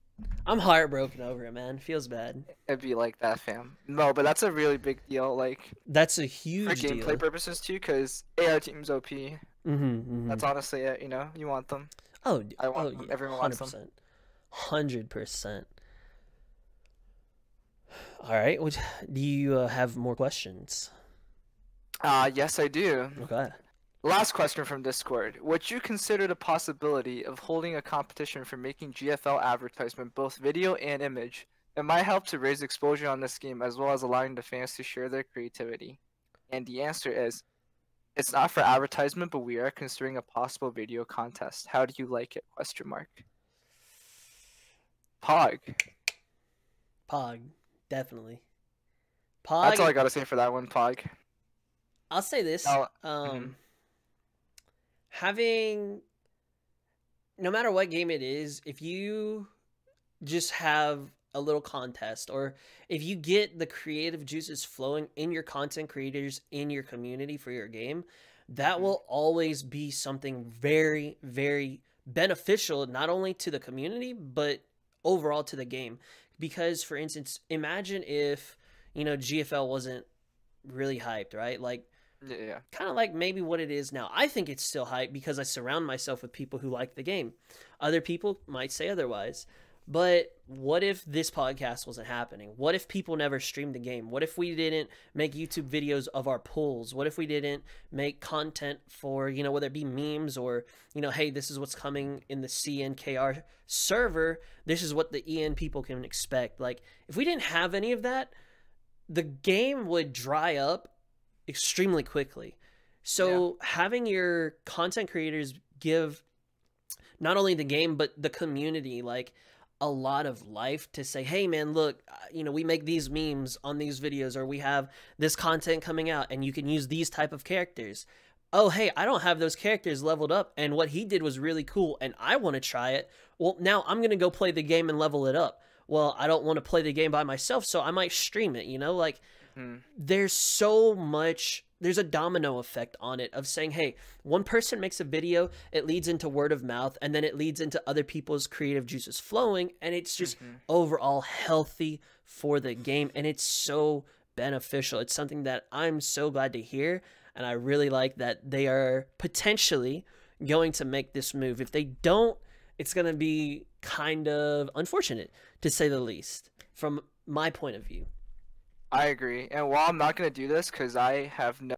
[SPEAKER 1] I'm heartbroken over it, man. Feels bad.
[SPEAKER 2] It'd be like that, fam. No, but that's a really big deal, like
[SPEAKER 1] That's a
[SPEAKER 2] for
[SPEAKER 1] huge
[SPEAKER 2] gameplay
[SPEAKER 1] deal.
[SPEAKER 2] purposes too, because AR teams OP.
[SPEAKER 1] Mm-hmm.
[SPEAKER 2] That's honestly it. You know, you want them.
[SPEAKER 1] Oh,
[SPEAKER 2] I want
[SPEAKER 1] oh
[SPEAKER 2] them.
[SPEAKER 1] yeah,
[SPEAKER 2] Everyone wants them.
[SPEAKER 1] 100%. All right. Do you have more questions?
[SPEAKER 2] Yes, I do.
[SPEAKER 1] Okay.
[SPEAKER 2] Last question from Discord. Would you consider the possibility of holding a competition for making GFL advertisement, both video and image? It might help to raise exposure on this game as well as allowing the fans to share their creativity. And the answer is, it's not for advertisement, but we are considering a possible video contest. How do you like it? Question mark. Pog.
[SPEAKER 1] Pog, definitely. Pog.
[SPEAKER 2] That's all I gotta say for that one, Pog.
[SPEAKER 1] I'll say this. Having, no matter what game it is, if you just have a little contest, or if you get the creative juices flowing in your content creators in your community for your game, that will always be something very, very beneficial, not only to the community, but overall to the game. Because, for instance, imagine if, you know, GFL wasn't really hyped, right? Like,
[SPEAKER 2] yeah.
[SPEAKER 1] kind of like maybe what it is now. I think it's still hype because I surround myself with people who like the game. Other people might say otherwise. But what if this podcast wasn't happening? What if people never streamed the game? What if we didn't make YouTube videos of our pulls? What if we didn't make content for, you know, whether it be memes or, you know, hey, this is what's coming in the CNKR server. This is what the EN people can expect. Like, if we didn't have any of that, the game would dry up extremely quickly. So having your content creators give not only the game, but the community, like, a lot of life to say, hey man, look, you know, we make these memes on these videos, or we have this content coming out and you can use these type of characters. Oh, hey, I don't have those characters leveled up, and what he did was really cool and I want to try it. Well, now I'm going to go play the game and level it up. Well, I don't want to play the game by myself, so I might stream it, you know? Like, there's so much, there's a domino effect on it of saying, hey, one person makes a video, it leads into word of mouth, and then it leads into other people's creative juices flowing, and it's just overall healthy for the game, and it's so beneficial. It's something that I'm so glad to hear, and I really like that they are potentially going to make this move. If they don't, it's going to be kind of unfortunate, to say the least, from my point of view.
[SPEAKER 2] I agree. And while I'm not going to do this because I have no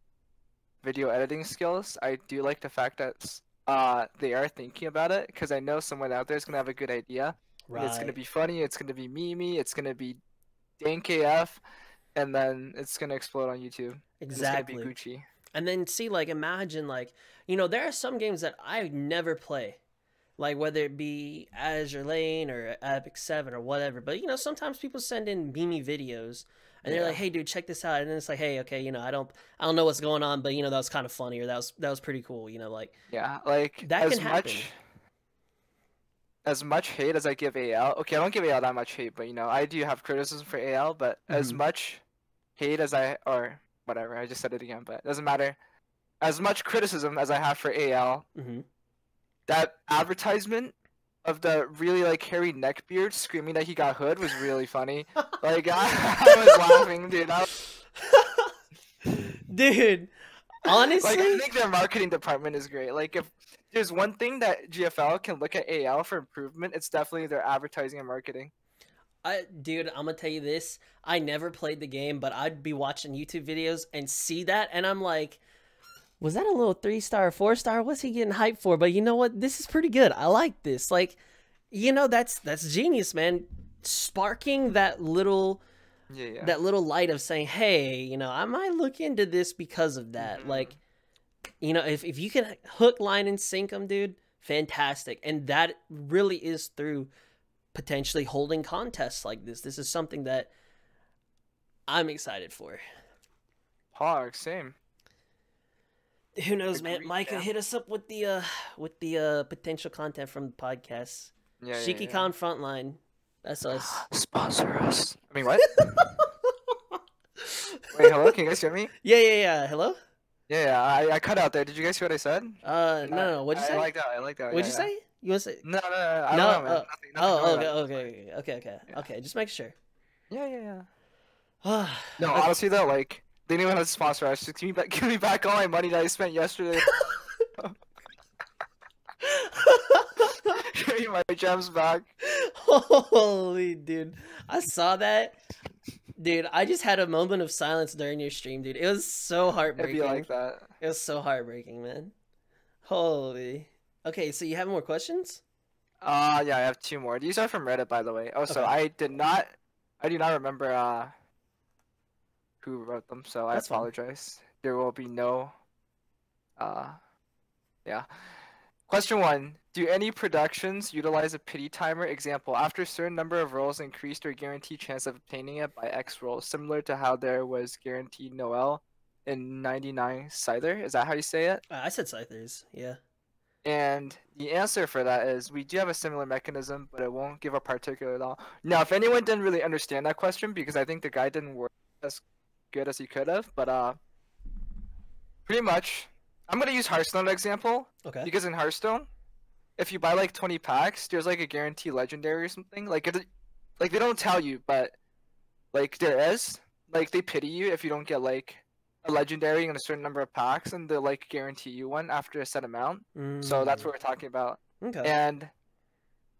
[SPEAKER 2] video editing skills, I do like the fact that they are thinking about it, because I know someone out there is going to have a good idea. Right. It's going to be funny, it's going to be memey, it's going to be dank AF, and then it's going to explode on YouTube.
[SPEAKER 1] Exactly.
[SPEAKER 2] It's going to be Gucci.
[SPEAKER 1] And then see, like, imagine, like, you know, there are some games that I never play. Like, whether it be Azure Lane or Epic 7 or whatever. But, you know, sometimes people send in memey videos. And they're like, hey, dude, check this out. And then it's like, hey, okay, you know, I don't know what's going on, but, you know, that was kind of funny, or that was pretty cool, you know, like.
[SPEAKER 2] Yeah, like,
[SPEAKER 1] that can happen.
[SPEAKER 2] As much hate as I give AL, okay, I don't give AL that much hate, but, you know, I do have criticism for AL, but as much hate as or whatever, I just said it again, but it doesn't matter. As much criticism as I have for AL, that advertisement of the really, like, hairy neckbeard screaming that he got hood was really funny. Like, I was laughing, dude.
[SPEAKER 1] Dude, honestly,
[SPEAKER 2] like, I think their marketing department is great. Like, if there's one thing that GFL can look at AL for improvement, it's definitely their advertising and marketing.
[SPEAKER 1] Dude, I'm gonna tell you this. I never played the game, but I'd be watching YouTube videos and see that, and I'm like, was that a little 3-star, 4-star? What's he getting hyped for? But you know what? This is pretty good. I like this. Like, you know, that's genius, man. Sparking that little light of saying, hey, you know, I might look into this because of that. Like, you know, if you can hook, line, and sink them, dude, fantastic. And that really is through potentially holding contests like this. This is something that I'm excited for.
[SPEAKER 2] Hog, same.
[SPEAKER 1] Who knows, man? Micah, hit us up with the potential content from the podcast. Shikikan Frontline. That's us.
[SPEAKER 2] Sponsor us. I mean, what? Wait, hello? Can you guys hear me?
[SPEAKER 1] Yeah. Hello?
[SPEAKER 2] Yeah, I cut out there. Did you guys hear what I said?
[SPEAKER 1] No. What'd you say?
[SPEAKER 2] I like that.
[SPEAKER 1] What'd you say? You want to say?
[SPEAKER 2] No, I
[SPEAKER 1] No.
[SPEAKER 2] don't know, man. Nothing
[SPEAKER 1] Oh,
[SPEAKER 2] going
[SPEAKER 1] okay,
[SPEAKER 2] on.
[SPEAKER 1] okay.
[SPEAKER 2] Yeah.
[SPEAKER 1] Okay, just make sure.
[SPEAKER 2] Yeah.
[SPEAKER 1] Okay.
[SPEAKER 2] No, honestly though, like they didn't even have to sponsor us. Just give me back all my money that I spent yesterday. Give me my gems back.
[SPEAKER 1] Holy dude, I saw that. Dude, I just had a moment of silence during your stream, dude. It was so
[SPEAKER 2] It'd be
[SPEAKER 1] heartbreaking.
[SPEAKER 2] like that.
[SPEAKER 1] It was so heartbreaking, man. Holy. Okay, so you have more questions?
[SPEAKER 2] Yeah, I have two more. These are from Reddit, by the way. Oh, so
[SPEAKER 1] Okay.
[SPEAKER 2] I do not remember who wrote them, so I
[SPEAKER 1] That's fine.
[SPEAKER 2] apologize. There will be no yeah. Question 1. Do any productions utilize a pity timer? Example, after a certain number of rolls increased your guaranteed chance of obtaining it by X rolls, similar to how there was guaranteed Noel in 99 Scyther? Is that how you say it?
[SPEAKER 1] I said Scythers, yeah.
[SPEAKER 2] And the answer for that is we do have a similar mechanism, but it won't give a particular law. Now, if anyone didn't really understand that question, because I think the guy didn't work as good as he could have, but pretty much, I'm gonna use Hearthstone example.
[SPEAKER 1] Okay.
[SPEAKER 2] Because in Hearthstone, if you buy like 20 packs, there's like a guarantee legendary or something. Like they don't tell you, but like there is. Like they pity you if you don't get like a legendary in a certain number of packs, and they'll like guarantee you one after a set amount. So that's what we're talking about.
[SPEAKER 1] Okay.
[SPEAKER 2] And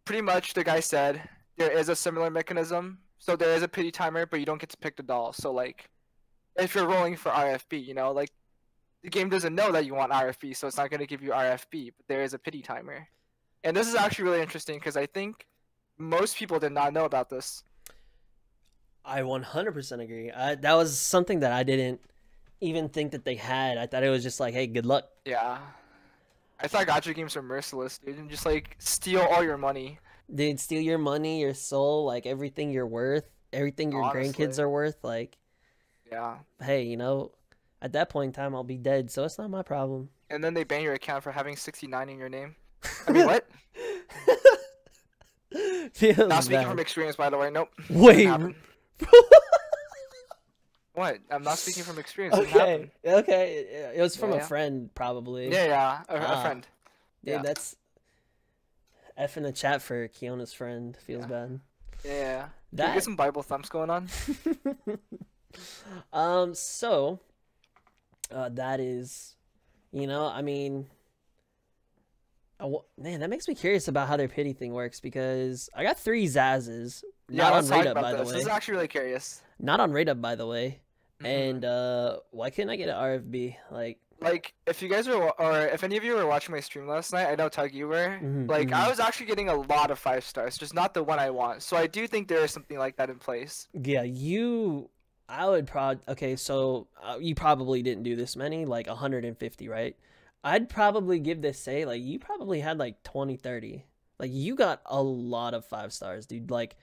[SPEAKER 2] pretty much the guy said there is a similar mechanism. So there is a pity timer, but you don't get to pick the doll. So like if you're rolling for RFB, you know, like the game doesn't know that you want RFB, so it's not going to give you RFB, but there is a pity timer. And this is actually really interesting because I think most people did not know about this.
[SPEAKER 1] I 100% agree. That was something that I didn't even think that they had. I thought it was just like, hey, good luck.
[SPEAKER 2] Yeah. I thought gacha games were merciless, dude, and just like steal all your money.
[SPEAKER 1] They'd steal your money, your soul, like everything you're worth, everything your
[SPEAKER 2] Honestly.
[SPEAKER 1] grandkids are worth. Like,
[SPEAKER 2] Yeah.
[SPEAKER 1] hey, you know, at that point in time, I'll be dead, so it's not my problem.
[SPEAKER 2] And then they ban your account for having 69 in your name. I mean, what?
[SPEAKER 1] Feels
[SPEAKER 2] Not speaking
[SPEAKER 1] bad.
[SPEAKER 2] from experience, by the way. Nope.
[SPEAKER 1] Wait.
[SPEAKER 2] What? I'm not speaking from experience.
[SPEAKER 1] Okay. Okay. It was from
[SPEAKER 2] Yeah,
[SPEAKER 1] a
[SPEAKER 2] yeah.
[SPEAKER 1] friend, probably.
[SPEAKER 2] Yeah. A friend.
[SPEAKER 1] Dude,
[SPEAKER 2] Yeah.
[SPEAKER 1] that's F in the chat for Kiona's friend. Feels
[SPEAKER 2] Yeah.
[SPEAKER 1] bad.
[SPEAKER 2] Yeah. Can you
[SPEAKER 1] That
[SPEAKER 2] get some Bible thumps going on?
[SPEAKER 1] So that is, you know, I mean, man, that makes me curious about how their pity thing works because I got 3 Zazzes.
[SPEAKER 2] Yeah,
[SPEAKER 1] Not on
[SPEAKER 2] let's talk
[SPEAKER 1] rate up,
[SPEAKER 2] about
[SPEAKER 1] by the
[SPEAKER 2] this.
[SPEAKER 1] way.
[SPEAKER 2] This is actually really curious.
[SPEAKER 1] Not on rate up, by the way.
[SPEAKER 2] Mhm.
[SPEAKER 1] And why couldn't I get an RFB?
[SPEAKER 2] Like, if you guys were, or if any of you were watching my stream last night, I know Tug, you were.
[SPEAKER 1] Mhm,
[SPEAKER 2] I was actually getting a lot of 5 stars, just not the one I want. So I do think there is something like that in place.
[SPEAKER 1] yeah, I would okay, so you probably didn't do this many, like 150, right? I'd probably give this, say, like, you probably had like 20, 30. Like, you got a lot of 5 stars, dude. Like,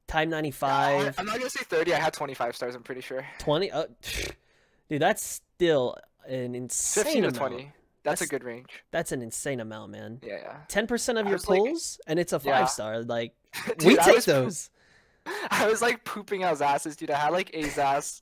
[SPEAKER 1] Time 95.
[SPEAKER 2] I'm not gonna say 30. I had 25 stars. I'm pretty sure.
[SPEAKER 1] 20. Dude, that's still an
[SPEAKER 2] 15
[SPEAKER 1] insane
[SPEAKER 2] to
[SPEAKER 1] amount.
[SPEAKER 2] 20. That's a good range.
[SPEAKER 1] That's an insane amount, man.
[SPEAKER 2] Yeah.
[SPEAKER 1] 10% of
[SPEAKER 2] I
[SPEAKER 1] your
[SPEAKER 2] was like-
[SPEAKER 1] pulls, and it's a 5-star. Like,
[SPEAKER 2] Dude,
[SPEAKER 1] we
[SPEAKER 2] I
[SPEAKER 1] take
[SPEAKER 2] was
[SPEAKER 1] those.
[SPEAKER 2] I was like pooping out asses, dude. I had like A's ass.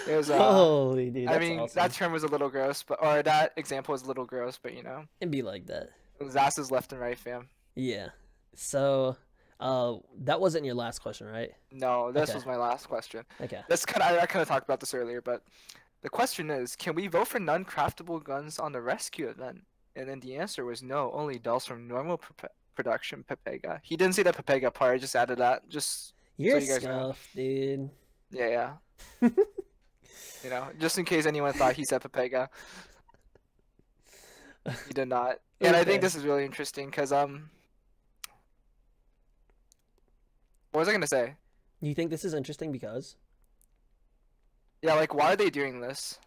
[SPEAKER 2] It was.
[SPEAKER 1] Holy dude, that's
[SPEAKER 2] I mean,
[SPEAKER 1] awesome.
[SPEAKER 2] that term was a little gross, or that example was a little gross, but you know,
[SPEAKER 1] It'd be like that.
[SPEAKER 2] it was asses left and right, fam.
[SPEAKER 1] Yeah. So, that wasn't your last question, right?
[SPEAKER 2] No, this
[SPEAKER 1] Okay.
[SPEAKER 2] was my last question.
[SPEAKER 1] Okay.
[SPEAKER 2] I kind of talked about this earlier, but the question is, can we vote for non-craftable guns on the rescue event? And then the answer was no, only dolls from normal production Pepega. He didn't say the Pepega part, I just added that. Just
[SPEAKER 1] You're
[SPEAKER 2] you guys know.
[SPEAKER 1] scuffed, dude.
[SPEAKER 2] yeah. You know, just in case anyone thought he said Pepega. He did not. And I
[SPEAKER 1] Okay.
[SPEAKER 2] think this is really interesting because what was I gonna say?
[SPEAKER 1] You think this is interesting because?
[SPEAKER 2] Yeah, like why are they doing this?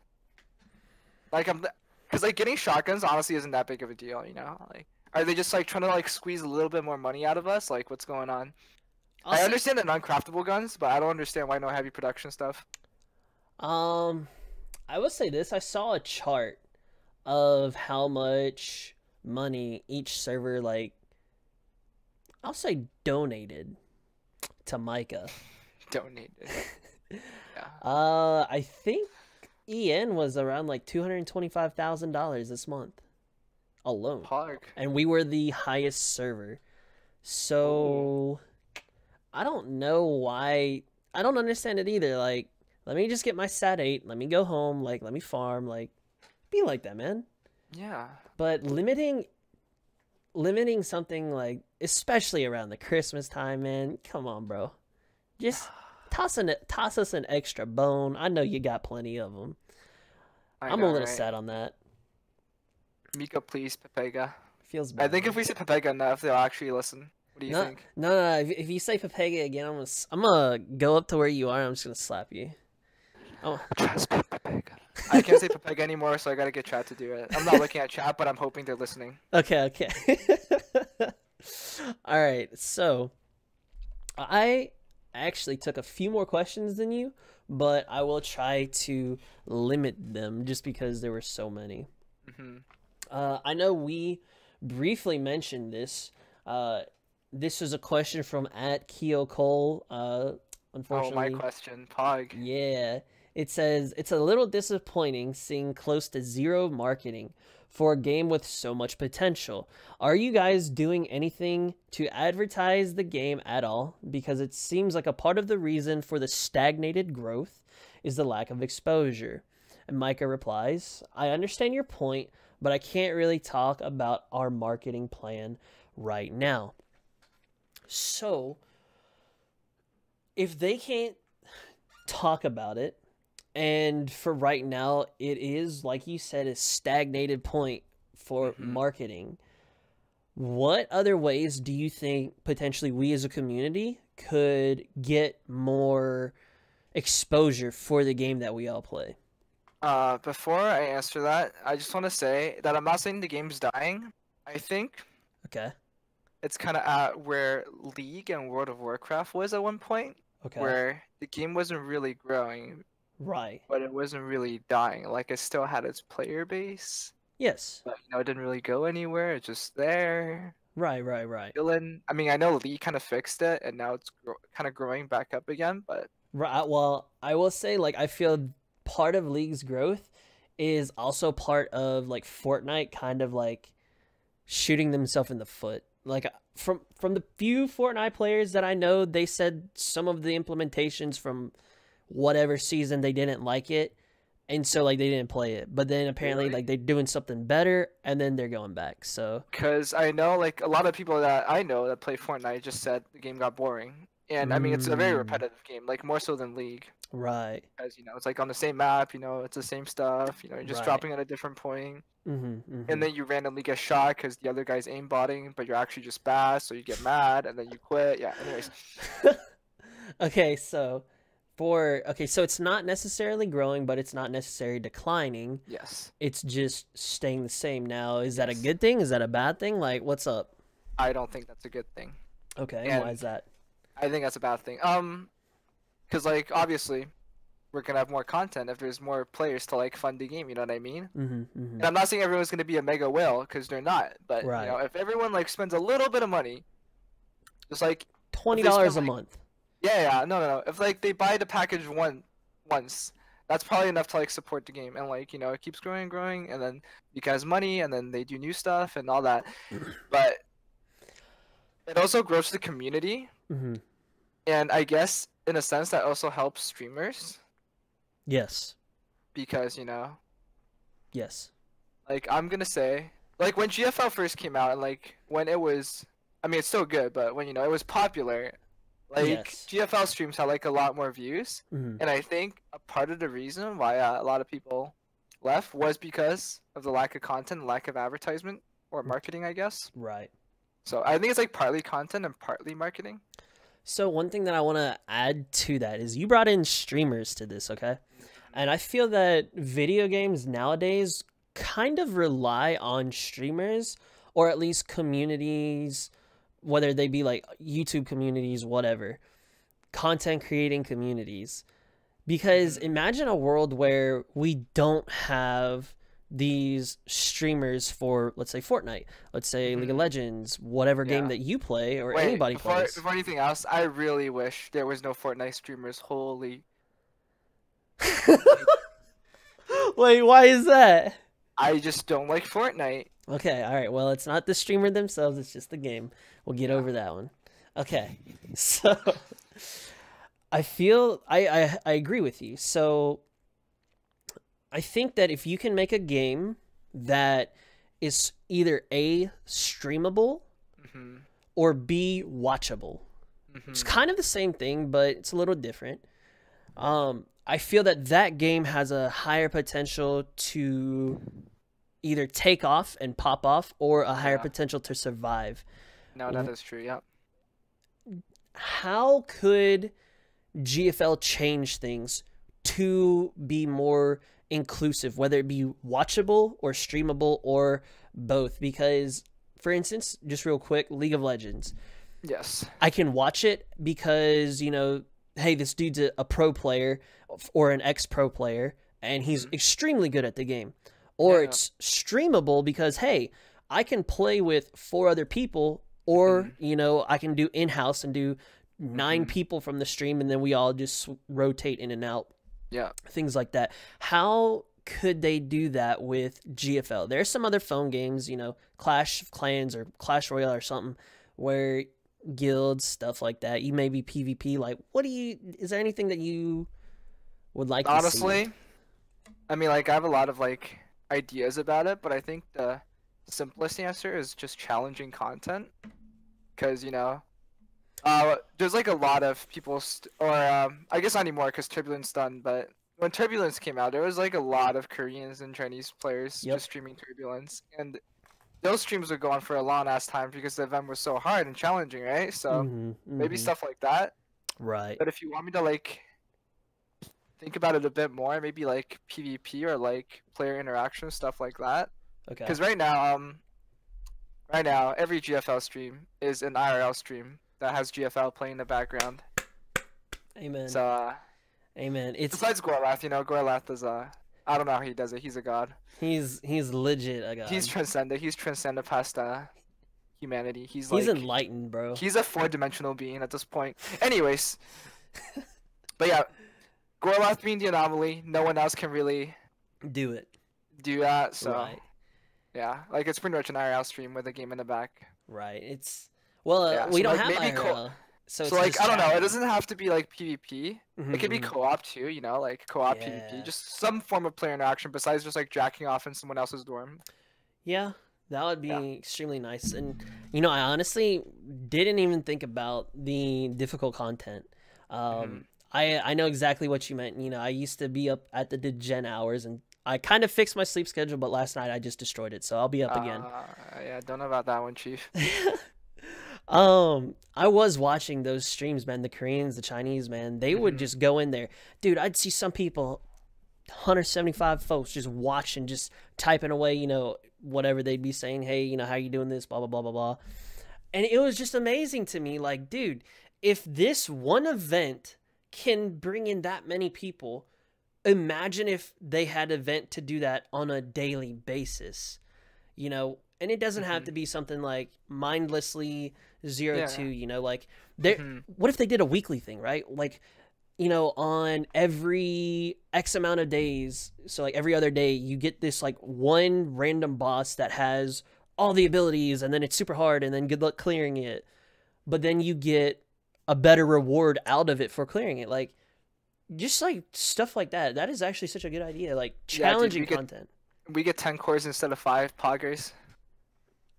[SPEAKER 2] Like because like getting shotguns honestly isn't that big of a deal, you know? Like are they just like trying to like squeeze a little bit more money out of us? Like what's going on? I understand the non-craftable guns, but I don't understand why no heavy production stuff.
[SPEAKER 1] I will say this. I saw a chart of how much money each server, like, I'll say donated to Micah.
[SPEAKER 2] Donated. Yeah.
[SPEAKER 1] I think EN was around like $225,000 this month alone.
[SPEAKER 2] Pog.
[SPEAKER 1] And we were the highest server. So I don't know why. I don't understand it either. Like, let me just get my sat 8. Let me go home. Like, let me farm. Like, be like that, man.
[SPEAKER 2] Yeah.
[SPEAKER 1] But limiting something like, especially around the Christmas time, man. Come on, bro. Just toss us an extra bone. I know you got plenty of them. I'm a little sad on that.
[SPEAKER 2] Mika, please, Pepega.
[SPEAKER 1] Feels bad.
[SPEAKER 2] I think if we say Pepega enough, they'll actually listen. What do you think?
[SPEAKER 1] No. If you say Pepega again, I'm gonna go up to where you are. And I'm just gonna slap you. Oh.
[SPEAKER 2] Just Pepega. I can't say Pepega anymore, so I gotta get chat to do it. I'm not looking at chat, but I'm hoping they're listening.
[SPEAKER 1] Okay. All right. So, I actually took a few more questions than you, but I will try to limit them just because there were so many. I know we briefly mentioned this. This is a question from @KeoCole. Unfortunately,
[SPEAKER 2] my question, Pog.
[SPEAKER 1] Yeah, it says it's a little disappointing seeing close to zero marketing for a game with so much potential. Are you guys doing anything to advertise the game at all? Because it seems like a part of the reason for the stagnated growth is the lack of exposure. And Micah replies, I understand your point, but I can't really talk about our marketing plan right now. So, if they can't talk about it, and for right now, it is, like you said, a stagnated point for marketing, what other ways do you think potentially we as a community could get more exposure for the game that we all play?
[SPEAKER 2] Before I answer that, I just want to say that I'm not saying the game's dying. I think it's kind of at where League and World of Warcraft was at one point, where the game wasn't really growing,
[SPEAKER 1] right?
[SPEAKER 2] But it wasn't really dying. Like, it still had its player base.
[SPEAKER 1] Yes.
[SPEAKER 2] But it didn't really go anywhere. It's just there.
[SPEAKER 1] Right.
[SPEAKER 2] I mean, I know League kind of fixed it, and now it's kind of growing back up again. But
[SPEAKER 1] well, I will say, like, I feel part of League's growth is also part of like Fortnite kind of like shooting themselves in the foot. Like, from the few Fortnite players that I know, they said some of the implementations from whatever season they didn't like it, and so like they didn't play it. But then apparently like they're doing something better, and then they're going back. So
[SPEAKER 2] because I know like a lot of people that I know that play Fortnite just said the game got boring, and I mean it's a very repetitive game, like more so than League.
[SPEAKER 1] Right.
[SPEAKER 2] Because it's like on the same map, it's the same stuff. You're just dropping at a different point. And then you randomly get shot because the other guy's aimbotting, but you're actually just bad, so you get mad and then you quit. Yeah. Anyways.
[SPEAKER 1] So it's not necessarily growing, but it's not necessarily declining.
[SPEAKER 2] Yes.
[SPEAKER 1] It's just staying the same. Now, is that a good thing? Is that a bad thing? Like, what's up?
[SPEAKER 2] I don't think that's a good thing.
[SPEAKER 1] Okay. And why is that?
[SPEAKER 2] I think that's a bad thing. Because like obviously, we're gonna have more content if there's more players to like fund the game. You know what I mean? And I'm not saying everyone's gonna be a mega whale because they're not. But if everyone like spends a little bit of money, just like
[SPEAKER 1] $20 a month.
[SPEAKER 2] Yeah, no. If like they buy the package once, that's probably enough to like support the game, and like it keeps growing, and then you guys money, and then they do new stuff and all that. But it also grows the community, and I guess in a sense that also helps streamers.
[SPEAKER 1] Yes.
[SPEAKER 2] Because
[SPEAKER 1] Yes.
[SPEAKER 2] Like I'm gonna say, like when GFL first came out, and like when it was, I mean it's still good, but when it was popular. Like GFL streams had like a lot more views, and I think a part of the reason why a lot of people left was because of the lack of content, lack of advertisement or marketing, I guess.
[SPEAKER 1] Right.
[SPEAKER 2] So I think it's like partly content and partly marketing.
[SPEAKER 1] So one thing that I want to add to that is you brought in streamers to this, okay? And I feel that video games nowadays kind of rely on streamers, or at least communities, whether they be like YouTube communities, whatever, content creating communities. Because imagine a world where we don't have these streamers for, let's say, Fortnite, let's say League of Legends, whatever game that you play or anybody plays.
[SPEAKER 2] Before anything else, I really wish there was no Fortnite streamers. Holy.
[SPEAKER 1] Wait, why is that?
[SPEAKER 2] I just don't like Fortnite.
[SPEAKER 1] Okay, all right. Well, it's not the streamer themselves, it's just the game. We'll get over that one. Okay. So I feel I agree with you. So I think that if you can make a game that is either A, streamable, or B, watchable. It's kind of the same thing, but it's a little different. I feel that that game has a higher potential to either take off and pop off, or a higher potential to survive.
[SPEAKER 2] No, that is true. Yeah.
[SPEAKER 1] How could GFL change things to be more inclusive, whether it be watchable or streamable or both? Because, for instance, just real quick, League of Legends.
[SPEAKER 2] Yes.
[SPEAKER 1] I can watch it because, you know, hey, this dude's a pro player or an ex-pro player, and he's extremely good at the game. Or it's streamable because, hey, I can play with 4 other people, or, you know, I can do in-house and do 9 people from the stream, and then we all just rotate in and out.
[SPEAKER 2] Yeah.
[SPEAKER 1] Things like that. How could they do that with GFL? There's some other phone games, you know, Clash of Clans or Clash Royale or something, where guilds, stuff like that. You may be PvP. Like, is there anything that you would like to see?
[SPEAKER 2] Honestly, I mean, like, I have a lot of, like, ideas about it, but I think the simplest answer is just challenging content. Because, you know, there's, like, a lot of people, I guess not anymore because Turbulence done, but when Turbulence came out, there was, like, a lot of Koreans and Chinese players just streaming Turbulence, and those streams would go on for a long ass time because the event was so hard and challenging, right? So maybe stuff like that.
[SPEAKER 1] Right.
[SPEAKER 2] But if you want me to, like, think about it a bit more, maybe like PvP or like player interaction, stuff like that.
[SPEAKER 1] Okay.
[SPEAKER 2] Because right now every GFL stream is an IRL stream that has GFL playing in the background.
[SPEAKER 1] Amen.
[SPEAKER 2] So
[SPEAKER 1] amen. It's
[SPEAKER 2] besides Gorlath, you know, Gorlath is I don't know how he does it. He's a god.
[SPEAKER 1] He's legit a god.
[SPEAKER 2] He's transcended. He's transcended past humanity. He's
[SPEAKER 1] enlightened, bro.
[SPEAKER 2] He's a 4-dimensional being at this point. Anyways, but yeah, Gorlath being the anomaly, no one else can really
[SPEAKER 1] do
[SPEAKER 2] that. So
[SPEAKER 1] right.
[SPEAKER 2] yeah, like it's pretty much an IRL stream with a game in the back.
[SPEAKER 1] Right. It's we don't have IRL. So
[SPEAKER 2] like, I don't know. It doesn't have to be like PvP. It could be co-op too, you know, like co-op PvP. Just some form of player interaction besides just like jacking off in someone else's dorm.
[SPEAKER 1] Yeah, that would be extremely nice. And, you know, I honestly didn't even think about the difficult content. I know exactly what you meant. You know, I used to be up at the degen hours, and I kind of fixed my sleep schedule, but last night I just destroyed it, so I'll be up again.
[SPEAKER 2] Yeah, don't know about that one, Chief.
[SPEAKER 1] I was watching those streams, man. The Koreans, the Chinese, man, they would just go in there. Dude, I'd see some people, 175 folks, just watching, just typing away, you know, whatever they'd be saying. Hey, you know, how you doing this? Blah, blah, blah, blah, blah. And it was just amazing to me. Like, dude, if this one event can bring in that many people, imagine if they had an event to do that on a daily basis, you know. And it doesn't have to be something like mindlessly 0-2, you know, like what if they did a weekly thing, right? Like, you know, on every X amount of days, so like every other day, you get this like one random boss that has all the abilities, and then it's super hard, and then good luck clearing it. But then you get a better reward out of it for clearing it. Like, just like stuff like that. That is actually such a good idea. Like challenging content.
[SPEAKER 2] We get 10 cores instead of 5 poggers.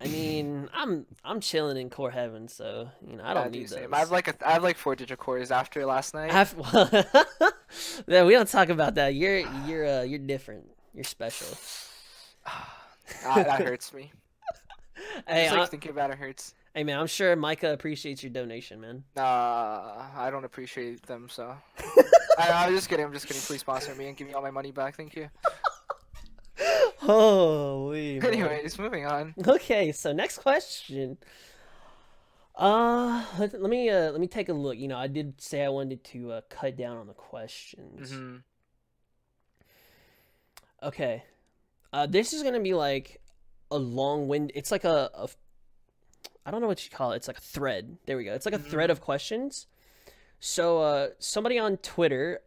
[SPEAKER 1] I mean, I'm chilling in core heaven, so you know I don't need those.
[SPEAKER 2] I have like 4-digit cores after last night.
[SPEAKER 1] Yeah, we don't talk about that. You're different. You're special.
[SPEAKER 2] That hurts me.
[SPEAKER 1] Hey,
[SPEAKER 2] just, like, thinking about it hurts.
[SPEAKER 1] Hey man, I'm sure Micah appreciates your donation, man.
[SPEAKER 2] I don't appreciate them, so. I'm just kidding. Please sponsor me and give me all my money back. Thank you.
[SPEAKER 1] Holy.
[SPEAKER 2] Anyways, moving on.
[SPEAKER 1] Okay, so next question. Let me take a look. You know, I did say I wanted to cut down on the questions. Okay. This is gonna be like a long-winded. It's like a I don't know what you call it. It's like a thread. There we go. It's like a thread of questions. So somebody on Twitter,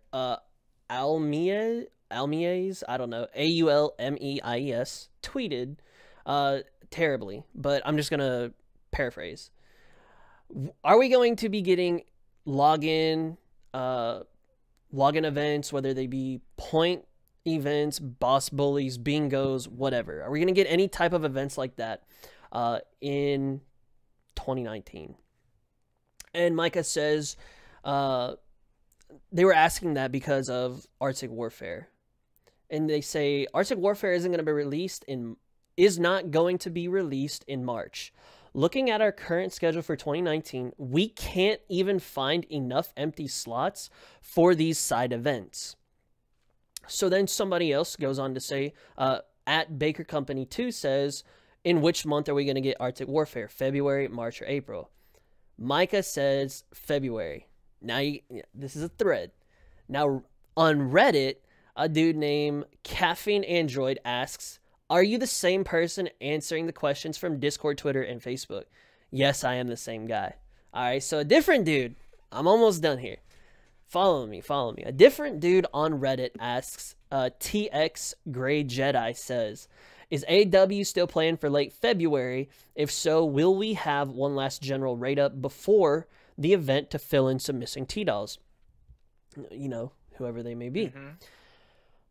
[SPEAKER 1] Almies, I don't know, AULMEIES, tweeted, Terribly, but I'm just gonna paraphrase. Are we going to be getting login events, whether they be point events, boss bullies, bingos, whatever? Are we going to get any type of events like that in 2019? And Micah says they were asking that because of Arctic Warfare. And they say Arctic Warfare is not going to be released in March. Looking at our current schedule for 2019, we can't even find enough empty slots for these side events. So then somebody else goes on to say, at Baker Company 2 says, in which month are we going to get Arctic Warfare? February, March, or April? Micah says February. Now, this is a thread. Now, on Reddit, a dude named Caffeine Android asks, are you the same person answering the questions from Discord, Twitter, and Facebook? Yes, I am the same guy. All right, so a different dude. I'm almost done here. Follow me. A different dude on Reddit asks, TX Gray Jedi says, is AW still planned for late February? If so, will we have one last general raid up before the event to fill in some missing T-Dolls? You know, whoever they may be. Mm-hmm.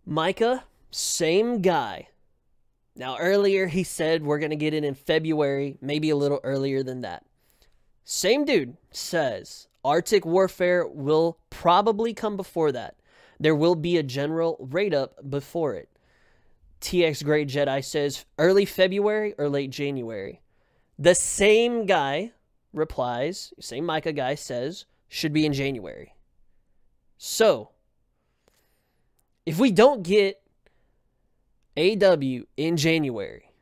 [SPEAKER 1] Micah, same guy. Now, earlier he said we're going to get it in February, maybe a little earlier than that. Same dude says Arctic Warfare will probably come before that. There will be a general raid up before it. TX Great Jedi says early February or late January. The same guy replies, same Micah guy says, should be in January. So, if we don't get AW in January,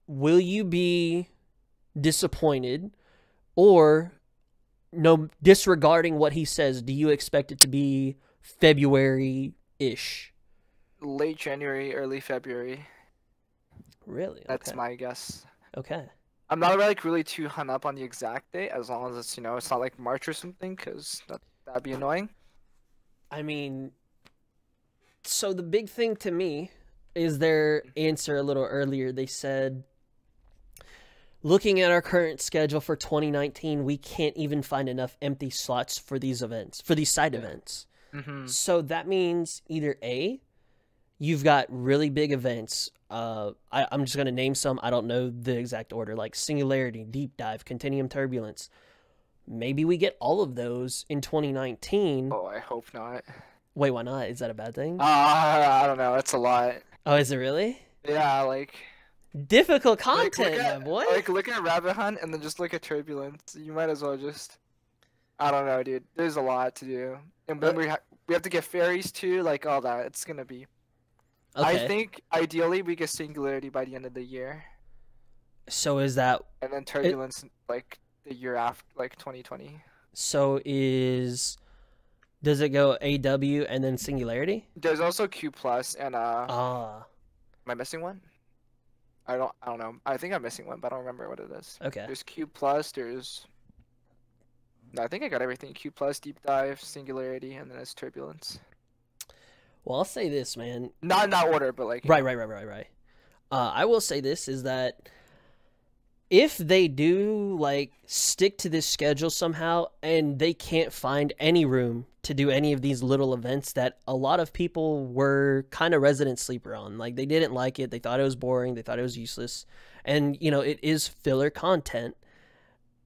[SPEAKER 1] will you be disappointed, or no, disregarding what he says, do you expect it to be February-ish?
[SPEAKER 2] Late January, early February.
[SPEAKER 1] Really?
[SPEAKER 2] That's
[SPEAKER 1] okay.
[SPEAKER 2] my guess.
[SPEAKER 1] Okay.
[SPEAKER 2] I'm not like really too hung up on the exact date, as long as it's, you know, it's not like March or something, because that'd be annoying.
[SPEAKER 1] I mean, so the big thing to me is their answer a little earlier. They said, looking at our current schedule for 2019, we can't even find enough empty slots for these events, for these side events. Mm-hmm. So that means either A, you've got really big events. I'm just going to name some. I don't know the exact order, like Singularity, Deep Dive, Continuum Turbulence. Maybe we get all of those in 2019.
[SPEAKER 2] Oh, I hope not.
[SPEAKER 1] Wait, why not? Is that a bad thing?
[SPEAKER 2] I don't know. It's a lot.
[SPEAKER 1] Oh, is it really?
[SPEAKER 2] Yeah, like...
[SPEAKER 1] difficult content, my boy.
[SPEAKER 2] Like, look at Rabbit Hunt and then just look at Turbulence. You might as well just... I don't know, dude. There's a lot to do. And then we have to get ferries, too. Like, all that. It's gonna be... Okay. I think, ideally, we get Singularity by the end of the year.
[SPEAKER 1] So is that...
[SPEAKER 2] And then Turbulence, like, the year after, like, 2020.
[SPEAKER 1] So is... does it go AW and then Singularity?
[SPEAKER 2] There's also Q Plus and am I missing one? I don't know. I think I'm missing one, but I don't remember what it is.
[SPEAKER 1] Okay.
[SPEAKER 2] There's Q Plus, no, I think I got everything. Q Plus, Deep Dive, Singularity, and then there's Turbulence.
[SPEAKER 1] Well, I'll say this, man.
[SPEAKER 2] Not in that order, but like...
[SPEAKER 1] Right. I will say this, is that if they do, like, stick to this schedule somehow and they can't find any room to do any of these little events that a lot of people were kind of resident sleeper on, like, they didn't like it, they thought it was boring, they thought it was useless, and, you know, it is filler content.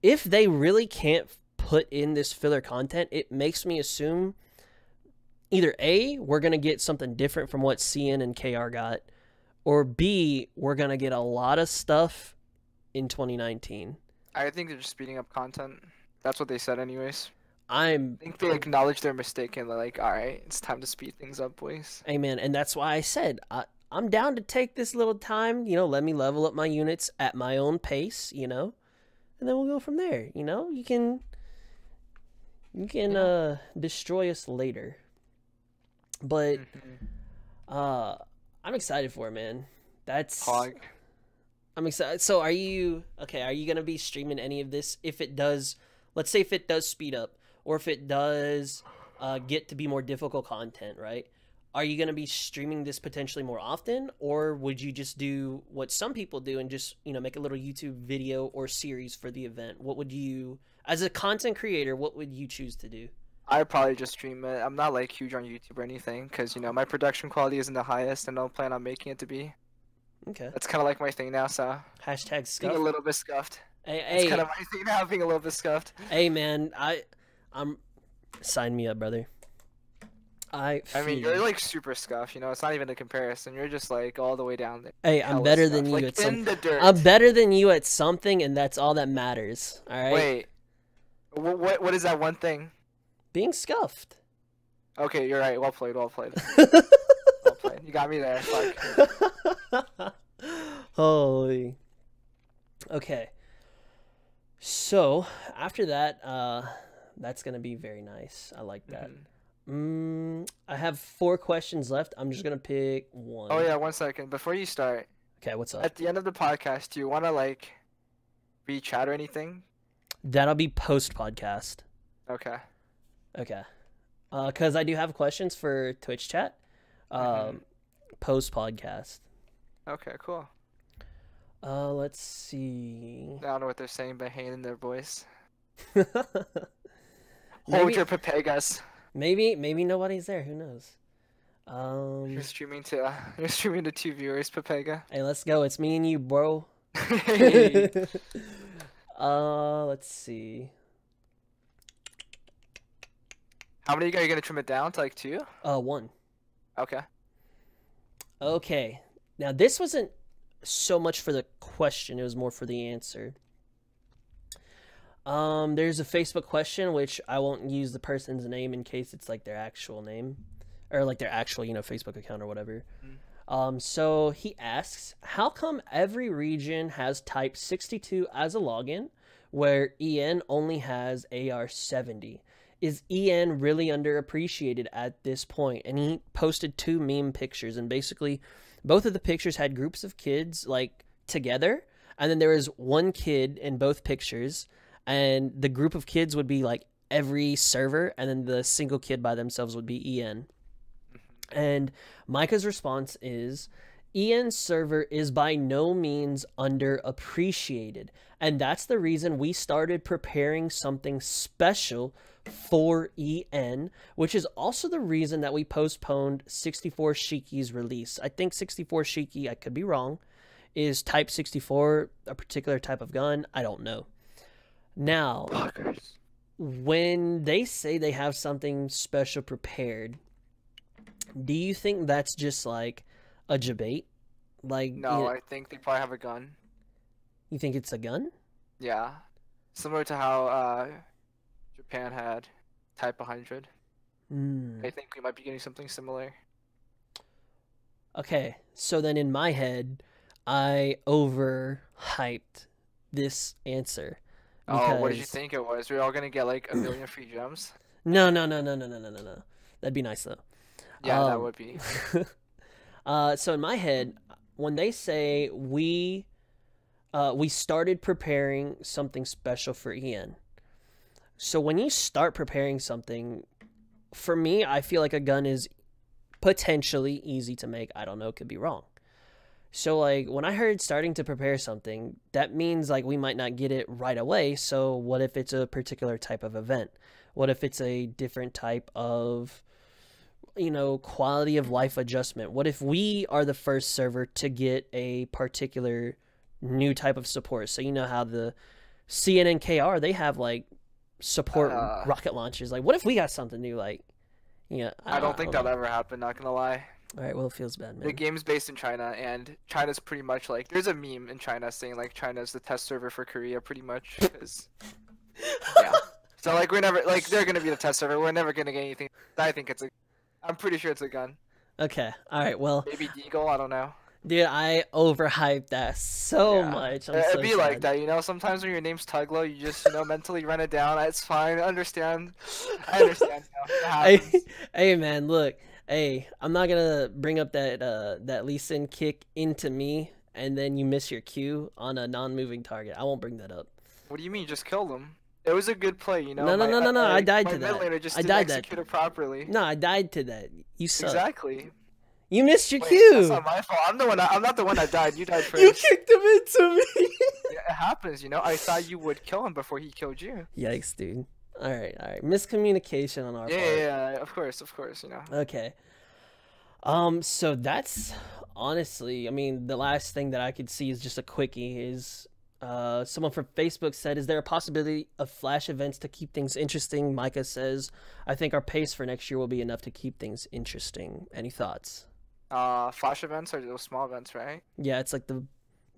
[SPEAKER 1] If they really can't put in this filler content, it makes me assume either A, we're going to get something different from what CN and KR got, or B, we're going to get a lot of stuff in 2019.
[SPEAKER 2] I think they're just speeding up content. That's what they said anyways.
[SPEAKER 1] I
[SPEAKER 2] think they acknowledge their mistake and they're like, all right, it's time to speed things up, boys.
[SPEAKER 1] Amen. And that's why I said I'm down to take this little time, you know, let me level up my units at my own pace, you know, and then we'll go from there. You know, you can destroy us later. But I'm excited for it, man. That's
[SPEAKER 2] Hog.
[SPEAKER 1] I'm excited. So are you going to be streaming any of this if it does, let's say if it does speed up, or if it does get to be more difficult content, right? are you going to be streaming this potentially more often, or would you just do what some people do and just, you know, make a little YouTube video or series for the event? What would you, as a content creator, what would you choose to do?
[SPEAKER 2] I'd probably just stream it. I'm not like huge on YouTube or anything because, you know, my production quality isn't the highest and I don't plan on making it to be.
[SPEAKER 1] Okay.
[SPEAKER 2] That's kind of like my thing now, so
[SPEAKER 1] Hashtag
[SPEAKER 2] being
[SPEAKER 1] scuff.
[SPEAKER 2] a little bit scuffed.
[SPEAKER 1] Hey,
[SPEAKER 2] It's kind of my thing now, being a little bit scuffed.
[SPEAKER 1] hey, man, I'm sign me up, brother.
[SPEAKER 2] I mean, you're like super scuffed, you know. It's not even a comparison. You're just like all the way down there.
[SPEAKER 1] Hey, I'm
[SPEAKER 2] Hella
[SPEAKER 1] better
[SPEAKER 2] scuffed.
[SPEAKER 1] than you
[SPEAKER 2] like,
[SPEAKER 1] at
[SPEAKER 2] in
[SPEAKER 1] something.
[SPEAKER 2] the dirt.
[SPEAKER 1] I'm better than you at something, and that's all that matters. All right.
[SPEAKER 2] Wait, what is that one thing?
[SPEAKER 1] Being scuffed.
[SPEAKER 2] Okay, you're right. Well played. Well played. Well played. You got me there. Fuck.
[SPEAKER 1] Holy. Okay. So after that, that's gonna be very nice. I like that. I have 4 questions left. I'm just gonna pick one.
[SPEAKER 2] Oh yeah, 1 second. Before you start,
[SPEAKER 1] Okay, what's up?
[SPEAKER 2] at the end of the podcast, do you want to like re-chat or anything?
[SPEAKER 1] That'll be post podcast.
[SPEAKER 2] Okay.
[SPEAKER 1] Okay. Because I do have questions for Twitch chat. Post podcast.
[SPEAKER 2] Okay, cool.
[SPEAKER 1] Let's see.
[SPEAKER 2] I don't know what they're saying, but hate in their voice.
[SPEAKER 1] maybe,
[SPEAKER 2] Hold your papegas.
[SPEAKER 1] maybe nobody's there. Who knows?
[SPEAKER 2] You're streaming to 2 viewers, Papega.
[SPEAKER 1] Hey, let's go. It's me and you, bro.
[SPEAKER 2] Hey.
[SPEAKER 1] Let's see.
[SPEAKER 2] How many are you gonna trim it down to, like 2?
[SPEAKER 1] 1.
[SPEAKER 2] Okay.
[SPEAKER 1] Okay. Now this wasn't so much for the question, it was more for the answer. There's a Facebook question, which I won't use the person's name in case it's like their actual name, or like their actual, you know, Facebook account or whatever. So he asks, how come every region has type 62 as a login, where EN only has AR70? Is EN really underappreciated at this point? And he posted 2 meme pictures, and basically both of the pictures had groups of kids like together, and then there was one kid in both pictures, and the group of kids would be like every server, and then the single kid by themselves would be EN. And Micah's response is, EN server is by no means underappreciated, and that's the reason we started preparing something special for EN, which is also the reason that we postponed 64 Shiki's release. I think 64 Shiki, I could be wrong, is type 64 a particular type of gun? I don't know. Now, when they say they have something special prepared, do you think that's just like a debate? Like,
[SPEAKER 2] No,
[SPEAKER 1] you know,
[SPEAKER 2] I think they probably have a gun.
[SPEAKER 1] you think it's a gun?
[SPEAKER 2] Yeah. Similar to how Japan had Type 100. I think we might be getting something similar.
[SPEAKER 1] Okay, so then in my head, I overhyped this answer.
[SPEAKER 2] Oh, what did you
[SPEAKER 1] because-
[SPEAKER 2] think it was? We're all gonna get like a million free gems?
[SPEAKER 1] No. That'd be nice though.
[SPEAKER 2] Yeah, that would be.
[SPEAKER 1] So in my head, when they say we started preparing something special for EN. So when you start preparing something, for me, I feel like a gun is potentially easy to make. I don't know, could be wrong. So like when I heard starting to prepare something, that means like we might not get it right away. So what if it's a particular type of event? What if it's a different type of, you know, quality of life adjustment? What if we are the first server to get a particular new type of support? So you know how the CNNKR, they have like support rocket launchers. Like what if we got something new? Like, yeah,
[SPEAKER 2] I don't think that'll ever happen, not gonna lie.
[SPEAKER 1] All right, well, it feels bad, man.
[SPEAKER 2] The game's based in China, and China's pretty much like, there's a meme in China saying like China's the test server for Korea, pretty much. Cause, yeah. So like we're never like they're gonna be the test server. We're never gonna get anything. I'm pretty sure it's a gun.
[SPEAKER 1] Okay, all right, well,
[SPEAKER 2] Maybe Deagle, I don't know.
[SPEAKER 1] dude, I overhyped that so much. I'm
[SPEAKER 2] It'd
[SPEAKER 1] so
[SPEAKER 2] be
[SPEAKER 1] sad.
[SPEAKER 2] like that, you know. Sometimes when your name's Tuglow, you just mentally run it down. It's fine. I understand. You know, it happens.
[SPEAKER 1] Hey, man, look. Hey, I'm not gonna bring up that Lee Sin kick into me, and then you miss your Q on a non-moving target. I won't bring that up.
[SPEAKER 2] What do you mean? You just killed him. It was a good play, you know.
[SPEAKER 1] No, no, no, no, no. I died
[SPEAKER 2] my
[SPEAKER 1] to
[SPEAKER 2] mid
[SPEAKER 1] that.
[SPEAKER 2] laner just
[SPEAKER 1] I
[SPEAKER 2] didn't
[SPEAKER 1] died that.
[SPEAKER 2] execute it properly.
[SPEAKER 1] No, I died to that. You suck.
[SPEAKER 2] Exactly.
[SPEAKER 1] You missed your
[SPEAKER 2] Wait,
[SPEAKER 1] cue.
[SPEAKER 2] that's not my fault. I'm not the one that died. You died first.
[SPEAKER 1] You kicked him into me.
[SPEAKER 2] Yeah, it happens, you know. I thought you would kill him before he killed you.
[SPEAKER 1] Yikes, dude. All right, all right. Miscommunication on our part.
[SPEAKER 2] Yeah, of course, you know.
[SPEAKER 1] Okay. So that's honestly, I mean, the last thing that I could see is just a quickie. Is someone from Facebook said, "Is there a possibility of flash events to keep things interesting?" Micah says, "I think our pace for next year will be enough to keep things interesting." Any thoughts?
[SPEAKER 2] Flash events are those small events, right?
[SPEAKER 1] Yeah, it's like the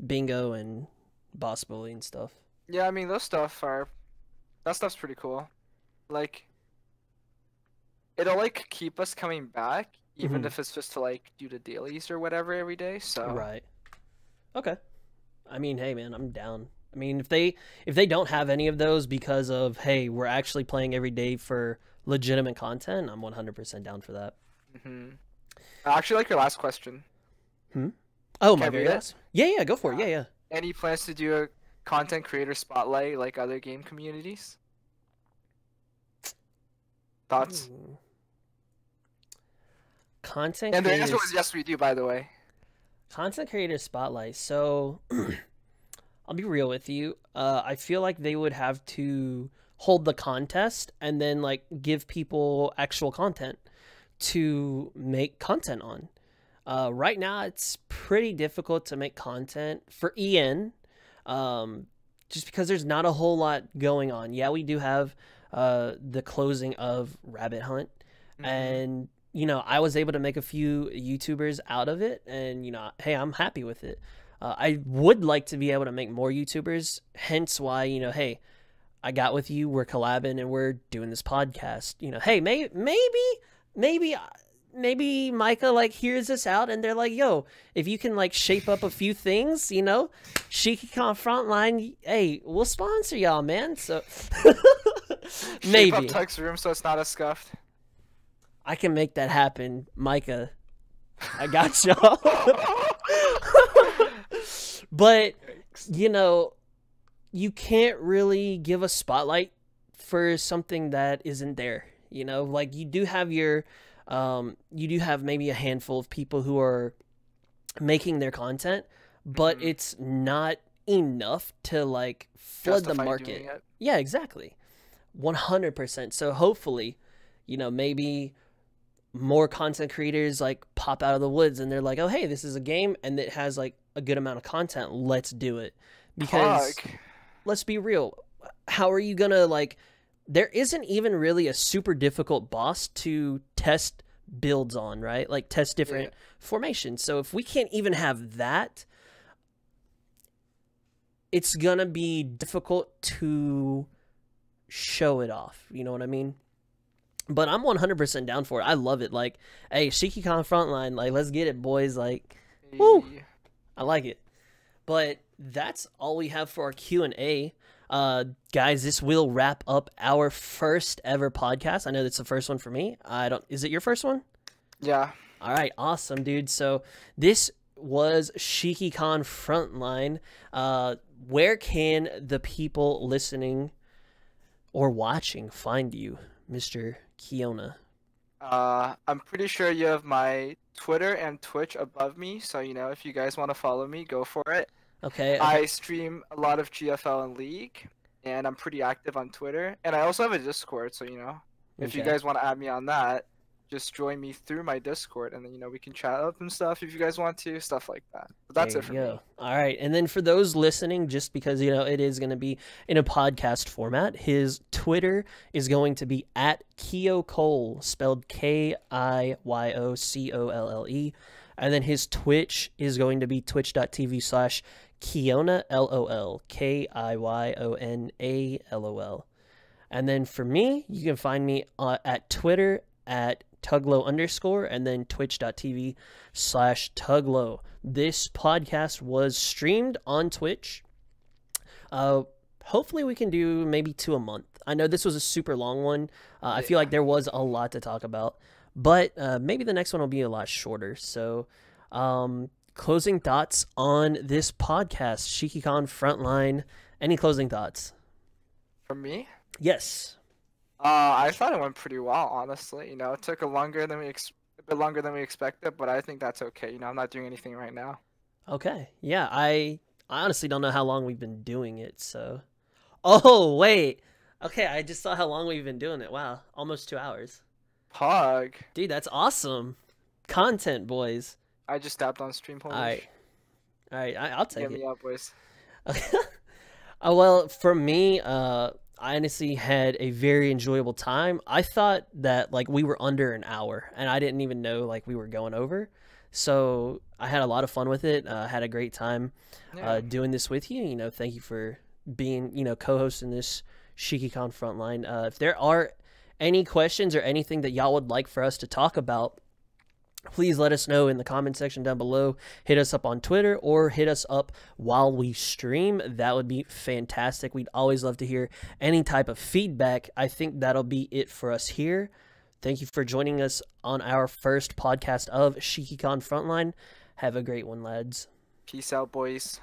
[SPEAKER 1] bingo and boss bully and stuff.
[SPEAKER 2] Yeah, I mean that stuff's pretty cool. Like, it'll like keep us coming back, even if it's just to like do the dailies or whatever every day. So
[SPEAKER 1] Right. Okay. I mean, hey man, I'm down. I mean, if they don't have any of those because of, hey, we're actually playing every day for legitimate content, I'm 100% down for that.
[SPEAKER 2] I actually like your last question.
[SPEAKER 1] Oh,
[SPEAKER 2] Can
[SPEAKER 1] my
[SPEAKER 2] I
[SPEAKER 1] very
[SPEAKER 2] read it?
[SPEAKER 1] last? Yeah, go for it. Yeah.
[SPEAKER 2] Any plans to do a content creator spotlight like other game communities? Thoughts?
[SPEAKER 1] Content
[SPEAKER 2] And the
[SPEAKER 1] creators,
[SPEAKER 2] answer was yes, we do, by the way.
[SPEAKER 1] content creator spotlight. So I'll be real with you. I feel like they would have to hold the contest and then like give people actual content to make content on. Right now, it's pretty difficult to make content for EN, just because there's not a whole lot going on. Yeah, we do have the closing of Rabbit Hunt, and you know, I was able to make a few YouTubers out of it, and you know, hey, I'm happy with it. I would like to be able to make more YouTubers, hence why, you know, hey, I got with you, we're collabing, and we're doing this podcast. You know, hey, maybe Micah like hears this out and they're like, yo, if you can like shape up a few things, you know, Shikikan Frontline, hey, we'll sponsor y'all, man. So
[SPEAKER 2] Shape up
[SPEAKER 1] maybe
[SPEAKER 2] Tuck's room so it's not as scuffed.
[SPEAKER 1] I can make that happen, Micah. I got y'all. But you know, you can't really give a spotlight for something that isn't there. You know, like you do have your you do have maybe a handful of people who are making their content, but it's not enough to like flood the
[SPEAKER 2] Justify
[SPEAKER 1] market.
[SPEAKER 2] doing it.
[SPEAKER 1] Yeah, exactly. 100%. So hopefully, you know, maybe more content creators like pop out of the woods and they're like, oh, hey, this is a game and it has like a good amount of content. Let's do it. Because let's be real. How are you going to like, there isn't even really a super difficult boss to test builds on, right? Like test different formations. So if we can't even have that, it's going to be difficult to show it off. You know what I mean? But I'm 100% down for it. I love it. Like, hey, Shikikan Frontline, like, let's get it, boys. Like, woo! I like it. But that's all we have for our Q&A. Guys, this will wrap up our first ever podcast. I know that's the first one for me. Is it your first one?
[SPEAKER 2] Yeah.
[SPEAKER 1] All right, awesome, dude. So this was Shikikan Frontline. Where can the people listening or watching find you, Mr. Kiona?
[SPEAKER 2] I'm pretty sure you have my Twitter and Twitch above me, so you know if you guys want to follow me, go for it.
[SPEAKER 1] Okay.
[SPEAKER 2] I stream a lot of GFL and League, and I'm pretty active on Twitter, and I also have a Discord, so you know if you guys want to add me on that, just join me through my Discord, and then you know we can chat up and stuff if you guys want to, stuff like that. But that's it for me.
[SPEAKER 1] All right, and then for those listening, just because you know it is going to be in a podcast format, his Twitter is going to be at KiyoCole, spelled KIYOCOLLE, and then his Twitch is going to be twitch.tv/Kiona LOL, KIYONALOL. And then for me, you can find me at Twitter at Tuglow _ and then twitch.tv/Tuglow. This podcast was streamed on Twitch. Hopefully we can do maybe 2 a month. I know this was a super long one. I feel like there was a lot to talk about, but maybe the next one will be a lot shorter. So closing thoughts on this podcast, Shikikan Frontline. Any closing thoughts?
[SPEAKER 2] From me?
[SPEAKER 1] Yes.
[SPEAKER 2] I thought it went pretty well, honestly. It took a bit longer than we expected, but I think that's okay. I'm not doing anything right now.
[SPEAKER 1] Okay. Yeah, I honestly don't know how long we've been doing it, so. Oh, wait. Okay, I just saw how long we've been doing it. Wow, almost 2 hours.
[SPEAKER 2] Pug.
[SPEAKER 1] Dude, that's awesome. Content, boys.
[SPEAKER 2] I just tapped on stream
[SPEAKER 1] All right.
[SPEAKER 2] polish.
[SPEAKER 1] All right, I'll take
[SPEAKER 2] Get
[SPEAKER 1] it.
[SPEAKER 2] me up, boys.
[SPEAKER 1] Well, for me, I honestly had a very enjoyable time. I thought that like we were under an hour, and I didn't even know like we were going over. So I had a lot of fun with it. Had a great time
[SPEAKER 2] Yeah.
[SPEAKER 1] doing this with you. Thank you for being co-hosting this Shikikan Frontline. If there are any questions or anything that y'all would like for us to talk about, please let us know in the comment section down below. Hit us up on Twitter or hit us up while we stream. That would be fantastic. We'd always love to hear any type of feedback. I think that'll be it for us here. Thank you for joining us on our first podcast of Shikikan Frontline. Have a great one, lads.
[SPEAKER 2] Peace out, boys.